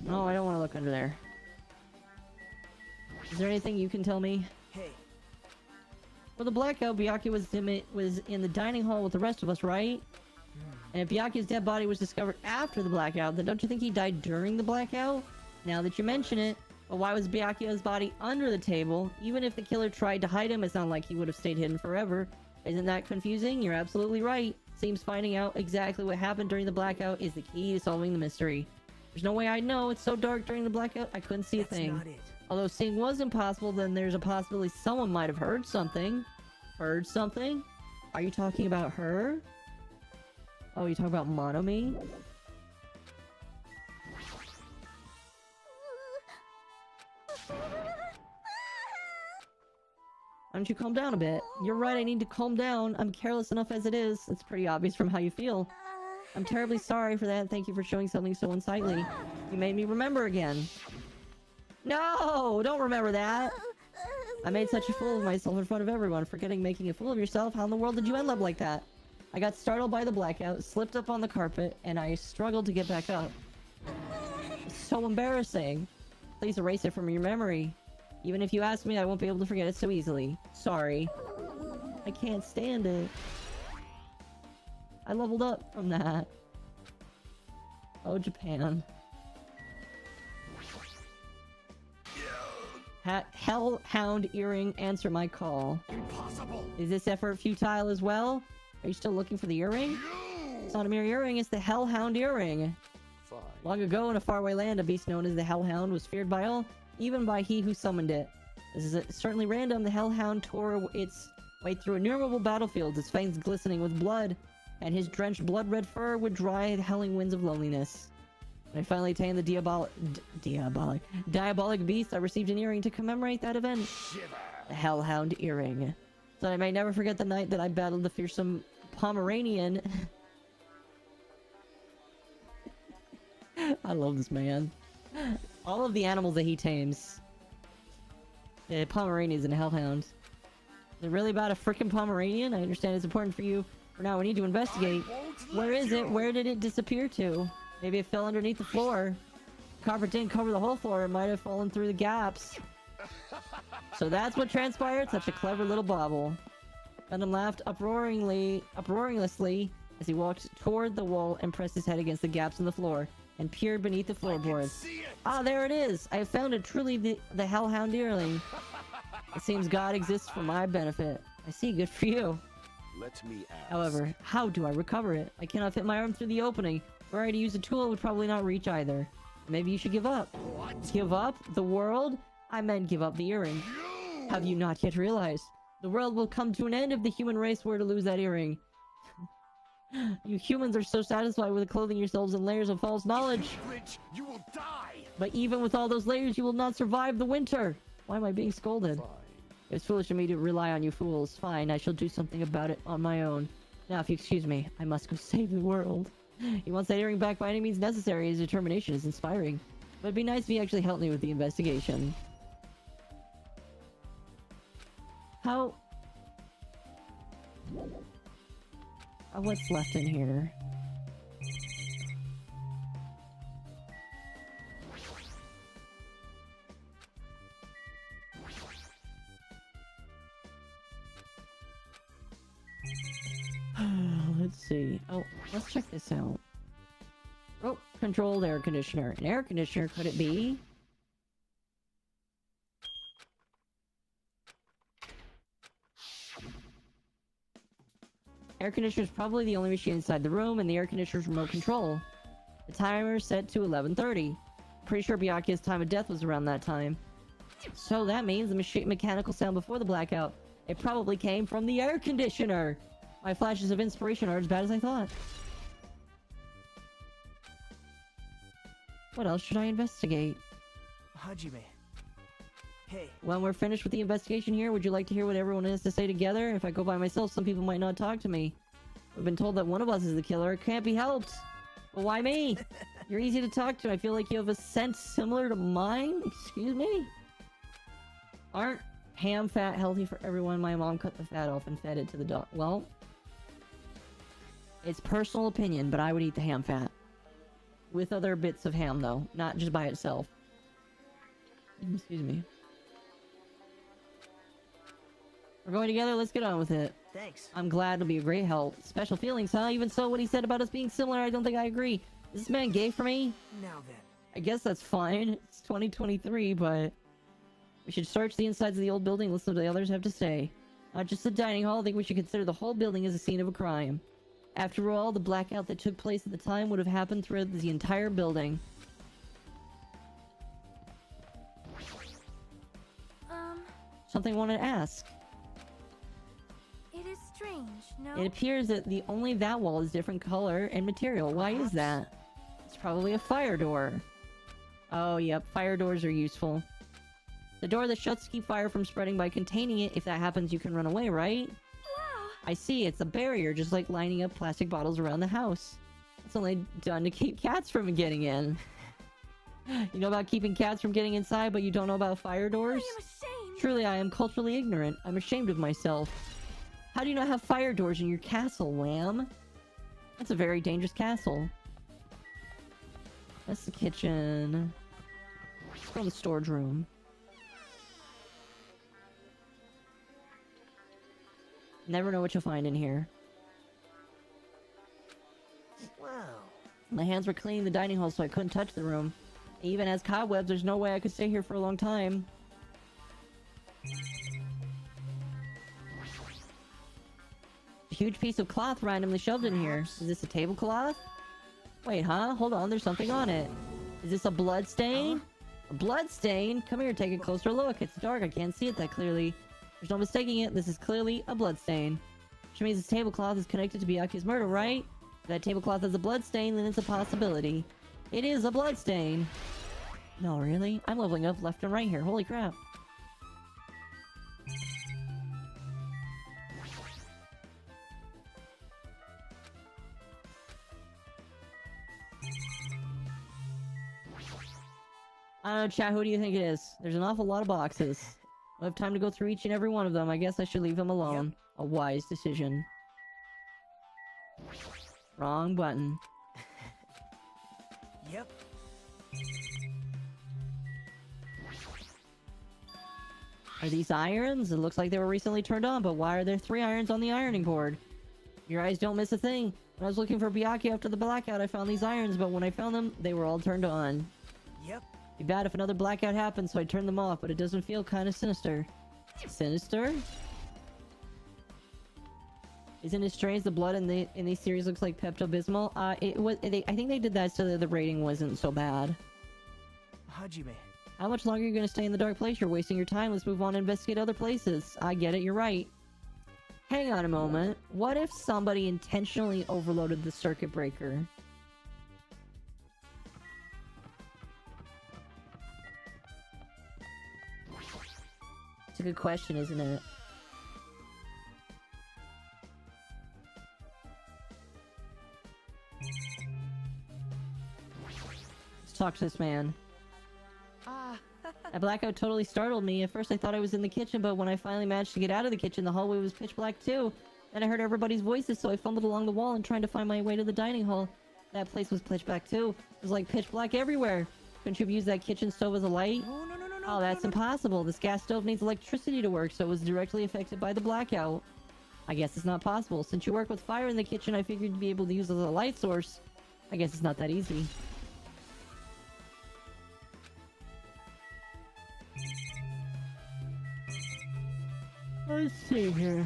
[SPEAKER 2] No, I don't want to look under there. Is there anything you can tell me?
[SPEAKER 7] Hey.
[SPEAKER 2] For the blackout, Byakuya was in the dining hall with the rest of us, right? And if Byakuya's dead body was discovered after the blackout, then don't you think he died during the blackout? Now that you mention it, but why was Byakuya's body under the table? Even if the killer tried to hide him, it's not like he would have stayed hidden forever. Isn't that confusing? You're absolutely right. Seems finding out exactly what happened during the blackout is the key to solving the mystery. There's no way I'd know. It's so dark during the blackout, I couldn't see a thing.
[SPEAKER 7] That's not it.
[SPEAKER 2] Although seeing was impossible, then there's a possibility someone might have heard something. Heard something? Are you talking about her? Oh, you talking about Monomi? Why don't you calm down a bit? You're right, I need to calm down. I'm careless enough as it is. It's pretty obvious from how you feel. I'm terribly sorry for that. Thank you for showing something so unsightly. You made me remember again. No! Don't remember that! I made such a fool of myself in front of everyone, forgetting making a fool of yourself. How in the world did you end up like that? I got startled by the blackout, slipped up on the carpet, and I struggled to get back up. It's so embarrassing. Please erase it from your memory. Even if you ask me, I won't be able to forget it so easily. Sorry. I can't stand it. I leveled up from that. Oh, Japan. Hellhound earring, answer my call.
[SPEAKER 6] Impossible.
[SPEAKER 2] Is this effort futile as well? Are you still looking for the earring? It's not a mere earring, it's the Hellhound earring.
[SPEAKER 6] Fine.
[SPEAKER 2] Long ago in a faraway land, a beast known as the Hellhound was feared by all, even by he who summoned it. This is certainly random. The Hellhound tore its way through innumerable battlefields, its fangs glistening with blood, and his drenched blood-red fur would dry the howling winds of loneliness. When I finally tamed the diabolic beast, I received an earring to commemorate that event.
[SPEAKER 6] Shiver.
[SPEAKER 2] The Hellhound earring. So I may never forget the night that I battled the fearsome Pomeranian. I love this man. All of the animals that he tames. The Pomeranians and Hellhounds. Is it really about a freaking Pomeranian? I understand it's important for you. For now, we need to investigate. Where is it? Where did it disappear to? Maybe it fell underneath the floor. Carpet didn't cover the whole floor. It might have fallen through the gaps. So that's what transpired? Such a clever little bauble. Venom laughed uproariously as he walked toward the wall and pressed his head against the gaps in the floor and peered beneath the floorboards. Ah, there it is! I have found it, truly the Hellhound earring. It seems God exists for my benefit. I see, good for you.
[SPEAKER 6] Let me ask.
[SPEAKER 2] However, how do I recover it? I cannot fit my arm through the opening. Were I to use a tool, it would probably not reach either. Maybe you should give up.
[SPEAKER 6] What?
[SPEAKER 2] Give up? The world? I meant give up the earring. Have you not yet realized? The world will come to an end if the human race were to lose that earring. You humans are so satisfied with clothing yourselves in layers of false knowledge.
[SPEAKER 6] You will die.
[SPEAKER 2] But even with all those layers, you will not survive the winter. Why am I being scolded?
[SPEAKER 6] Fine.
[SPEAKER 2] It's foolish of me to rely on you fools. Fine, I shall do something about it on my own. Now, if you excuse me, I must go save the world. He wants that earring back by any means necessary. His determination is inspiring. But it'd be nice if he actually helped me with the investigation. How... what's left in here? Let's see. Oh, let's check this out. Oh, controlled air conditioner. An air conditioner, could it be? Air conditioner is probably the only machine inside the room, and the air conditioner's remote control. The timer is set to 11:30. Pretty sure Byakuya's time of death was around that time. So that means the mechanical sound before the blackout, it probably came from the air conditioner! My flashes of inspiration are as bad as I thought. What else should I investigate?
[SPEAKER 7] Hajime. Hey.
[SPEAKER 2] When we're finished with the investigation here, would you like to hear what everyone has to say together? If I go by myself, some people might not talk to me. We've been told that one of us is the killer. It can't be helped. Well, why me? You're easy to talk to. I feel like you have a sense similar to mine. Excuse me? Aren't ham fat healthy for everyone? My mom cut the fat off and fed it to the dog. Well, it's personal opinion, but I would eat the ham fat. With other bits of ham, though. Not just by itself. Excuse me. We're going together, let's get on with it.
[SPEAKER 7] Thanks.
[SPEAKER 2] I'm glad it'll be a great help. Special feelings, huh? Even so, what he said about us being similar, I don't think I agree. Is this man gay for me?
[SPEAKER 7] Now then.
[SPEAKER 2] I guess that's fine. It's 2023, but... we should search the insides of the old building and listen to what the others have to say. Not just the dining hall, I think we should consider the whole building as a scene of a crime. After all, the blackout that took place at the time would have happened throughout the entire building. Something I wanted to ask.
[SPEAKER 1] It is strange, no?
[SPEAKER 2] It appears that only that wall is different color and material. Why is that? It's probably a fire door. Oh, yep. Fire doors are useful. The door that shuts to keep fire from spreading by containing it. If that happens, you can run away, right?
[SPEAKER 1] Wow!
[SPEAKER 2] I see. It's a barrier, just like lining up plastic bottles around the house. It's only done to keep cats from getting in. You know about keeping cats from getting inside, but you don't know about fire doors?
[SPEAKER 1] I am ashamed!
[SPEAKER 2] Truly, I am culturally ignorant. I'm ashamed of myself. How do you not have fire doors in your castle, Wham? That's a very dangerous castle. That's the kitchen. Let's go to the storage room. Never know what you'll find in here.
[SPEAKER 7] Wow.
[SPEAKER 2] My hands were cleaning the dining hall, so I couldn't touch the room. It even has cobwebs. There's no way I could stay here for a long time. huge piece of cloth randomly shoved in here. Is this a tablecloth? Wait, huh? Hold on, there's something on it. Is this a blood stain? A blood stain? Come here, take a closer look. It's dark, I can't see it that clearly. There's no mistaking it, this is clearly a blood stain. Which means this tablecloth is connected to Byaku's murder, right? If that tablecloth has a blood stain, then it's a possibility. It is a blood stain. No, really? I'm leveling up left and right here, holy crap. I don't know, chat, who do you think it is? There's an awful lot of boxes. I have time to go through each and every one of them. I guess I should leave him alone. Yep. A wise decision. Wrong button.
[SPEAKER 7] Yep.
[SPEAKER 2] Are these irons? It looks like they were recently turned on, but why are there 3 irons on the ironing board? Your eyes don't miss a thing. When I was looking for Byaku after the blackout, I found these irons, but when I found them, they were all turned on.
[SPEAKER 7] Yep.
[SPEAKER 2] Be bad if another blackout happens, so I turned them off, but it doesn't feel kind of sinister. Sinister? Isn't it strange the blood in these series looks like Pepto-Bismol? I think they did that so that the rating wasn't so bad.
[SPEAKER 7] Hajime.
[SPEAKER 2] How much longer are you gonna stay in the dark place? You're wasting your time. Let's move on and investigate other places. I get it, you're right. Hang on a moment. What if somebody intentionally overloaded the circuit breaker? It's a good question, isn't it? Let's talk to this man. That blackout totally startled me. At first I thought I was in the kitchen, but when I finally managed to get out of the kitchen, the hallway was pitch black too. Then I heard everybody's voices, so I fumbled along the wall and trying to find my way to the dining hall. That place was pitch black too. It was like pitch black everywhere. Couldn't you have used that kitchen stove as a light?
[SPEAKER 7] No.
[SPEAKER 2] Oh, that's impossible. This gas stove needs electricity to work, so it was directly affected by the blackout. I guess it's not possible. Since you work with fire in the kitchen, I figured you'd be able to use it as a light source. I guess it's not that easy. Let's see here.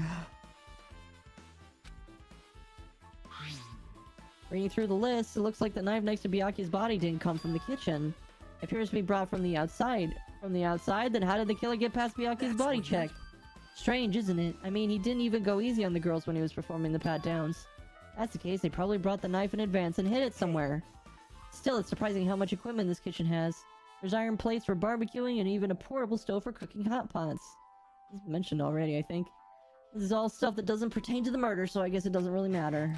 [SPEAKER 2] Reading through the list, it looks like the knife next to Byaku's body didn't come from the kitchen. It appears to be brought from the outside. From the outside? Then how did the killer get past Byaku's body check? Strange, isn't it? I mean, he didn't even go easy on the girls when he was performing the pat-downs. That's the case, they probably brought the knife in advance and hid it somewhere. Still, it's surprising how much equipment this kitchen has. There's iron plates for barbecuing and even a portable stove for cooking hot pots. This was mentioned already, I think. This is all stuff that doesn't pertain to the murder, so I guess it doesn't really matter.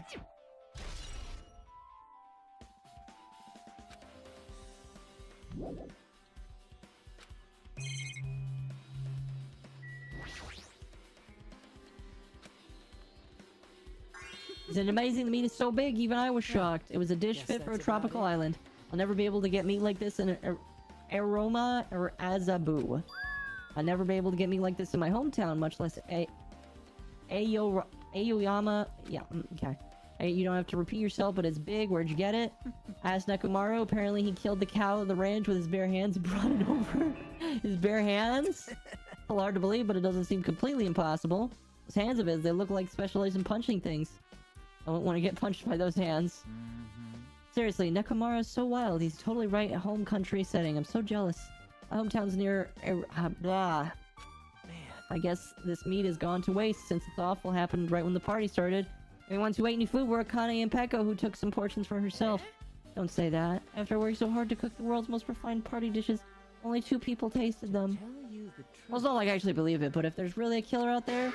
[SPEAKER 2] Isn't it amazing the meat is so big? Even I was shocked. It was a dish fit for a tropical island. I'll never be able to get meat like this in Aroma or Azabu. I'll never be able to get meat like this in my hometown, much less Aoyama. Yeah, okay. You don't have to repeat yourself, but it's big. Where'd you get it? Asked Nekomaru. Apparently he killed the cow at the ranch with his bare hands and brought it over. His bare hands? A little hard to believe, but it doesn't seem completely impossible. Those hands of his, they look like specialized in punching things. I wouldn't want to get punched by those hands. Seriously, Nekomaru is so wild. He's totally right at home country setting. I'm so jealous. My hometown's near... blah. Man. I guess this meat has gone to waste since it's awful happened right when the party started. The only ones who ate any food were Akane and Peko, who took some portions for herself. Don't say that. After I worked so hard to cook the world's most refined party dishes, only 2 people tasted them. Well, it's not like I actually believe it, but if there's really a killer out there,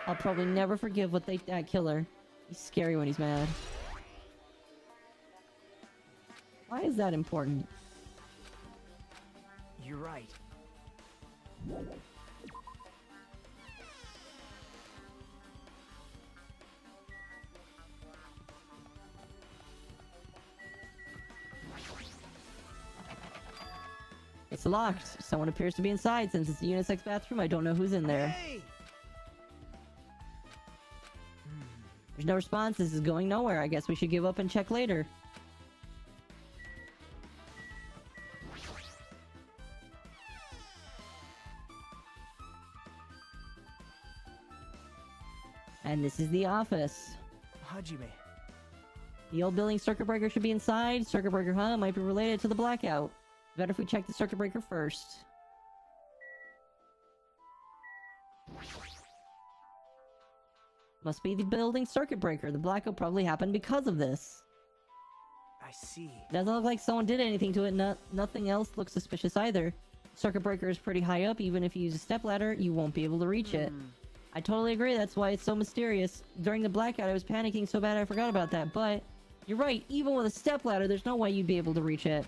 [SPEAKER 2] I'll probably never forgive that killer. He's scary when he's mad. Why is that important?
[SPEAKER 7] You're right.
[SPEAKER 2] It's locked. Someone appears to be inside. Since it's a unisex bathroom, I don't know who's in there.
[SPEAKER 7] Hey!
[SPEAKER 2] There's no response. This is going nowhere. I guess we should give up and check later. And this is the office.
[SPEAKER 7] Hajime.
[SPEAKER 2] The old building circuit breaker should be inside. Circuit breaker, huh? Might be related to the blackout. Better if we check the circuit breaker first. Must be the building circuit breaker. The blackout probably happened because of this.
[SPEAKER 7] I see.
[SPEAKER 2] Doesn't look like someone did anything to it. Nothing else looks suspicious either. Circuit breaker is pretty high up. Even if you use a stepladder, you won't be able to reach it. I totally agree. That's why it's so mysterious. During the blackout, I was panicking so bad I forgot about that. But you're right. Even with a stepladder, there's no way you'd be able to reach it.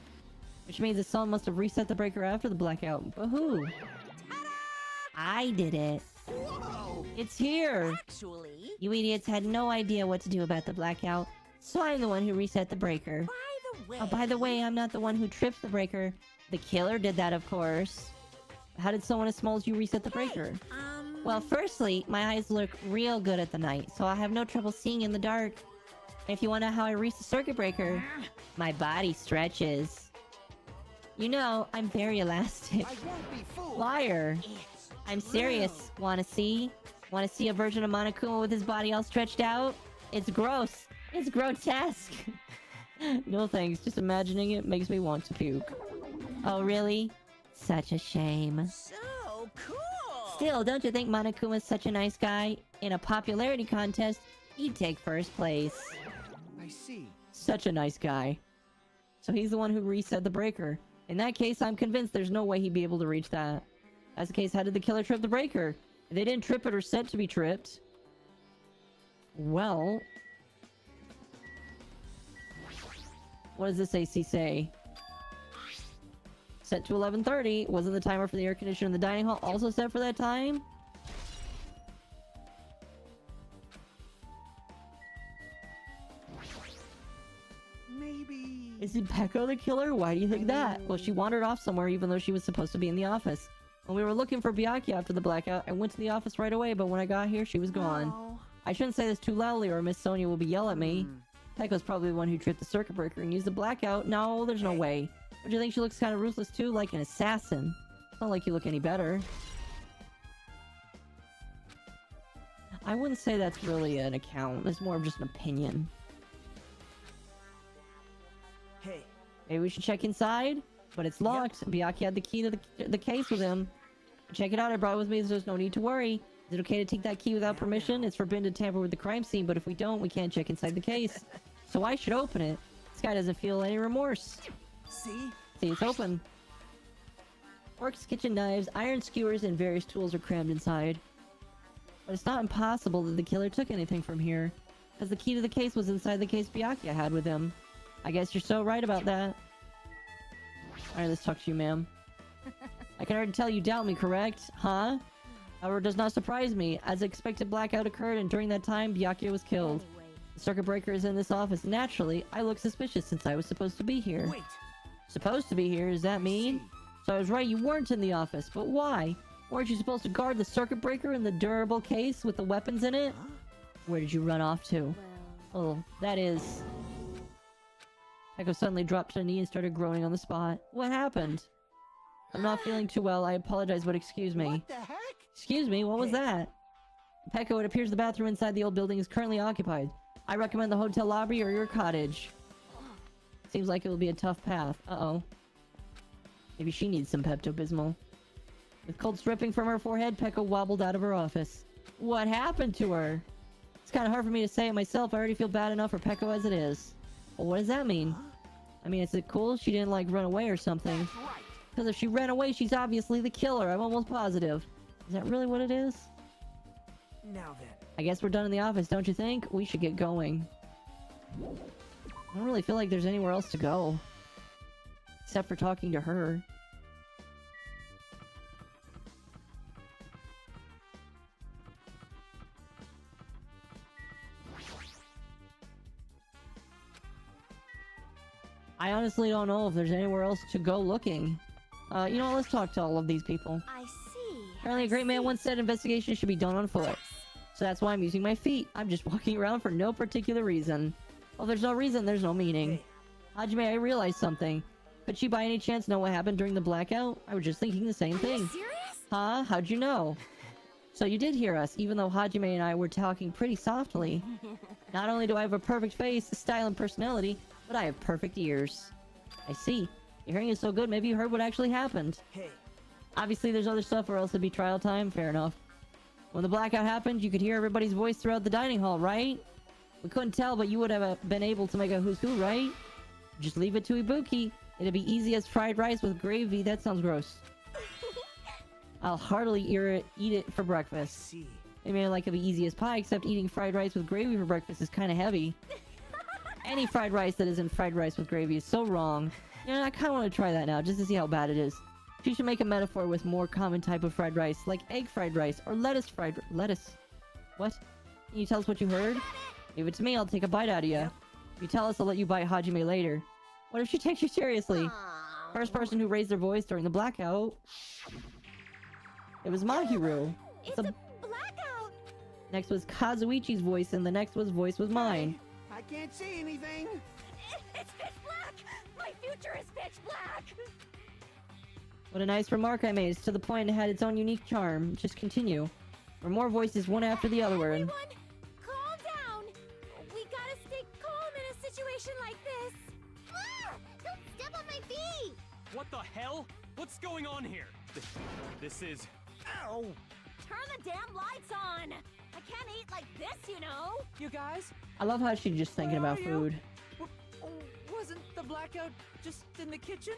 [SPEAKER 2] Which means that someone must have reset the breaker after the blackout. But who? I did it.
[SPEAKER 4] Whoa!
[SPEAKER 2] It's here.
[SPEAKER 8] Actually,
[SPEAKER 2] You idiots had no idea what to do about the blackout. So I'm the one who reset the breaker.
[SPEAKER 8] by the way.
[SPEAKER 2] Oh, by the way, I'm not the one who tripped the breaker. The killer did that, of course. How did someone as small as you reset the breaker? Well, firstly, my eyes look real good at the night, so I have no trouble seeing in the dark. If you want to know how I reached the circuit breaker, my body stretches. You know, I'm very elastic.
[SPEAKER 4] I won't be fooled.
[SPEAKER 2] Liar. I'm serious. Wanna see? Wanna see a version of Monokuma with his body all stretched out? It's gross. It's grotesque. No thanks. Just imagining it makes me want to puke. Oh, really? Such a shame.
[SPEAKER 8] So cool.
[SPEAKER 2] Still, don't you think Monokuma's such a nice guy? In a popularity contest, he'd take first place.
[SPEAKER 4] I see.
[SPEAKER 2] Such a nice guy. So he's the one who reset the breaker. In that case, I'm convinced there's no way he'd be able to reach that. That's the case, how did the killer trip the breaker? If they didn't trip it or set to be tripped, well... What does this AC say? Set to 11:30. Wasn't the timer for the air conditioner in the dining hall also set for that time?
[SPEAKER 4] Maybe...
[SPEAKER 2] Is it Peko the killer? Why do you think that? Well, she wandered off somewhere even though she was supposed to be in the office. When we were looking for Byakuya after the blackout, I went to the office right away, but when I got here, she was gone.
[SPEAKER 4] Oh.
[SPEAKER 2] I shouldn't say this too loudly or Miss Sonia will be yell at me. Peko's probably the one who tripped the circuit breaker and used the blackout. No, there's no way. But you think she looks kind of ruthless too? Like an assassin. It's not like you look any better. I wouldn't say that's really an account. It's more of just an opinion.
[SPEAKER 7] Hey.
[SPEAKER 2] Maybe we should check inside? But it's locked. Byakuya had the key to the case with him. Check it out. I brought it with me, so there's no need to worry. Is it okay to take that key without permission? It's forbidden to tamper with the crime scene, but if we don't, we can't check inside the case. So I should open it. This guy doesn't feel any remorse.
[SPEAKER 4] See?
[SPEAKER 2] See, it's open. Forks, kitchen knives, iron skewers, and various tools are crammed inside. But it's not impossible that the killer took anything from here, because the key to the case was inside the case Byakuya had with him. I guess you're so right about that. Alright, let's talk to you, ma'am. I can already tell you doubt me, correct? Huh? However, it does not surprise me. As expected, blackout occurred, and during that time, Byakuya was killed. The circuit breaker is in this office. Naturally, I look suspicious since I was supposed to be here.
[SPEAKER 4] Wait.
[SPEAKER 2] Supposed to be here? Does that mean? So I was right, you weren't in the office. But why? Weren't you supposed to guard the circuit breaker in the durable case with the weapons in it? Where did you run off to? Oh, that is... Peko suddenly dropped to a knee and started groaning on the spot. What happened? I'm not feeling too well. I apologize, but excuse me.
[SPEAKER 4] What the heck?
[SPEAKER 2] Excuse me, what was that? Peko, it appears the bathroom inside the old building is currently occupied. I recommend the hotel lobby or your cottage. Seems like it will be a tough path. Uh-oh. Maybe she needs some Pepto-Bismol. With cold dripping from her forehead, Peko wobbled out of her office. What happened to her? It's kind of hard for me to say it myself. I already feel bad enough for Peko as it is. Well, what does that mean? I mean, is it cool she didn't, like, run away or something?
[SPEAKER 4] That's right.
[SPEAKER 2] Because if she ran away, she's obviously the killer. I'm almost positive. Is that really what it is?
[SPEAKER 7] Now then.
[SPEAKER 2] I guess we're done in the office, don't you think? We should get going. I don't really feel like there's anywhere else to go. Except for talking to her. I honestly don't know if there's anywhere else to go looking. You know what, let's talk to all of these people.
[SPEAKER 8] I see.
[SPEAKER 2] Apparently a great man once said investigation should be done on foot. So that's why I'm using my feet. I'm just walking around for no particular reason. Well, there's no reason, there's no meaning. Hajime, I realized something. Could she by any chance know what happened during the blackout? I was just thinking the same thing.
[SPEAKER 8] Serious?
[SPEAKER 2] Huh? How'd you know? So you did hear us, even though Hajime and I were talking pretty softly. Not only do I have a perfect face, style, and personality, but I have perfect ears. I see. Your hearing is so good, maybe you heard what actually happened.
[SPEAKER 7] Hey,
[SPEAKER 2] Obviously there's other stuff or else it'd be trial time, fair enough. When the blackout happened, you could hear everybody's voice throughout the dining hall, right? We couldn't tell, but you would have been able to make a who's who, right? Just leave it to Ibuki. It'd be easy as fried rice with gravy. That sounds gross. I'll heartily eat it for breakfast.
[SPEAKER 7] see.
[SPEAKER 2] I mean, like it'd be easy as pie, except eating fried rice with gravy for breakfast is kind of heavy. Any fried rice that isn't fried rice with gravy is so wrong. You know, I kind of want to try that now, just to see how bad it is. She should make a metaphor with more common type of fried rice, like egg fried rice, or lettuce fried... Lettuce? What? Can you tell us what you heard? Give it to me, I'll take a bite out of you. If you tell us, I'll let you bite Hajime later. What if she takes you seriously? First person who raised their voice during the blackout. It was Mahiru.
[SPEAKER 1] It's a blackout!
[SPEAKER 2] Next was Kazuichi's voice, and the next voice was mine.
[SPEAKER 4] I can't see anything.
[SPEAKER 1] It's pitch black! My future is pitch black!
[SPEAKER 2] What a nice remark I made. It's to the point and had its own unique charm. Just continue. Or more voices, one after the other word.
[SPEAKER 1] Everyone, calm down! We gotta stay calm in a situation like this! Ah! Don't step on my feet!
[SPEAKER 5] What the hell? What's going on here? This is...
[SPEAKER 7] Ow!
[SPEAKER 8] Turn the damn lights on! I can't eat like this, you know?
[SPEAKER 7] You guys?
[SPEAKER 2] I love how she's just thinking
[SPEAKER 7] Where
[SPEAKER 2] about
[SPEAKER 7] are you?
[SPEAKER 2] food.
[SPEAKER 7] Wasn't the blackout just in the kitchen?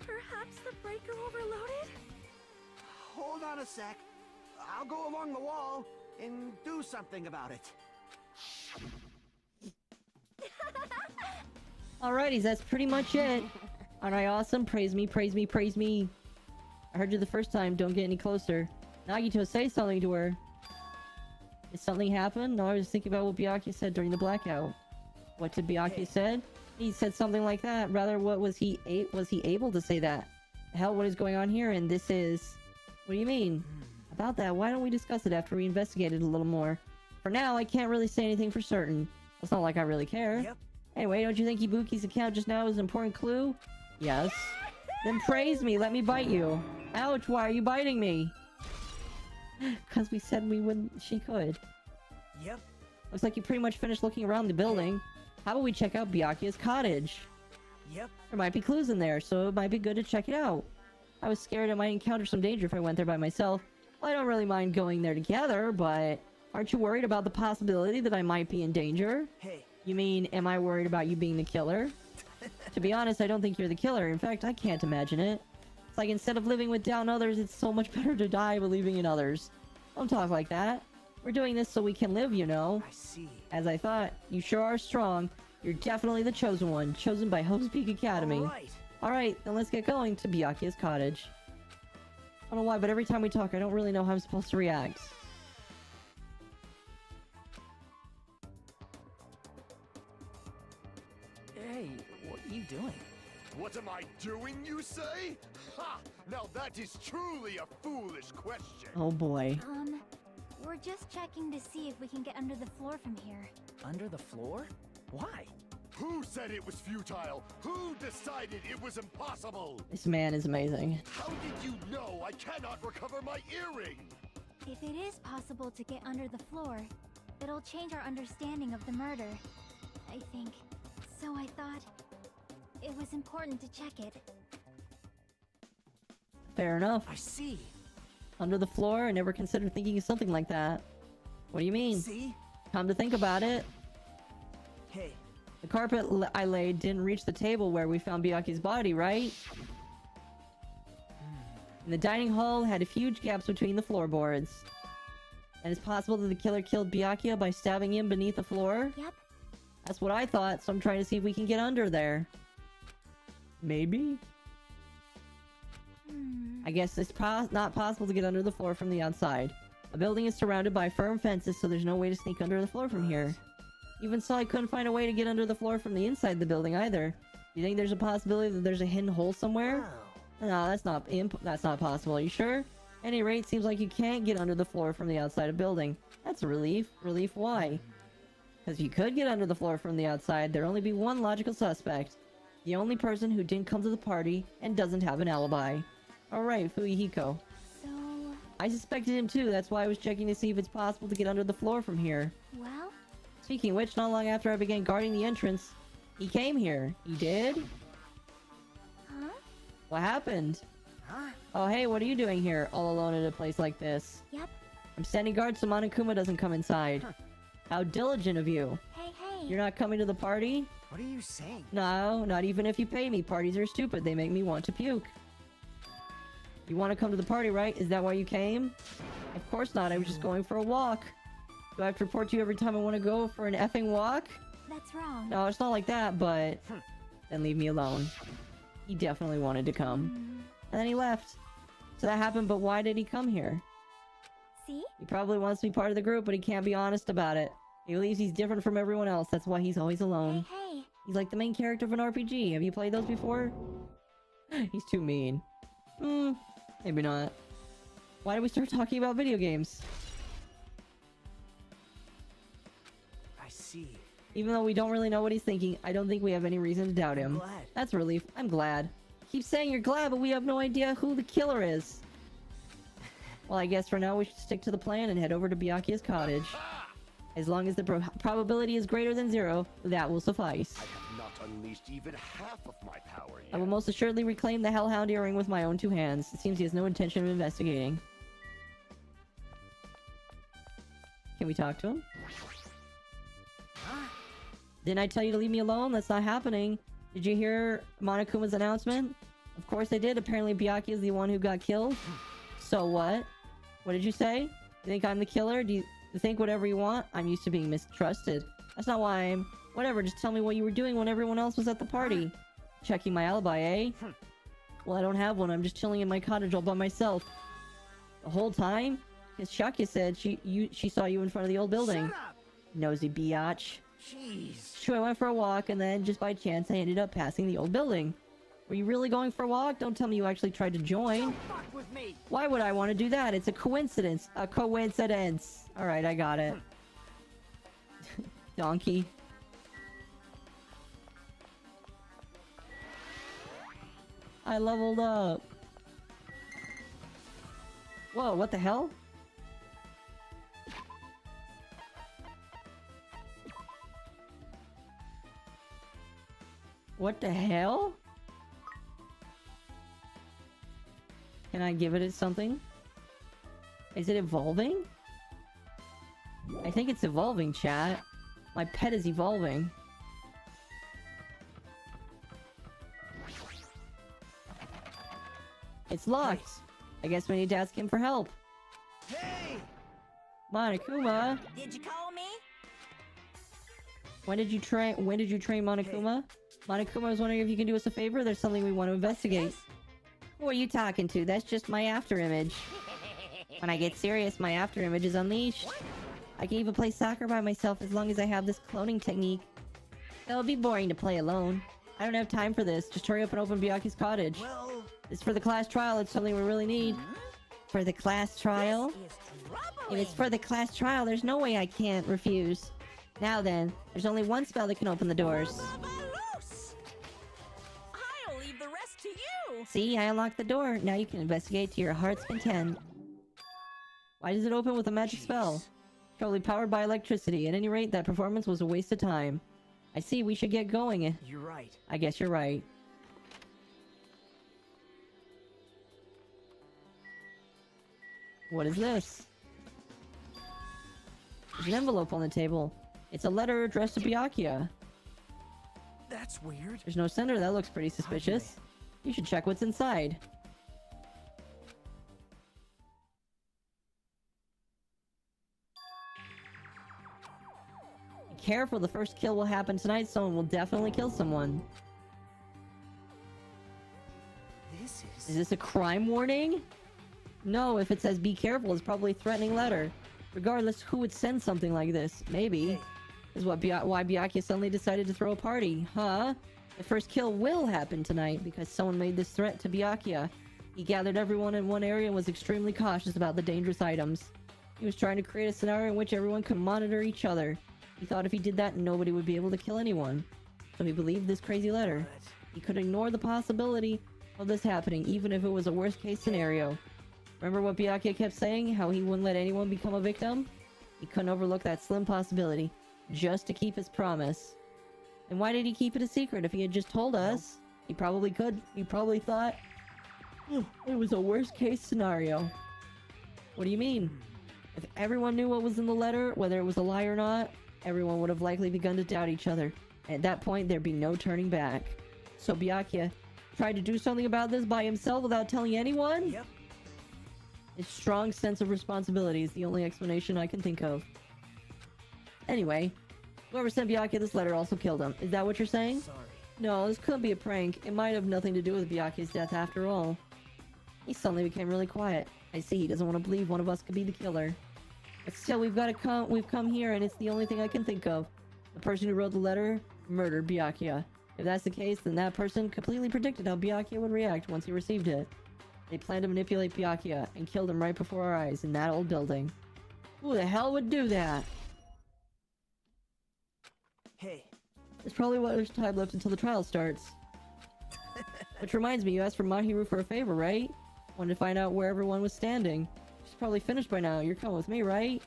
[SPEAKER 1] Perhaps the breaker overloaded?
[SPEAKER 4] Hold on a sec. I'll go along the wall and do something about it.
[SPEAKER 2] Alrighties, that's pretty much it. Aren't I awesome? Praise me, praise me, praise me. I heard you the first time, don't get any closer. Nagito, say something to her. Did something happen? No, I was thinking about what Byakuya said during the blackout. What did Byakuya said? He said something like that. Rather, what was he able to say that? Hell, what is going on here? And this is... What do you mean? About that, why don't we discuss it after we investigate it a little more? For now, I can't really say anything for certain. It's not like I really care.
[SPEAKER 7] Yep.
[SPEAKER 2] Anyway, don't you think Ibuki's account just now is an important clue? Yes. Then praise me, let me bite you. Ouch, why are you biting me? Because we said we wouldn't, she could.
[SPEAKER 7] Yep.
[SPEAKER 2] Looks like you pretty much finished looking around the building. How about we check out Byakuya's cottage?
[SPEAKER 7] Yep.
[SPEAKER 2] There might be clues in there, so it might be good to check it out. I was scared I might encounter some danger if I went there by myself. Well, I don't really mind going there together, but... Aren't you worried about the possibility that I might be in danger?
[SPEAKER 7] Hey.
[SPEAKER 2] You mean, am I worried about you being the killer? To be honest, I don't think you're the killer. In fact, I can't imagine it. It's like instead of living with down others, it's so much better to die believing in others. Don't talk like that. We're doing this so we can live, you know.
[SPEAKER 7] I see.
[SPEAKER 2] As I thought, you sure are strong. You're definitely the chosen one, chosen by Hope's Peak Academy.
[SPEAKER 7] Alright.
[SPEAKER 2] Alright, then let's get going to Byakuya's cottage. I don't know why, but every time we talk, I don't really know how I'm supposed to react.
[SPEAKER 7] Hey, what are you doing?
[SPEAKER 6] What am I doing, you say? Ha! Now that is truly a foolish question.
[SPEAKER 2] Oh boy.
[SPEAKER 1] We're just checking to see if we can get under the floor from here.
[SPEAKER 7] Under the floor? Why?
[SPEAKER 6] Who said it was futile? Who decided it was impossible?
[SPEAKER 2] This man is amazing.
[SPEAKER 6] How did you know I cannot recover my earring?
[SPEAKER 1] If it is possible to get under the floor, it'll change our understanding of the murder, I think. So I thought it was important to check it.
[SPEAKER 2] Fair enough.
[SPEAKER 7] I see.
[SPEAKER 2] Under the floor? I never considered thinking of something like that. What do you mean?
[SPEAKER 7] See?
[SPEAKER 2] Come to think about it.
[SPEAKER 7] Hey.
[SPEAKER 2] The carpet I laid didn't reach the table where we found Byakuya's body, right? And the dining hall had huge gaps between the floorboards. And it's possible that the killer killed Byakuya by stabbing him beneath the floor?
[SPEAKER 1] Yep.
[SPEAKER 2] That's what I thought, so I'm trying to see if we can get under there. Maybe? I guess it's not possible to get under the floor from the outside. A building is surrounded by firm fences, so there's no way to sneak under the floor from here. Even so, I couldn't find a way to get under the floor from the inside of the building either. You think there's a possibility that there's a hidden hole somewhere? No, that's not possible. Are you sure? At any rate, seems like you can't get under the floor from the outside of the building. That's a relief. Relief why? Because if you could get under the floor from the outside, there'd only be one logical suspect. The only person who didn't come to the party and doesn't have an alibi. Alright, Fuyuhiko.
[SPEAKER 1] So,
[SPEAKER 2] I suspected him too. That's why I was checking to see if it's possible to get under the floor from here.
[SPEAKER 1] Well,
[SPEAKER 2] Speaking of which, not long after I began guarding the entrance, he came here. He did?
[SPEAKER 1] huh?
[SPEAKER 2] What happened?
[SPEAKER 4] Huh?
[SPEAKER 2] Oh, hey, what are you doing here, all alone in a place like this?
[SPEAKER 1] Yep.
[SPEAKER 2] I'm standing guard so Monokuma doesn't come inside.
[SPEAKER 4] Huh.
[SPEAKER 2] How diligent of you.
[SPEAKER 1] Hey, hey.
[SPEAKER 2] You're not coming to the party?
[SPEAKER 4] What are you saying?
[SPEAKER 2] No, not even if you pay me. Parties are stupid. They make me want to puke. You want to come to the party, right? Is that why you came? Of course not. I was just going for a walk. Do I have to report to you every time I want to go for an effing walk?
[SPEAKER 1] That's wrong.
[SPEAKER 2] No, it's not like that, but... Then leave me alone. He definitely wanted to come. And then he left. So that happened, but why did he come here?
[SPEAKER 1] See?
[SPEAKER 2] He probably wants to be part of the group, but he can't be honest about it. He believes he's different from everyone else. That's why he's always alone.
[SPEAKER 1] Hey, hey.
[SPEAKER 2] He's like the main character of an RPG. Have you played those before? He's too mean. Maybe not. Why did we start talking about video games?
[SPEAKER 4] I see.
[SPEAKER 2] Even though we don't really know what he's thinking, I don't think we have any reason to doubt
[SPEAKER 4] I'm
[SPEAKER 2] him.
[SPEAKER 4] glad.
[SPEAKER 2] That's a relief. I'm glad. Keep saying you're glad, but we have no idea who the killer is. Well, I guess for now we should stick to the plan and head over to Byakuya's cottage. As long as the probability is greater than 0, that will suffice.
[SPEAKER 6] I have not unleashed even half of my power yet.
[SPEAKER 2] I will most assuredly reclaim the Hellhound earring with my own 2 hands. It seems he has no intention of investigating. Can we talk to him?
[SPEAKER 4] Huh?
[SPEAKER 2] Didn't I tell you to leave me alone? That's not happening. Did you hear Monokuma's announcement? Of course I did. Apparently Byakuya is the one who got killed. So what? What did you say? You think I'm the killer? Do you think whatever you want? I'm used to being mistrusted. That's not why I'm... Whatever, just tell me what you were doing when everyone else was at the party. Checking my alibi, eh? Well, I don't have one. I'm just chilling in my cottage all by myself. The whole time? Because Shakya said she saw you in front of the old building.
[SPEAKER 4] Shut up!
[SPEAKER 2] Nosy biatch.
[SPEAKER 4] Jeez.
[SPEAKER 2] Sure, I went for a walk, and then, just by chance, I ended up passing the old building. Were you really going for a walk? Don't tell me you actually tried to join.
[SPEAKER 4] Don't fuck with me.
[SPEAKER 2] Why would I want to do that? It's a coincidence. A coincidence. Alright, I got it. Donkey. I leveled up. Whoa, what the hell? What the hell? Can I give it something? Is it evolving? I think it's evolving, chat. My pet is evolving. It's locked. I guess we need to ask him for help.
[SPEAKER 4] Hey!
[SPEAKER 2] Monokuma,
[SPEAKER 8] Did you call me?
[SPEAKER 2] when did you train Monokuma? Monokuma, I was wondering if you can do us a favor. There's something we want to investigate. Who are you talking to? That's just my afterimage. When I get serious, my afterimage is unleashed. I can even play soccer by myself as long as I have this cloning technique. It'll be boring to play alone. I don't have time for this. Just hurry up and open Byakuya's cottage.
[SPEAKER 4] Well,
[SPEAKER 2] It's for the class trial. It's something we really need. For the class trial?
[SPEAKER 8] This is
[SPEAKER 2] If
[SPEAKER 8] troubling.
[SPEAKER 2] it's for the class trial, there's no way I can't refuse. Now then, there's only one spell that can open the doors.
[SPEAKER 8] Vamoose! I'll leave the rest to you.
[SPEAKER 2] See, I unlocked the door. Now you can investigate to your heart's content. Why does it open with a magic spell? Probably powered by electricity. At any rate, that performance was a waste of time. I see, we should get going.
[SPEAKER 4] you're right.
[SPEAKER 2] I guess you're right. What is this? There's an envelope on the table. It's a letter addressed to Byakuya.
[SPEAKER 4] That's weird.
[SPEAKER 2] There's no sender. That looks pretty suspicious. You should check what's inside. Be careful, the first kill will happen tonight. Someone will definitely kill someone.
[SPEAKER 4] This
[SPEAKER 2] Is this a crime warning? No, if it says be careful, it's probably a threatening letter. Regardless, who would send something like this? Maybe. Is why Byakuya suddenly decided to throw a party, huh? The first kill will happen tonight because someone made this threat to Byakuya. He gathered everyone in one area and was extremely cautious about the dangerous items. He was trying to create a scenario in which everyone could monitor each other. He thought if he did that, nobody would be able to kill anyone. So he believed this crazy letter. He could ignore the possibility of this happening, even if it was a worst-case scenario. Remember what Byakuya kept saying? How he wouldn't let anyone become a victim? He couldn't overlook that slim possibility, just to keep his promise. And why did he keep it a secret? If he had just told us, he probably could. He probably thought it was a worst-case scenario. What do you mean? If everyone knew what was in the letter, whether it was a lie or not, everyone would have likely begun to doubt each other. At that point, there'd be no turning back. So Byakuya tried to do something about this by himself without telling anyone?
[SPEAKER 7] Yep.
[SPEAKER 2] His strong sense of responsibility is the only explanation I can think of. Anyway, whoever sent Byakuya this letter also killed him. Is that what you're saying?
[SPEAKER 7] Sorry.
[SPEAKER 2] No, this couldn't be a prank. It might have nothing to do with Byakuya's death after all. He suddenly became really quiet. I see he doesn't want to believe one of us could be the killer. But still, we've come here, and it's the only thing I can think of. The person who wrote the letter murdered Byakuya. If that's the case, then that person completely predicted how Byakuya would react once he received it. They planned to manipulate Byakuya and killed him right before our eyes in that old building. Who the hell would do that?
[SPEAKER 7] Hey.
[SPEAKER 2] There's probably what there's time left until the trial starts. Which reminds me, you asked for Mahiru for a favor, right? Wanted to find out where everyone was standing. She's probably finished by now. You're coming with me, right?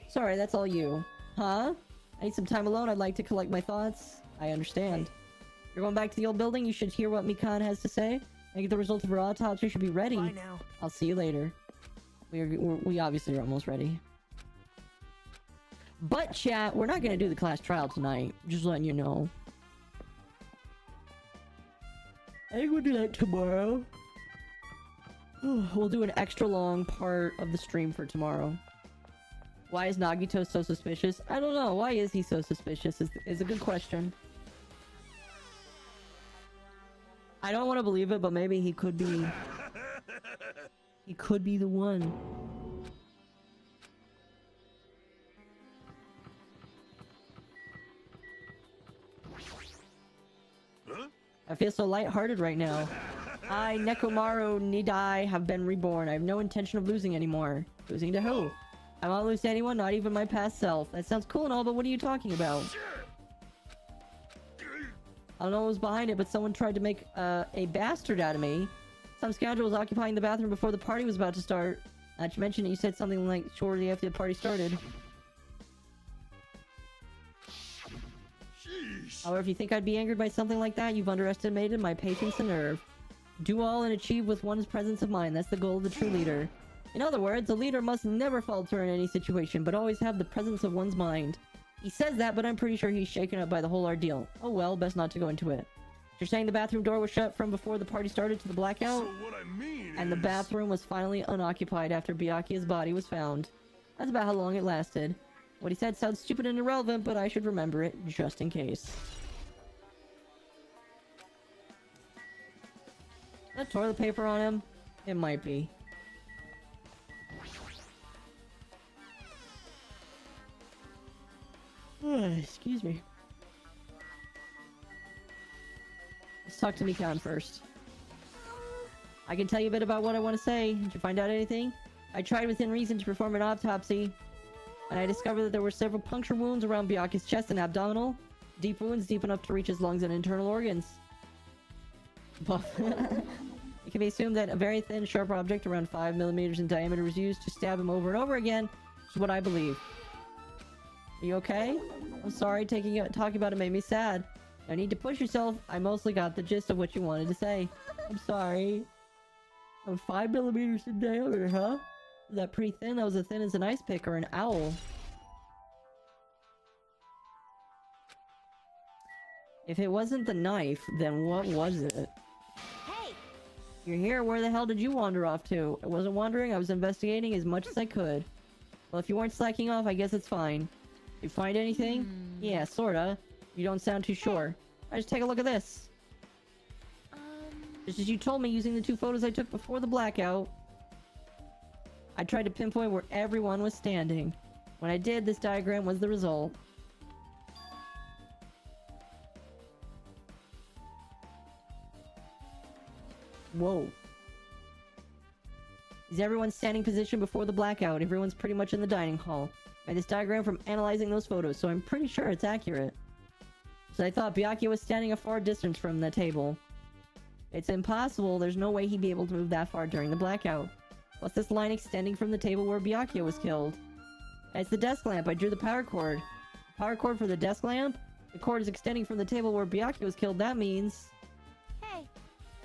[SPEAKER 2] Sorry, that's all you. Huh? I need some time alone. I'd like to collect my thoughts. I understand. Hey. You're going back to the old building? You should hear what Mikan has to say. I think the result of her autopsy should be ready.
[SPEAKER 7] Bye now.
[SPEAKER 2] I'll see you later. We obviously are almost ready. But chat, we're not gonna do the class trial tonight. Just letting you know. I think we'll do that tomorrow. We'll do an extra long part of the stream for tomorrow. Why is Nagito so suspicious? I don't know. Why is he so suspicious is a good question. I don't want to believe it, but maybe he could be... He could be the one.
[SPEAKER 6] Huh?
[SPEAKER 2] I feel so lighthearted right now. I, Nekomaru Nidai, have been reborn. I have no intention of losing anymore. Losing to who? I won't lose to anyone, not even my past self. That sounds cool and all, but what are you talking about? I don't know what was behind it, but someone tried to make a bastard out of me. Some scoundrel was occupying the bathroom before the party was about to start. Not to mention, you said something like shortly after the party started.
[SPEAKER 6] Jeez.
[SPEAKER 2] However, if you think I'd be angered by something like that, you've underestimated my patience and nerve. Do all and achieve with one's presence of mind. That's the goal of the true leader. In other words, a leader must never falter in any situation, but always have the presence of one's mind. He says that, but I'm pretty sure he's shaken up by the whole ordeal. Oh well, best not to go into it. You're saying the bathroom door was shut from before the party started to the blackout?
[SPEAKER 6] So what I mean
[SPEAKER 2] and the bathroom was finally unoccupied after Byakuya's body was found. That's about how long it lasted. What he said sounds stupid and irrelevant, but I should remember it, just in case. That toilet paper on him? It might be. Excuse me. Let's talk to Mikan first. I can tell you a bit about what I want to say. Did you find out anything? I tried within reason to perform an autopsy, and I discovered that there were several puncture wounds around Byakuya's chest and abdominal. Deep wounds deep enough to reach his lungs and internal organs. It can be assumed that a very thin, sharp object around 5 millimeters in diameter was used to stab him over and over again, which is what I believe. Are you okay? I'm sorry, talking about it made me sad. No need to push yourself. I mostly got the gist of what you wanted to say. I'm sorry. Oh, 5 millimeters in diameter, huh? Is that pretty thin? That was as thin as an ice pick or an owl. If it wasn't the knife, then what was it?
[SPEAKER 8] Hey!
[SPEAKER 2] You're here. Where the hell did you wander off to? I wasn't wandering. I was investigating as much as I could. Well, if you weren't slacking off, I guess it's fine. You find anything? Yeah, sorta. You don't sound too sure. I just take a look at this. Just as you told me using the 2 photos I took before the blackout. I tried to pinpoint where everyone was standing. When I did, this diagram was the result. Whoa. Is everyone standing position before the blackout? Everyone's pretty much in the dining hall. I made this diagram from analyzing those photos, so I'm pretty sure it's accurate. So I thought Byakuya was standing a far distance from the table. It's impossible. There's no way he'd be able to move that far during the blackout. What's this line extending from the table where Byakuya was killed? It's the desk lamp. I drew the power cord. Power cord for the desk lamp? The cord is extending from the table where Byakuya was killed. That means...
[SPEAKER 1] Hey,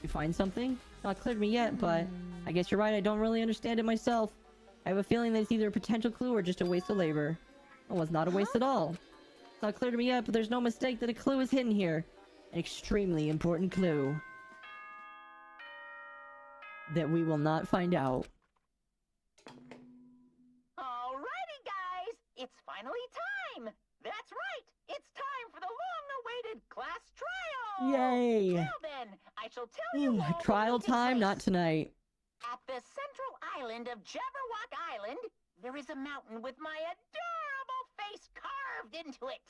[SPEAKER 2] You find something? Not clear to me yet, but I guess you're right. I don't really understand it myself. I have a feeling that it's either a potential clue or just a waste of labor. Oh, it's not a waste at all. It's not clear to me yet, but there's no mistake that a clue is hidden here. An extremely important clue. That we will not find out.
[SPEAKER 3] Alrighty, guys! It's finally time! That's right! It's time for the long-awaited class trial!
[SPEAKER 2] Yay!
[SPEAKER 3] Well then, I shall tell you all
[SPEAKER 2] Trial
[SPEAKER 3] what will take
[SPEAKER 2] time?
[SPEAKER 3] place.
[SPEAKER 2] Not tonight.
[SPEAKER 3] At the central island of Jabberwock Island, there is a mountain with my adorable face carved into it.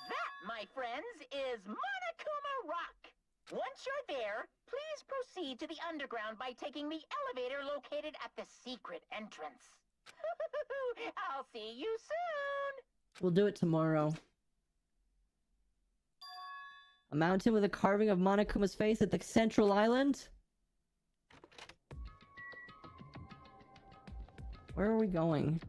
[SPEAKER 3] That, my friends, is Monokuma Rock. Once you're there, please proceed to the underground by taking the elevator located at the secret entrance. I'll see you soon.
[SPEAKER 2] We'll do it tomorrow. A mountain with a carving of Monokuma's face at the central island? Where are we going?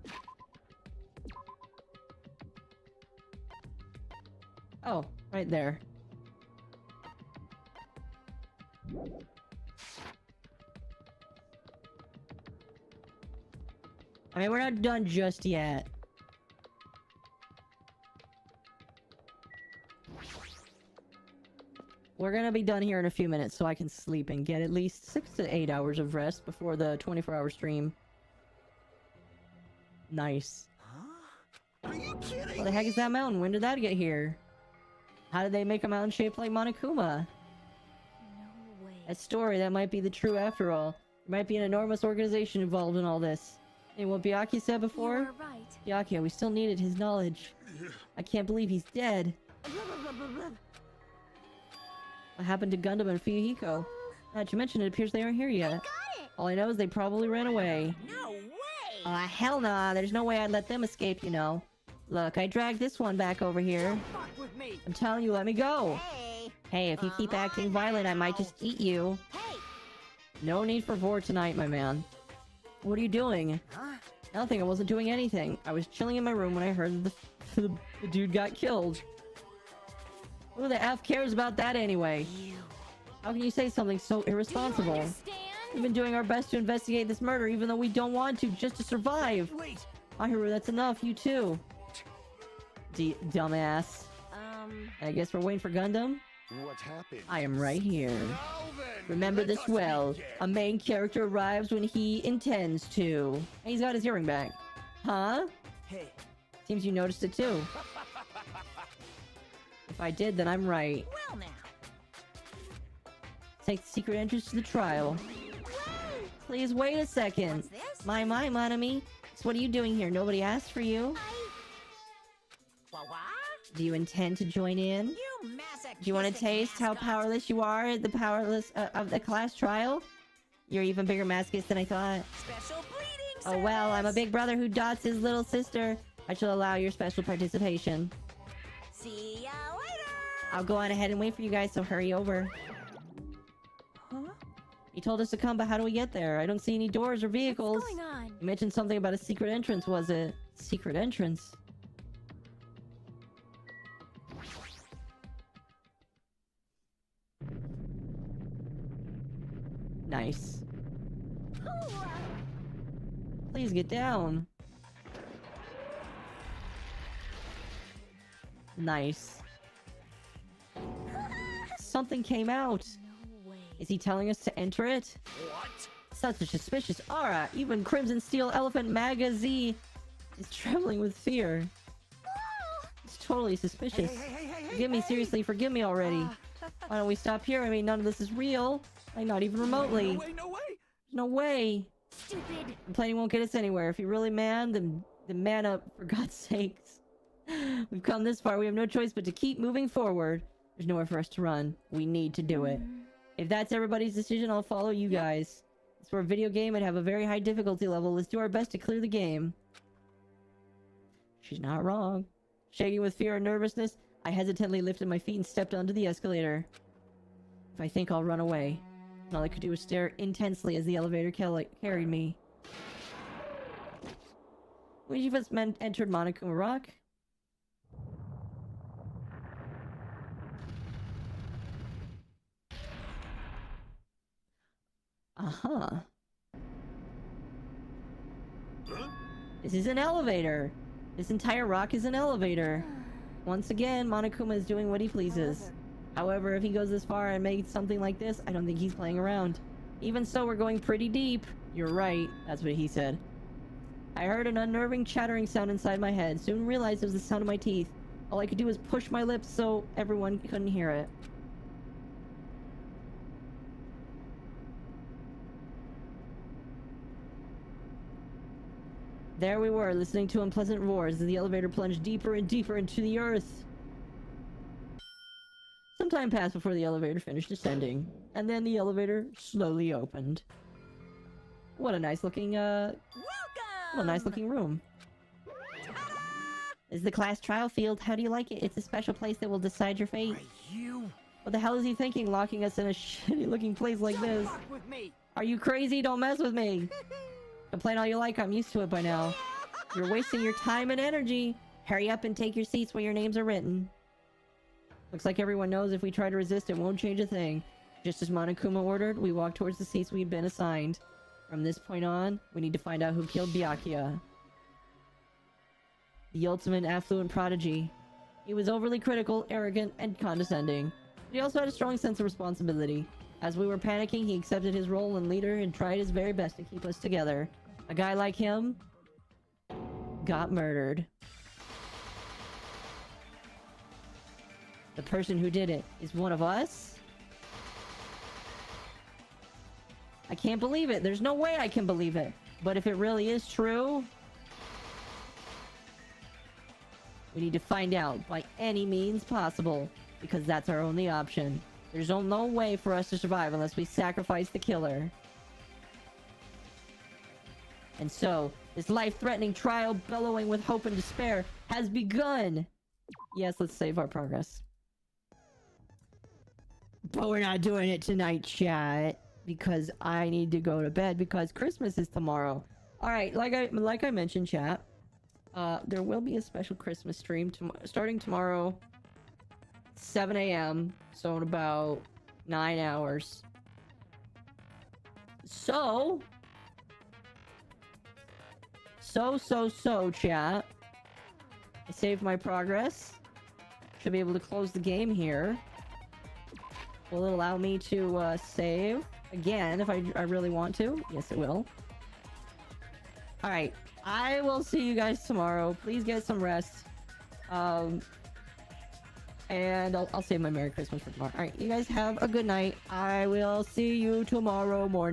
[SPEAKER 2] Oh, right there. I mean, we're not done just yet. We're gonna be done here in a few minutes so I can sleep and get at least 6 to 8 hours of rest before the 24-hour stream. Nice.
[SPEAKER 6] Huh? Are you kidding?
[SPEAKER 2] What the heck is that mountain? When did that get here? How did they make a mountain shaped like Monokuma?
[SPEAKER 1] no way.
[SPEAKER 2] A story that might be the true after all. There might be an enormous organization involved in all this. And what Byakuya said
[SPEAKER 1] You
[SPEAKER 2] before?
[SPEAKER 1] were right.
[SPEAKER 2] Byakuya, we still needed his knowledge. I can't believe he's dead. What happened to Gundam and Fuyuhiko? Not to mention, it appears they aren't here yet.
[SPEAKER 1] Got it.
[SPEAKER 2] All I know is they probably ran away.
[SPEAKER 3] No way!
[SPEAKER 2] Hell nah. There's no way I'd let them escape, you know. Look, I dragged this one back over here.
[SPEAKER 7] Fuck with me.
[SPEAKER 2] I'm telling you, let me go.
[SPEAKER 3] Hey!
[SPEAKER 2] Hey, if you keep acting violent, I might just eat you.
[SPEAKER 3] Hey!
[SPEAKER 2] No need for vor tonight, my man. What are you doing?
[SPEAKER 7] Huh?
[SPEAKER 2] Nothing, I wasn't doing anything. I was chilling in my room when I heard the dude got killed. Who the F cares about that anyway? How can you say something so irresponsible?
[SPEAKER 1] Understand?
[SPEAKER 2] We've been doing our best to investigate this murder even though we don't want to, just to survive.
[SPEAKER 7] Wait.
[SPEAKER 2] Mahiru, that's enough. You too. Dumbass. I guess we're waiting for Gundam?
[SPEAKER 6] What happened?
[SPEAKER 2] I am right here.
[SPEAKER 6] Now then,
[SPEAKER 2] Remember
[SPEAKER 6] let
[SPEAKER 2] this
[SPEAKER 6] us
[SPEAKER 2] well.
[SPEAKER 6] begin.
[SPEAKER 2] A main character arrives when he intends to. And he's got his earring back. Huh?
[SPEAKER 7] Hey.
[SPEAKER 2] Seems you noticed it too. If I did, then I'm right.
[SPEAKER 3] Well now.
[SPEAKER 2] Take the secret entrance to the trial. Please wait a second.
[SPEAKER 8] What's this?
[SPEAKER 2] My, Monami. So what are you doing here? Nobody asked for you.
[SPEAKER 3] What?
[SPEAKER 2] Do you intend to join in?
[SPEAKER 3] You masochistic
[SPEAKER 2] Do you want to taste how
[SPEAKER 3] mascot.
[SPEAKER 2] powerless you are at the powerless of the class trial? You're even bigger masochist than I thought.
[SPEAKER 3] Special bleeding
[SPEAKER 2] Oh well, I'm a
[SPEAKER 3] service.
[SPEAKER 2] big brother who dots his little sister. I shall allow your special participation.
[SPEAKER 3] See ya later.
[SPEAKER 2] I'll go on ahead and wait for you guys, so hurry over.
[SPEAKER 7] Huh?
[SPEAKER 2] He told us to come, but how do we get there? I don't see any doors or vehicles.
[SPEAKER 1] What's going on?
[SPEAKER 2] You mentioned something about a secret entrance, was it? Secret entrance? Nice. Please get down. Nice. Something came out.
[SPEAKER 1] No way.
[SPEAKER 2] Is he telling us to enter it?
[SPEAKER 6] What?
[SPEAKER 2] Such a suspicious aura. Even Crimson Steel Elephant Magazine is trembling with fear. It's totally suspicious. Forgive me, seriously, forgive me already. Why don't we stop here? I mean, none of this is real. Like, not even remotely.
[SPEAKER 7] No way, no way.
[SPEAKER 2] No way.
[SPEAKER 1] Stupid.
[SPEAKER 2] Complaining won't get us anywhere. If you're really mad, then man up, for God's sakes. We've come this far. We have no choice but to keep moving forward. There's nowhere for us to run. We need to do it. If that's everybody's decision, I'll follow you guys. It's for a video game and have a very high difficulty level. Let's do our best to clear the game. She's not wrong. Shaking with fear and nervousness, I hesitantly lifted my feet and stepped onto the escalator. If I think I'll run away. And all I could do was stare intensely as the elevator carried me. When you first entered Monokuma Rock? Uh-huh. This is an elevator. This entire rock is an elevator. Once again, Monokuma is doing what he pleases. However, if he goes this far and makes something like this, I don't think he's playing around. Even so, we're going pretty deep. You're right. That's what he said. I heard an unnerving chattering sound inside my head. Soon realized it was the sound of my teeth. All I could do was push my lips so everyone couldn't hear it. There we were, listening to unpleasant roars as the elevator plunged deeper and deeper into the earth. Some time passed before the elevator finished descending, and then the elevator slowly opened. What a nice looking, What a nice looking room. This is the class trial field. How do you like it? It's a special place that will decide your fate.
[SPEAKER 4] Are you?
[SPEAKER 2] What the hell is he thinking, locking us in a shitty looking place like this?
[SPEAKER 4] Fuck with me.
[SPEAKER 2] Are you crazy? Don't mess with me. Complain all you like, I'm used to it by now. You're wasting your time and energy. Hurry up and take your seats where your names are written. Looks like everyone knows if we try to resist, it won't change a thing. Just as Monokuma ordered, we walk towards the seats we've been assigned. From this point on, we need to find out who killed Byakuya. The ultimate affluent prodigy. He was overly critical, arrogant, and condescending. But he also had a strong sense of responsibility. As we were panicking, he accepted his role in leader and tried his very best to keep us together. A guy like him got murdered. The person who did it is one of us? I can't believe it. There's no way I can believe it. But if it really is true, we need to find out by any means possible, because that's our only option. There's no way for us to survive unless we sacrifice the killer. And so, this life-threatening trial, bellowing with hope and despair, has begun! Yes, let's save our progress. But we're not doing it tonight, chat. Because I need to go to bed, because Christmas is tomorrow. Alright, like I mentioned, chat. There will be a special Christmas stream starting tomorrow, 7 a.m. So in about 9 hours. So, chat. I saved my progress. Should be able to close the game here. Will it allow me to save again if I really want to? Yes, it will. Alright. I will see you guys tomorrow. Please get some rest. And I'll save my Merry Christmas for tomorrow. Alright, you guys have a good night. I will see you tomorrow morning.